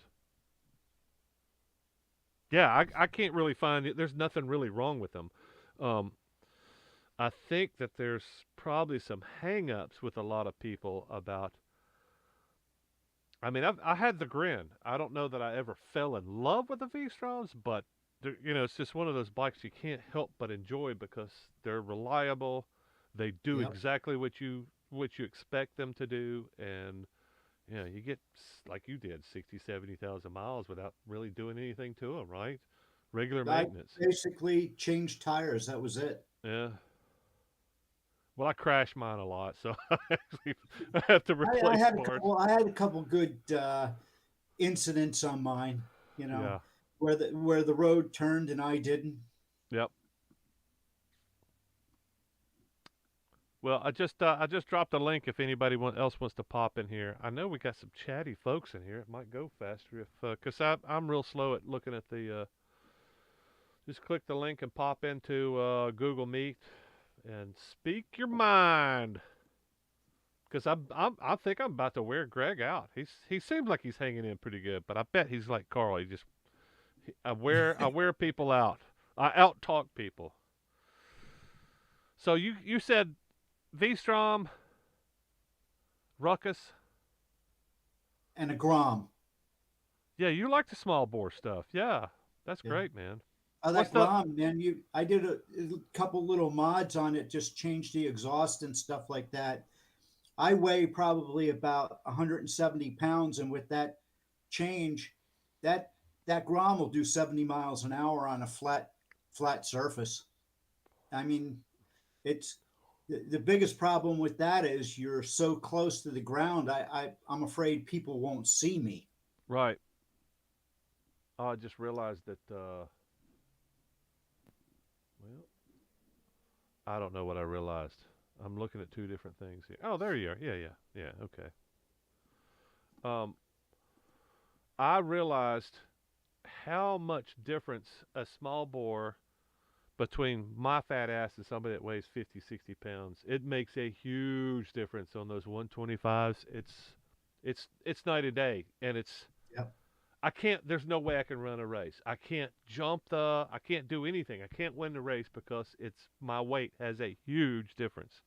Yeah, I can't really find it. There's nothing really wrong with them. Um, I think that there's probably some hang-ups with a lot of people about. I mean, I had the grin. I don't know that I ever fell in love with the V-Stroms, but it's just one of those bikes you can't help but enjoy because they're reliable. They do Yep. exactly what you expect them to do, and you get like you did 60, 70,000 miles without really doing anything to them, right? Regular I maintenance. basically changed tires. That was it. Yeah. Well, I crash mine a lot, so I actually I have to I replace had a parts. couple. I had a couple good incidents on mine. You know, Yeah. where the road turned and I didn't. Yep. Well, I just dropped a link if anybody else wants to pop in here. I know we got some chatty folks in here. It might go faster if because I'm real slow at looking at the. Just click the link and pop into Google Meet and speak your mind. Because I think I'm about to wear Greg out. He seems like he's hanging in pretty good, but I bet he's like Carl. I wear people out. I out talk people. So you said V-Strom, Ruckus. And a Grom. Yeah, you like the small bore stuff. Yeah, that's Yeah. great, man. Oh, What's that the Grom, man! I did a couple little mods on it, just changed the exhaust and stuff like that. I weigh probably about 170 pounds, and with that change, that that Grom will do 70 miles an hour on a flat surface. I mean, it's the biggest problem with that is you're so close to the ground. I'm afraid people won't see me. right? Oh, I just realized that. Well, I don't know what I realized. I'm looking at two different things here. Oh, there you are. Yeah, yeah, yeah. Okay. Um, I realized how much difference a small bore between my fat ass and somebody that weighs 50, 60 pounds. It makes a huge difference on those 125s. It's night and day, and Yep. I can't. There's no way I can run a race. I can't jump the. I can't do anything. I can't win the race because it's my weight has a huge difference.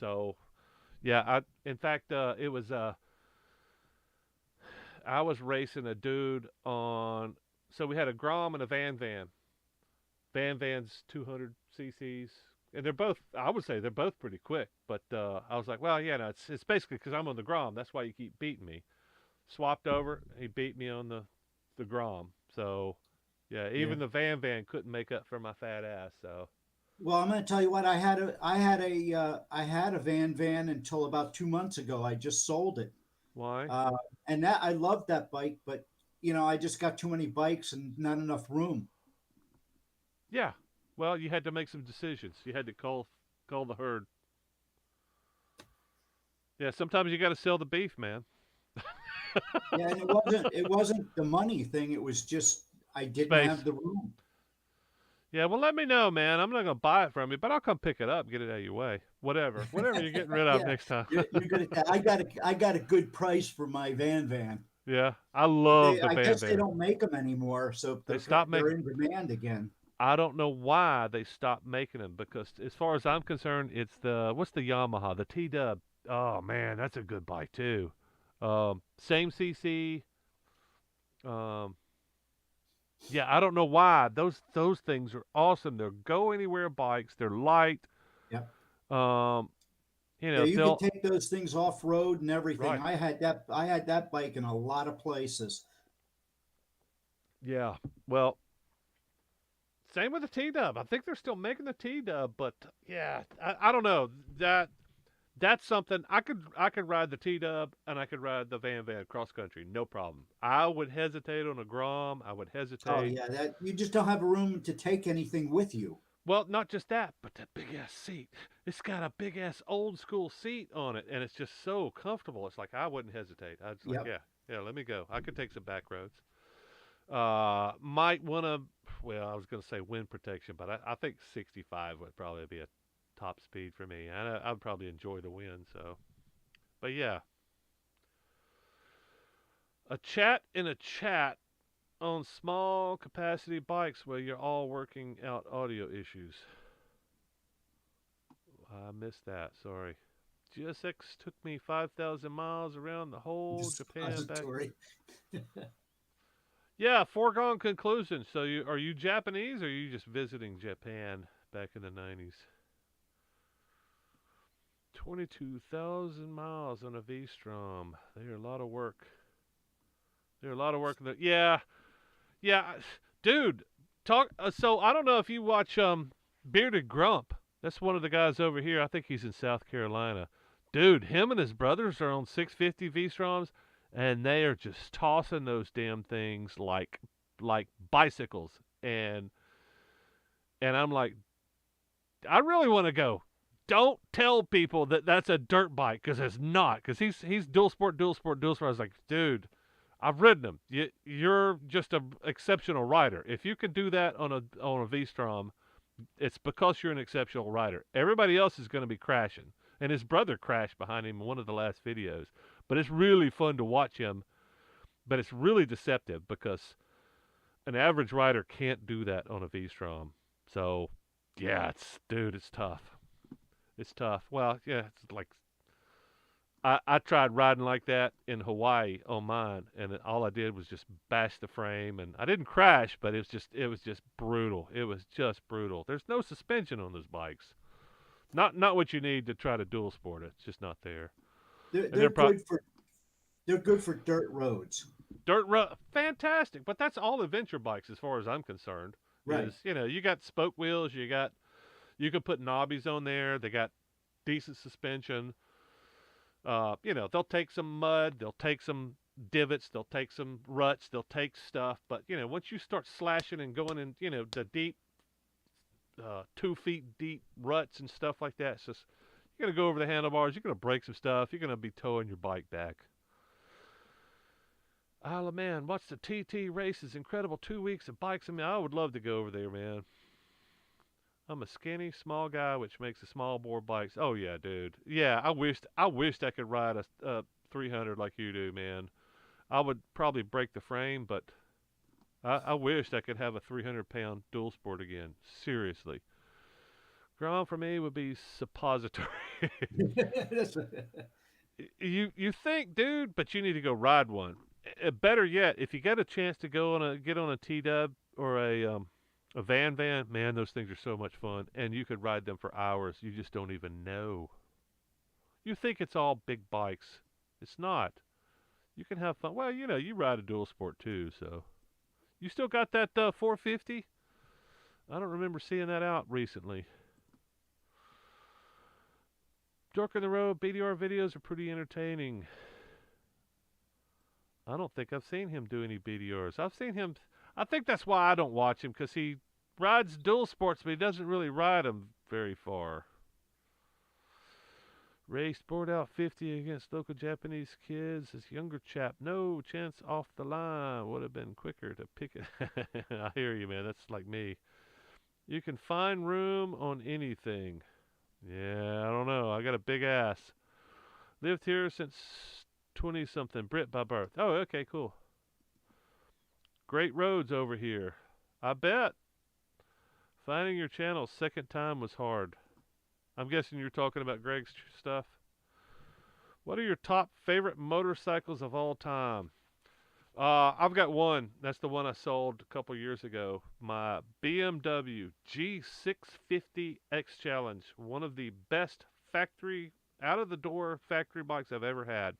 So yeah, in fact it was I was racing a dude on. So we had a Grom and a Van. Van's 200 cc's, and they're both. I would say they're both pretty quick. But I was like, well, yeah, no, it's basically because I'm on the Grom. That's why you keep beating me. Swapped over. He beat me on the Grom. So yeah, Yeah. even the Van couldn't make up for my fat ass. So Well, I'm going to tell you what. I had a Van until about 2 months ago. I just sold it, why? uh, and that I loved that bike, but I just got too many bikes and not enough room. Yeah. Well, you had to make some decisions. You had to call the herd. Yeah, sometimes you got to sell the beef, man. Yeah, and it wasn't the money thing. It was just I didn't have Space. the room. Yeah, well, let me know, man. I'm not gonna buy it from you, but I'll come pick it up, get it out of your way. Whatever you're getting rid of Yeah, next time. you're good at that. I got a good price for my Van. Yeah, I But love the I guess they Van. don't make them anymore, so They they're stopped they're making. in demand again. I don't know why they stopped making them because, as far as I'm concerned, it's the what's the Yamaha, the T Dub. Oh man, that's a good bike too. Same CC. Um, yeah, I don't know why those things are awesome. They're go anywhere bikes. They're light. Yep. Um, Yeah, you can they'll take those things off road and everything. right. I had that bike in a lot of places. Yeah. Well, same with the T Dub. I think they're still making the T Dub, but yeah, I don't know that that's something I could ride the T Dub and I could ride the Van cross country, no problem. I would hesitate on a Grom. I would Oh hesitate. yeah, that you just don't have room to take anything with you. Well, not just that, but that big ass seat. It's got a big ass old school seat on it, and it's just so comfortable. It's like I wouldn't hesitate. I was like, Yep. yeah, yeah, let me go. I could take some back roads. Might want to. Well, I was going to say wind protection, but I think 65 would probably be a top speed for me. I'd probably enjoy the wind. So, but yeah, a chat in a chat on small capacity bikes where you're all working out audio issues. I missed that. Sorry. GSX took me 5,000 miles around the whole Japan back. Suppository. Yeah, foregone conclusion. So are you Japanese or are you just visiting Japan back in the 90s? 22,000 miles on a V-Strom. They're a lot of work. They're a lot of work. Yeah, yeah, dude. Talk. So I don't know if you watch Bearded Grump. That's one of the guys over here. I think he's in South Carolina. Dude, him and his brothers are on 650 V-Stroms, and they are just tossing those damn things like bicycles. And I'm like, I really want to go. Don't tell people that that's a dirt bike because it's not. Because he's dual sport, dual sport, dual sport. I was like, dude, I've ridden them. You're just an exceptional rider. If you can do that on a V-Strom, it's because you're an exceptional rider. Everybody else is going to be crashing. And his brother crashed behind him in one of the last videos. But it's really fun to watch him. But it's really deceptive because an average rider can't do that on a V-Strom. So, yeah, it's tough. It's tough. Well, yeah, it's like I tried riding like that in Hawaii on mine, and all I did was just bash the frame, and I didn't crash, but it was just brutal. It was just brutal. There's no suspension on those bikes. Not what you need to try to dual sport it. It's just not there. They're, And they're good for they're good for dirt roads. dirt road, fantastic. But that's all adventure bikes as far as I'm concerned. Right. Is you got spoke wheels, you can put knobbies on there. They got decent suspension. They'll take some mud, they'll take some divots, they'll take some ruts, they'll take stuff. But once you start slashing and going in, the deep, 2 feet deep ruts and stuff like that, it's just you're gonna go over the handlebars, you're gonna break some stuff, you're gonna be towing your bike back. Isle of Man, watch the TT races, incredible 2 weeks of bikes. I mean, I would love to go over there, man. I'm a skinny, small guy, which makes a small bore bikes. Oh yeah, dude. Yeah, I wished I could ride a 300 like you do, man. I would probably break the frame, but I wished I could have a 300-pound dual sport again. Seriously, Grom for me would be suppository. You think, dude, but you need to go ride one. Better yet, if you get a chance to get on a T Dub or a van, man, those things are so much fun, and you could ride them for hours. You just don't even know. You think it's all big bikes. It's not. You can have fun. Well, you ride a dual sport too, so you still got that 450. I don't remember seeing that out recently. Dork in the Road BDR videos are pretty entertaining. I don't think I've seen him do any BDRs. I've seen him. I think that's why I don't watch him because he rides dual sports, but he doesn't really ride them very far. Raced board out 50 against local Japanese kids. This younger chap, no chance off the line. Would have been quicker to pick it. I hear you, man. That's like me. You can find room on anything. Yeah, I don't know. I got a big ass. Lived here since 20 something. Brit by birth. Oh, okay, cool. Great roads over here. I bet. Finding your channel second time was hard. I'm guessing you're talking about Greg's stuff. What are your top favorite motorcycles of all time? I've got one. That's the one I sold a couple years ago. My BMW G650 X Challenge. One of the best factory, out of the door factory bikes I've ever had.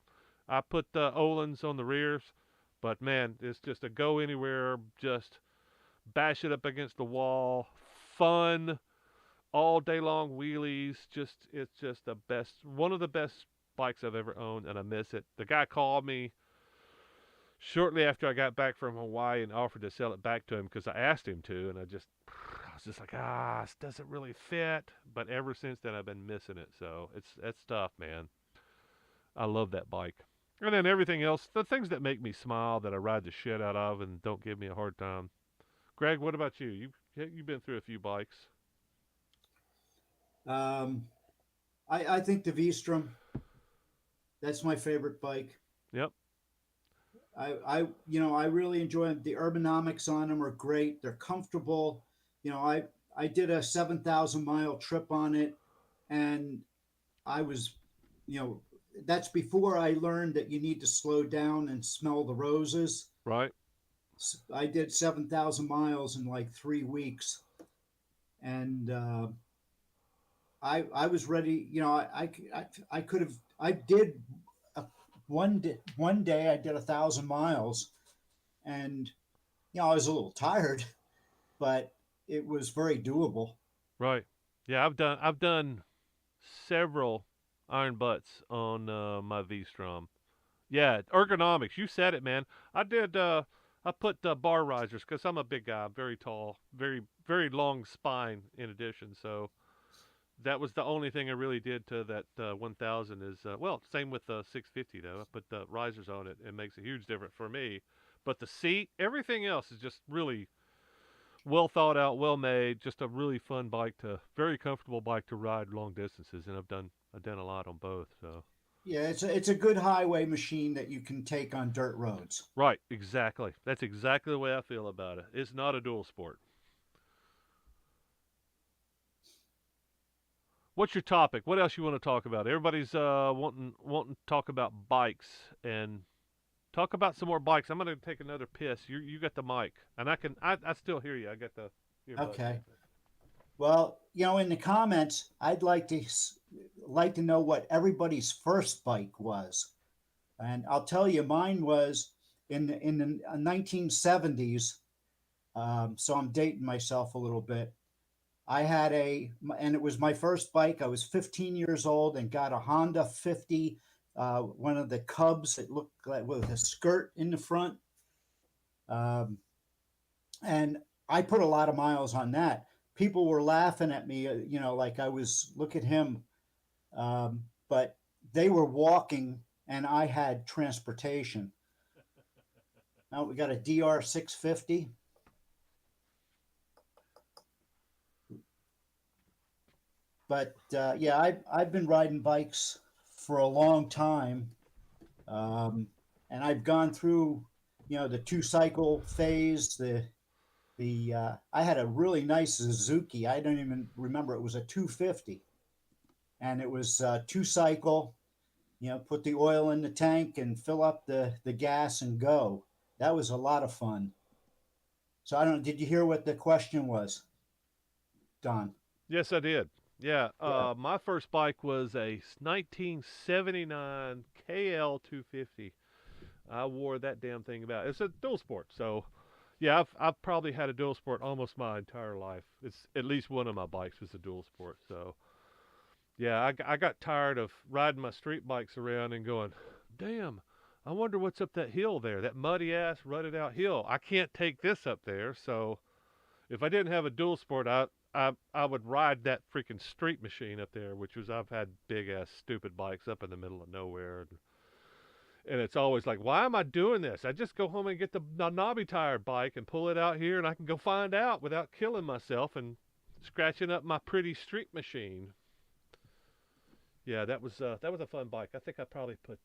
I put the Öhlins on the rears, but man, it's just a go anywhere, just bash it up against the wall. Fun, all day long wheelies. It's just the best, one of the best bikes I've ever owned, and I miss it. The guy called me shortly after I got back from Hawaii and offered to sell it back to him because I asked him to, and I was just like, it doesn't really fit. But ever since then, I've been missing it. So it's tough, man. I love that bike. And then everything else, the things that make me smile, that I ride the shit out of, and don't give me a hard time. Greg, what about you? You've been through a few bikes. Um, I think the V-Strom, that's my favorite bike. Yep. I really enjoy them. The ergonomics on them are great. They're comfortable. I did a 7,000-mile trip on it, and I was, that's before I learned that you need to slow down and smell the roses. Right. I did 7,000 miles in like 3 weeks, and I was ready. You know, I could have. I did one day. I did 1,000 miles, and you know I was a little tired, but it was very doable. Right. Yeah, I've done several iron butts on my V-Strom. Yeah, ergonomics. You said it, man. I did. I put bar risers because I'm a big guy, very tall, very long spine. In addition, so that was the only thing I really did to that 1000 is well, same with the 650 though. I put the risers on it. It makes a huge difference for me. But the seat, everything else is just really well thought out, well made. Just a really fun bike to, very comfortable bike to ride long distances, and I've done a lot on both. So Yeah, it's a good highway machine that you can take on dirt roads. right, exactly. That's exactly the way I feel about it. It's not a dual sport. What's your topic? What else you want to talk about? Everybody's wanting to talk about bikes and talk about some more bikes. I'm gonna take another piss. You got the mic, and I still hear you. I got the earbuds. Okay. Well, you know, in the comments, I'd like to know what everybody's first bike was, and I'll tell you, mine was in the 1970s. So I'm dating myself a little bit. I had and it was my first bike. I was 15 years old and got a Honda 50, one of the Cubs. It looked like with a skirt in the front. Um, and I put a lot of miles on that. People were laughing at me, you know, like I was, look at him. But they were walking and I had transportation. Now we got a DR 650. But yeah, I've been riding bikes for a long time, um, and I've gone through, you know, the 2 cycle phase. The I had a really nice Suzuki. I don't even remember, it was a 250, and it was 2 cycle. You know, put the oil in the tank and fill up the gas and go. That was a lot of fun. So I don't. Did you hear what the question was, Don? Yes, I did. Yeah, Yeah. my first bike was a 1979 KL 250. I wore that damn thing about. It's a dual sport, so yeah, I've probably had a dual sport almost my entire life. It's at least one of my bikes was a dual sport. So yeah, I got tired of riding my street bikes around and going, damn, I wonder what's up that hill there, that muddy ass rutted out hill. I can't take this up there. So if I didn't have a dual sport, I would ride that freaking street machine up there, which was I've had big ass stupid bikes up in the middle of nowhere, and it's always like, why am I doing this? I just go home and get the knobby tire bike and pull it out here, and I can go find out without killing myself and scratching up my pretty street machine. Yeah, that was a fun bike. I think I probably put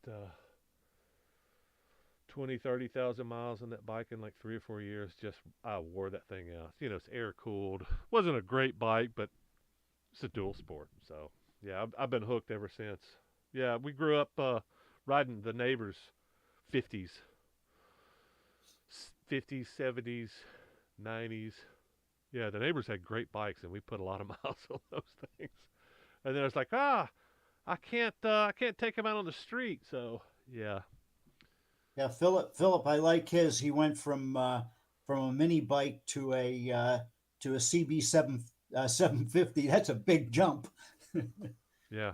20, 30,000 miles on that bike in like 3 or 4 years. Just I wore that thing out. You know, it's air cooled. Wasn't a great bike, but it's a dual sport. So yeah, I've been hooked ever since. Yeah, we grew up riding the neighbors' 50s, 50s, 70s, 90s. Yeah, the neighbors had great bikes, and we put a lot of miles on those things. And then it's like, I can't take them out on the street. So yeah, Yeah, Philip, I like his. He went from a mini bike to a CB 750. That's a big jump. yeah.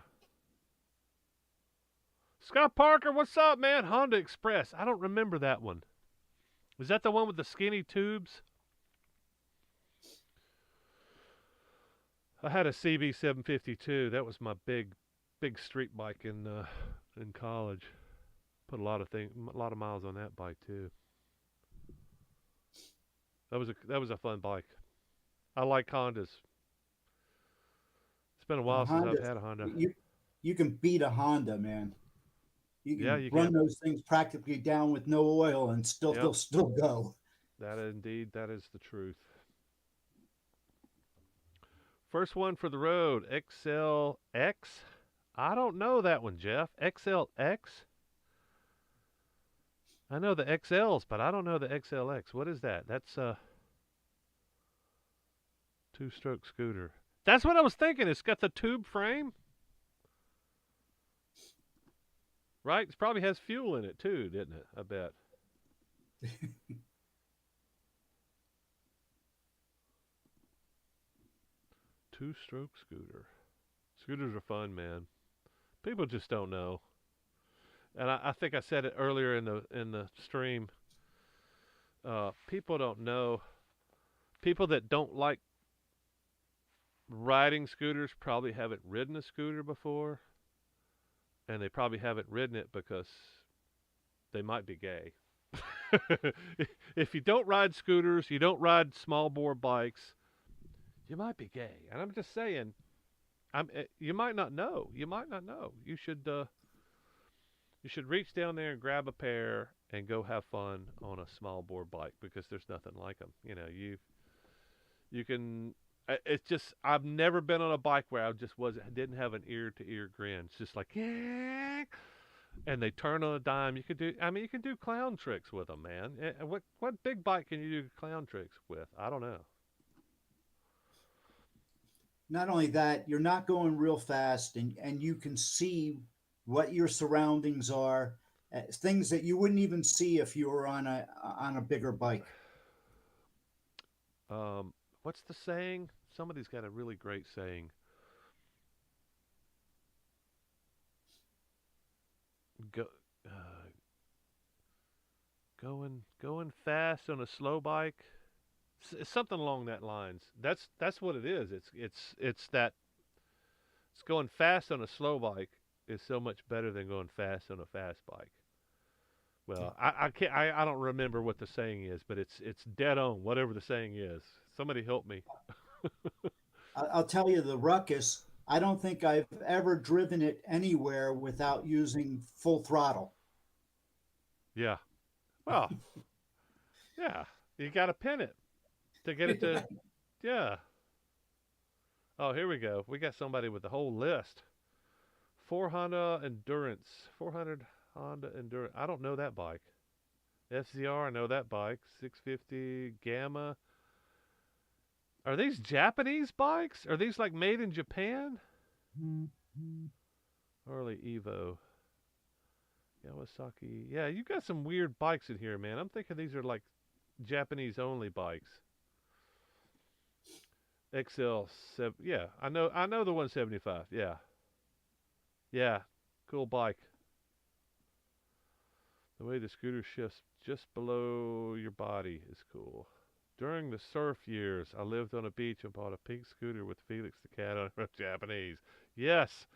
Scott Parker, what's up, man? Honda Express. I don't remember that one. Was that the one with the skinny tubes? I had a CB 752. That was my big street bike in college. Put a lot of miles on that bike too. That was a fun bike. I like Hondas. It's been a while since I've Honda, had a Honda. you can beat a Honda, man. You Yeah, can you run can. those things practically down with no oil and still Yep, they'll still go. that is the truth. First one for the road, XLX. I don't know that one, Jeff. XLX. I know the XLs, but I don't know the XLX. What is that? That's a two-stroke scooter. That's what I was thinking. It's got the tube frame, right? It probably has fuel in it too, didn't it? I bet. Two-stroke scooter. Scooters are fun, man. People just don't know. And I think I said it earlier in the stream. People don't know. People that don't like riding scooters probably haven't ridden a scooter before, and they probably haven't ridden it because they might be gay. If you don't ride scooters, you don't ride small bore bikes, you might be gay. And I'm just saying, you might not know. You might not know. You should reach down there and grab a pair and go have fun on a small bore bike because there's nothing like them. You know, you can. It's just I've never been on a bike where I just didn't have an ear to ear grin. It's just like yeah, and they turn on a dime. You could do. I mean, you can do clown tricks with them, man. What big bike can you do clown tricks with? I don't know. Not only that, you're not going real fast, and you can see what your surroundings are, things that you wouldn't even see if you were on a bigger bike. What's the saying? Somebody's got a really great saying. Go, uh, going fast on a slow bike. Something along that lines. That's what it is. It's that it's going fast on a slow bike is so much better than going fast on a fast bike. Well, I can't I don't remember what the saying is, but it's dead on. Whatever the saying is, somebody help me. I'll tell you the ruckus. I don't think I've ever driven it anywhere without using full throttle. Yeah. Well, yeah. You got to pin it to get it to. Yeah. Oh, here we go. We got somebody with the whole list. 400 Honda Endurance. I don't know that bike. FZR, I know that bike. 650 Gamma. Are these Japanese bikes? Are these like made in Japan? Harley Evo. Kawasaki. Yeah, you got some weird bikes in here, man. I'm thinking these are like Japanese only bikes. XL 7. Yeah, I know the 175. Yeah. Yeah. Cool bike. The way the scooter shifts just below your body is cool. During the surf years, I lived on a beach and bought a pink scooter with Felix the cat on it. Japanese. Yes.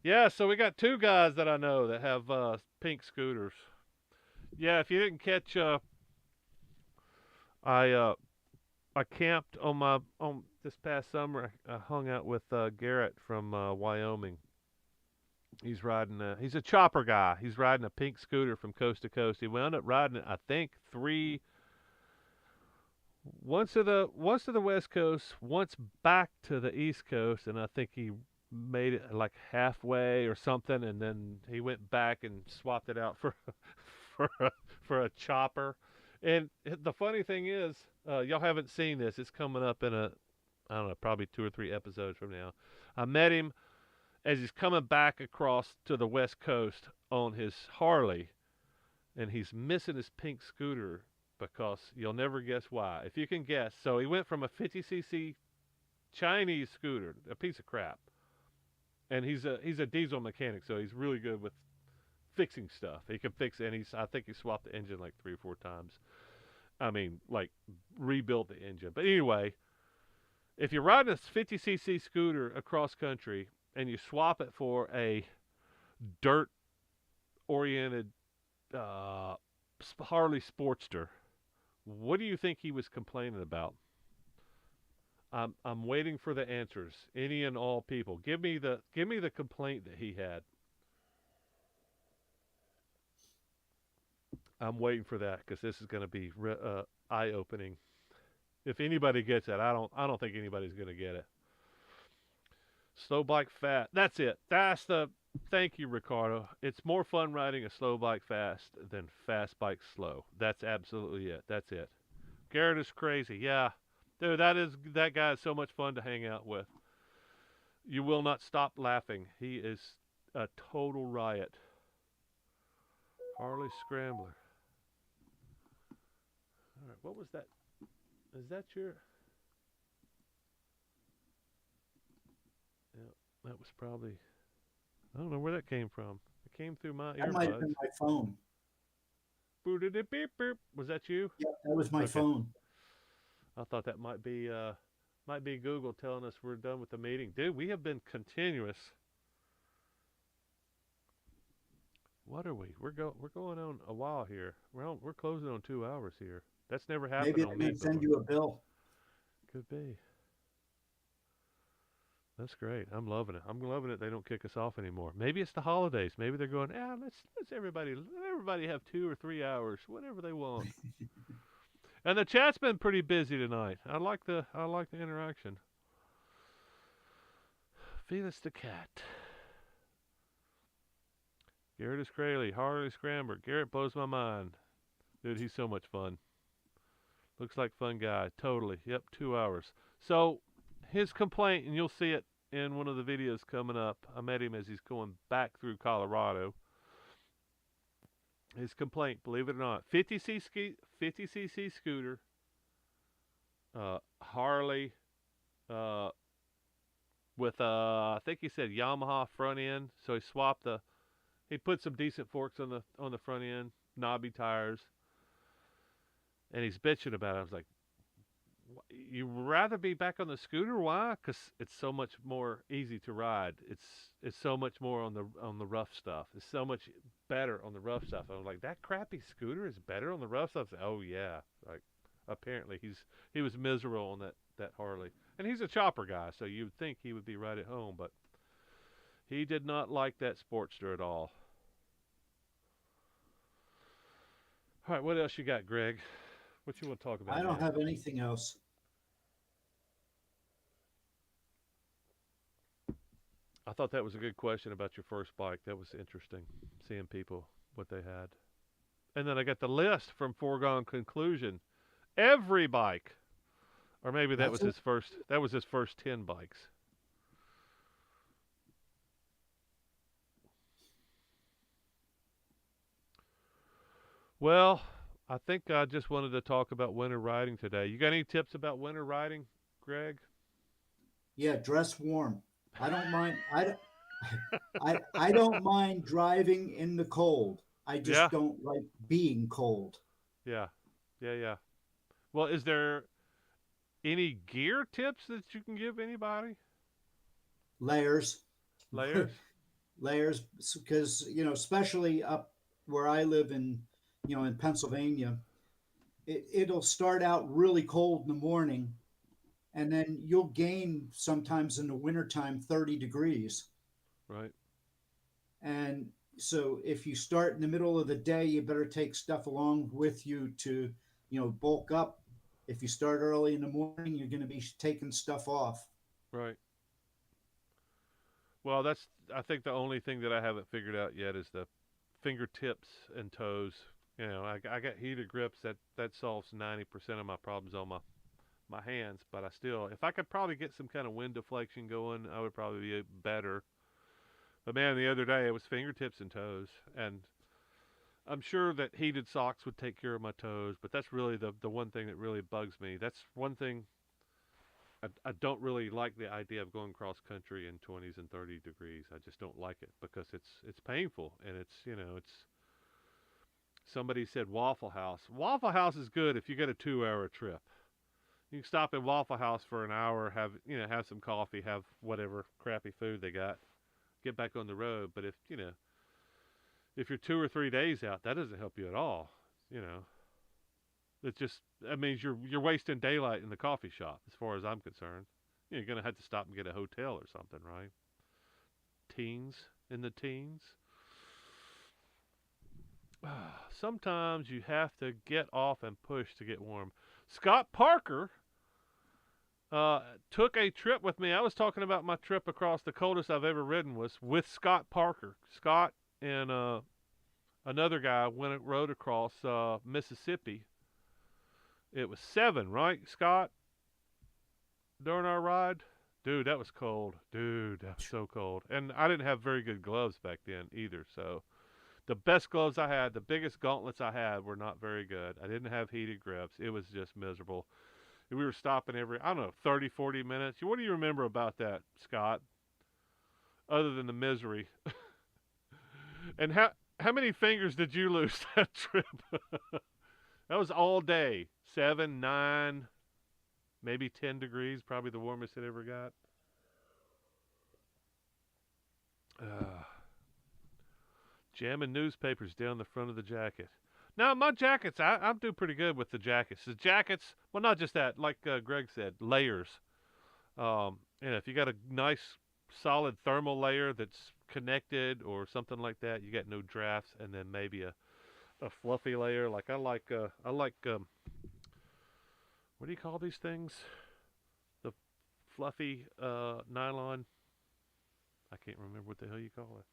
Yeah, so we got two guys that I know that have pink scooters. Yeah, if you didn't catch I I camped on this past summer. I hung out with Garrett from Wyoming. He's riding. He's a chopper guy. He's riding a pink scooter from coast to coast. He wound up riding it, I think, once to the west coast, once back to the east coast, and I think he made it like halfway or something, and then he went back and swapped it out for for for a chopper. And the funny thing is, y'all haven't seen this. It's coming up in I don't know, probably 2 or 3 episodes from now. I met him as he's coming back across to the west coast on his Harley, and he's missing his pink scooter because you'll never guess why. If you can guess, so he went from a 50cc Chinese scooter, a piece of crap, and he's a diesel mechanic, so he's really good with fixing stuff. He can fix it, and I think he swapped the engine like 3 or 4 times. I mean, like rebuilt the engine. But anyway, if you're riding a 50cc scooter across country and you swap it for a dirt oriented Harley Sportster, what do you think he was complaining about? I'm waiting for the answers. Any and all people, give me the complaint that he had. I'm waiting for that because this is going to be eye opening. If anybody gets it, I don't think anybody's going to get it. Slow bike fat. That's it. Thank you, Ricardo. It's more fun riding a slow bike fast than fast bike slow. That's absolutely it. That's it. Garrett is crazy. Yeah. Dude, that guy is so much fun to hang out with. You will not stop laughing. He is a total riot. Harley Scrambler. All right, what was that? Is that your? Yeah, that was probably. I don't know where that came from. It came through my That might have earbuds. been my phone. Boop, beep, beep. Was that you? Yep, that was my Okay. phone. I thought that might be Google telling us we're done with the meeting. Dude, we have been continuous. What are we? We're going on a while here. We're closing on 2 hours here. That's never happened Maybe on they may these send before. you a bill. Could be. That's great. I'm loving it. I'm loving it. They don't kick us off anymore. Maybe it's the holidays. Maybe they're going, let's everybody have 2 or 3 hours, whatever they want. And the chat's been pretty busy tonight. I like the interaction. Felix the cat. Garrett is crazy. Harley Scrambler. Garrett blows my mind. Dude, he's so much fun. Looks like fun guy. Totally. Yep, 2 hours. So his complaint, and you'll see it in one of the videos coming up. I met him as he's going back through Colorado. His complaint, believe it or not, 50cc scooter, Harley, uh, with I think he said Yamaha front end. So he put some decent forks on the front end, knobby tires, and he's bitching about it. I was like, you rather be back on the scooter? Why? Because it's so much more easy to ride. It's so much more on the rough stuff. It's so much better on the rough stuff. I was like, that crappy scooter is better on the rough stuff. Oh yeah, like apparently he was miserable on that Harley, and he's a chopper guy, so you'd think he would be right at home, but he did not like that Sportster at all. All right, what else you got, Greg? What you want to talk I about, don't man? have anything else. I thought that was a good question about your first bike. That was interesting, seeing people what they had. And then I got the list from Foregone Conclusion. Every bike, or maybe that was That's it. his first. That was his first 10 bikes. Well, I think I just wanted to talk about winter riding today. You got any tips about winter riding, Greg? Yeah, dress warm. I don't mind. I don't mind driving in the cold. I Yeah, just don't like being cold. yeah, yeah. Well, is there any gear tips that you can give anybody? Layers, Layers? layers, because especially up where I live in Pennsylvania, it'll start out really cold in the morning, and then you'll gain sometimes in the wintertime 30 degrees. Right. And so if you start in the middle of the day, you better take stuff along with you to, bulk up. If you start early in the morning, you're going to be taking stuff off. Right. Well, that's I think the only thing that I haven't figured out yet is the fingertips and toes. I got heated grips that solves 90% of my problems on my hands, but I still if I could probably get some kind of wind deflection going, I would probably be better. But man, the other day it was fingertips and toes, and I'm sure that heated socks would take care of my toes, but that's really the one thing that really bugs me. That's one thing I don't really like the idea of going cross country in 20s and 30 degrees. I just don't like it because it's painful and it's somebody said Waffle House. Waffle House is good if you get a 2 hour trip. You can stop at Waffle House for an hour, have some coffee, have whatever crappy food they got, get back on the road. But if you're 2 or 3 days out, that doesn't help you at all. You know, it just that means you're wasting daylight in the coffee shop, as far as I'm concerned. You're gonna have to stop and get a hotel or something, right? Teens in the teens. Sometimes you have to get off and push to get warm. Scott Parker took a trip with me. I was talking about my trip across the coldest I've ever ridden was with Scott Parker. Scott and another guy rode across Mississippi. It was 7, right, Scott, during our ride? Dude, that was cold. Dude, that was so cold. And I didn't have very good gloves back then either, so the best gloves I had, the biggest gauntlets I had were not very good. I didn't have heated grips. It was just miserable. We were stopping every, I don't know, 30, 40 minutes. What do you remember about that, Scott, other than the misery? And how many fingers did you lose that trip? That was all day. 7, 9, maybe 10 degrees, probably the warmest it ever got. Jamming newspapers down the front of the jacket. Now, my jackets, I do pretty good with the jackets. The jackets, well, not just that, like Greg said, layers. If you got a nice, solid thermal layer that's connected or something like that, you got no drafts, and then maybe a fluffy layer. Like I like what do you call these things? The fluffy nylon. I can't remember what the hell you call it.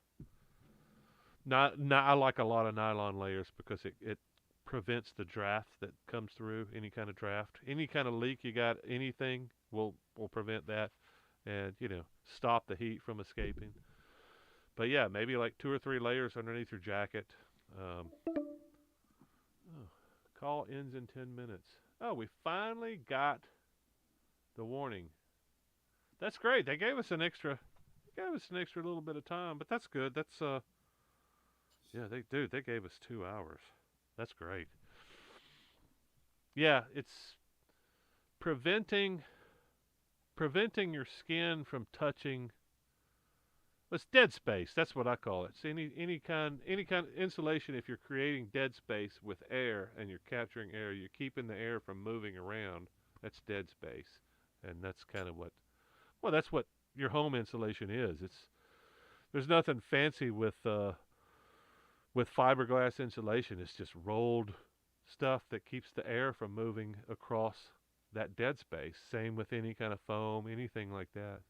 I like a lot of nylon layers because it prevents the draft that comes through, any kind of draft. Any kind of leak you got, anything will prevent that and, stop the heat from escaping. But yeah, maybe like 2 or 3 layers underneath your jacket. Call ends in 10 minutes. Oh, we finally got the warning. That's great. They gave us an extra little bit of time, but that's good. That's yeah, they gave us 2 hours. That's great. Yeah, it's preventing your skin from touching. It's dead space. That's what I call it. It's any kind of insulation. If you're creating dead space with air and you're capturing air, you're keeping the air from moving around. That's dead space, and that's kind of that's what your home insulation is. There's nothing fancy with fiberglass insulation. It's just rolled stuff that keeps the air from moving across that dead space. Same with any kind of foam, anything like that.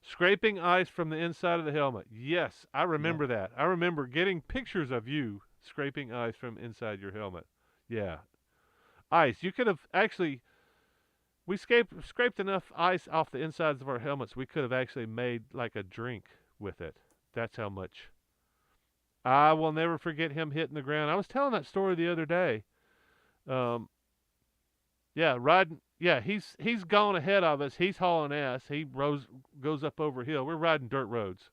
Scraping ice from the inside of the helmet. Yes, I remember that. I remember getting pictures of you scraping ice from inside your helmet. Yeah. Ice. You could have actually, we scraped enough ice off the insides of our helmets, we could have actually made like a drink with it. That's how much. I will never forget him hitting the ground. I was telling that story the other day. Riding. Yeah, he's gone ahead of us. He's hauling ass. He goes up over a hill. We're riding dirt roads.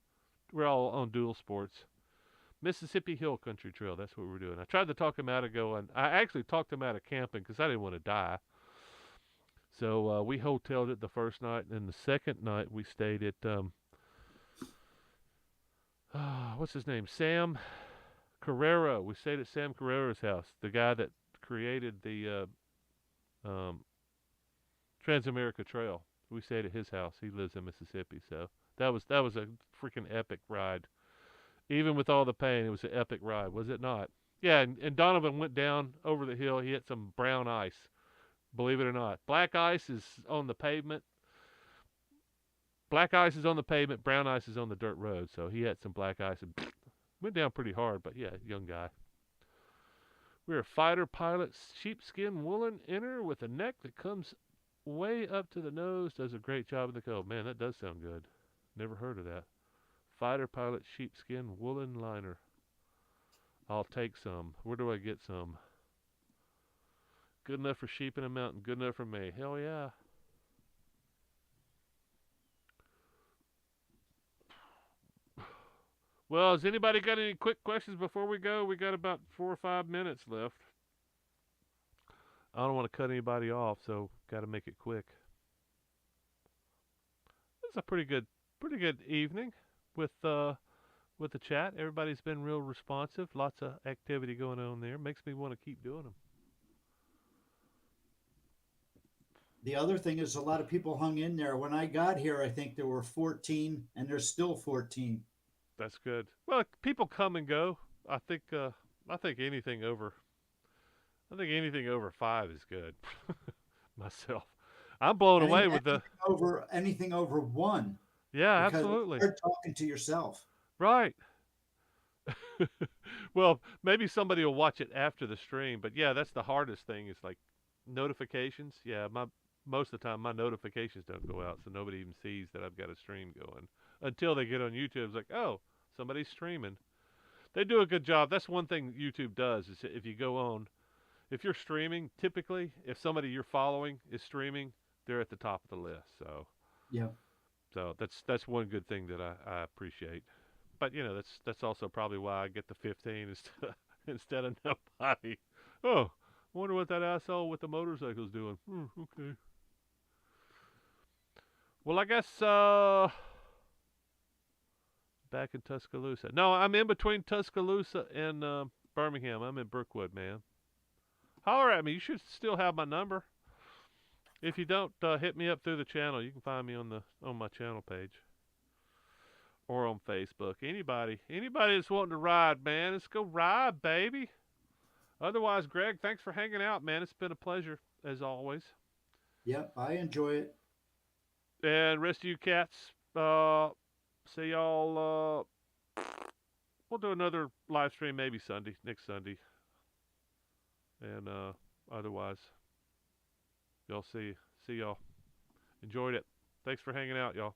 We're all on dual sports. Mississippi Hill Country Trail. That's what we're doing. I tried to talk him out of going. I actually talked him out of camping because I didn't want to die. So we hoteled it the first night, and then the second night we stayed at what's his name? Sam Carrero. We stayed at Sam Carrero's house, the guy that created the Transamerica Trail. We stayed at his house. He lives in Mississippi, so that was a freaking epic ride. Even with all the pain, it was an epic ride, was it not? Yeah, and Donovan went down over the hill. He hit some brown ice. Believe it or not, black ice is on the pavement. Black ice is on the pavement. Brown ice is on the dirt road. So he had some black ice and went down pretty hard. But yeah, young guy. We're a fighter pilot sheepskin woolen inner with a neck that comes way up to the nose. Does a great job in the cold. Man, that does sound good. Never heard of that. Fighter pilot sheepskin woolen liner. I'll take some. Where do I get some? Good enough for sheep in a mountain. Good enough for me. Hell yeah. Well, has anybody got any quick questions before we go? We got about 4 or 5 minutes left. I don't want to cut anybody off, so got to make it quick. It's a pretty good evening with the chat. Everybody's been real responsive. Lots of activity going on there. Makes me want to keep doing them. The other thing is a lot of people hung in there. When I got here, I think there were 14, and there's still 14. That's good. Well, people come and go. I think anything over 5 is good. Myself, I'm blown Any- away with the. anything over one, Yeah, because it's absolutely. hard talking to yourself. Right. Well, maybe somebody will watch it after the stream, but yeah, that's the hardest thing is like notifications. Yeah, my most of the time my notifications don't go out, so nobody even sees that I've got a stream going until they get on YouTube. It's like, oh, somebody's streaming. They do a good job. That's one thing YouTube does is if you go on, if you're streaming, typically if somebody you're following is streaming, they're at the top of the list. Yeah. So that's one good thing that I appreciate. But that's also probably why I get the 15 instead of nobody. Oh, I wonder what that asshole with the motorcycle's doing. Okay. Well, I guess back in Tuscaloosa. No, I'm in between Tuscaloosa and Birmingham. I'm in Brookwood, man. Holler at me. You should still have my number. If you don't, hit me up through the channel. You can find me on my channel page or on Facebook. Anybody that's wanting to ride, man, let's go ride, baby. Otherwise, Greg, thanks for hanging out, man. It's been a pleasure as always. Yep, I enjoy it. And rest of you cats, see y'all. We'll do another live stream maybe next Sunday. And otherwise, y'all see y'all. Enjoyed it. Thanks for hanging out, y'all.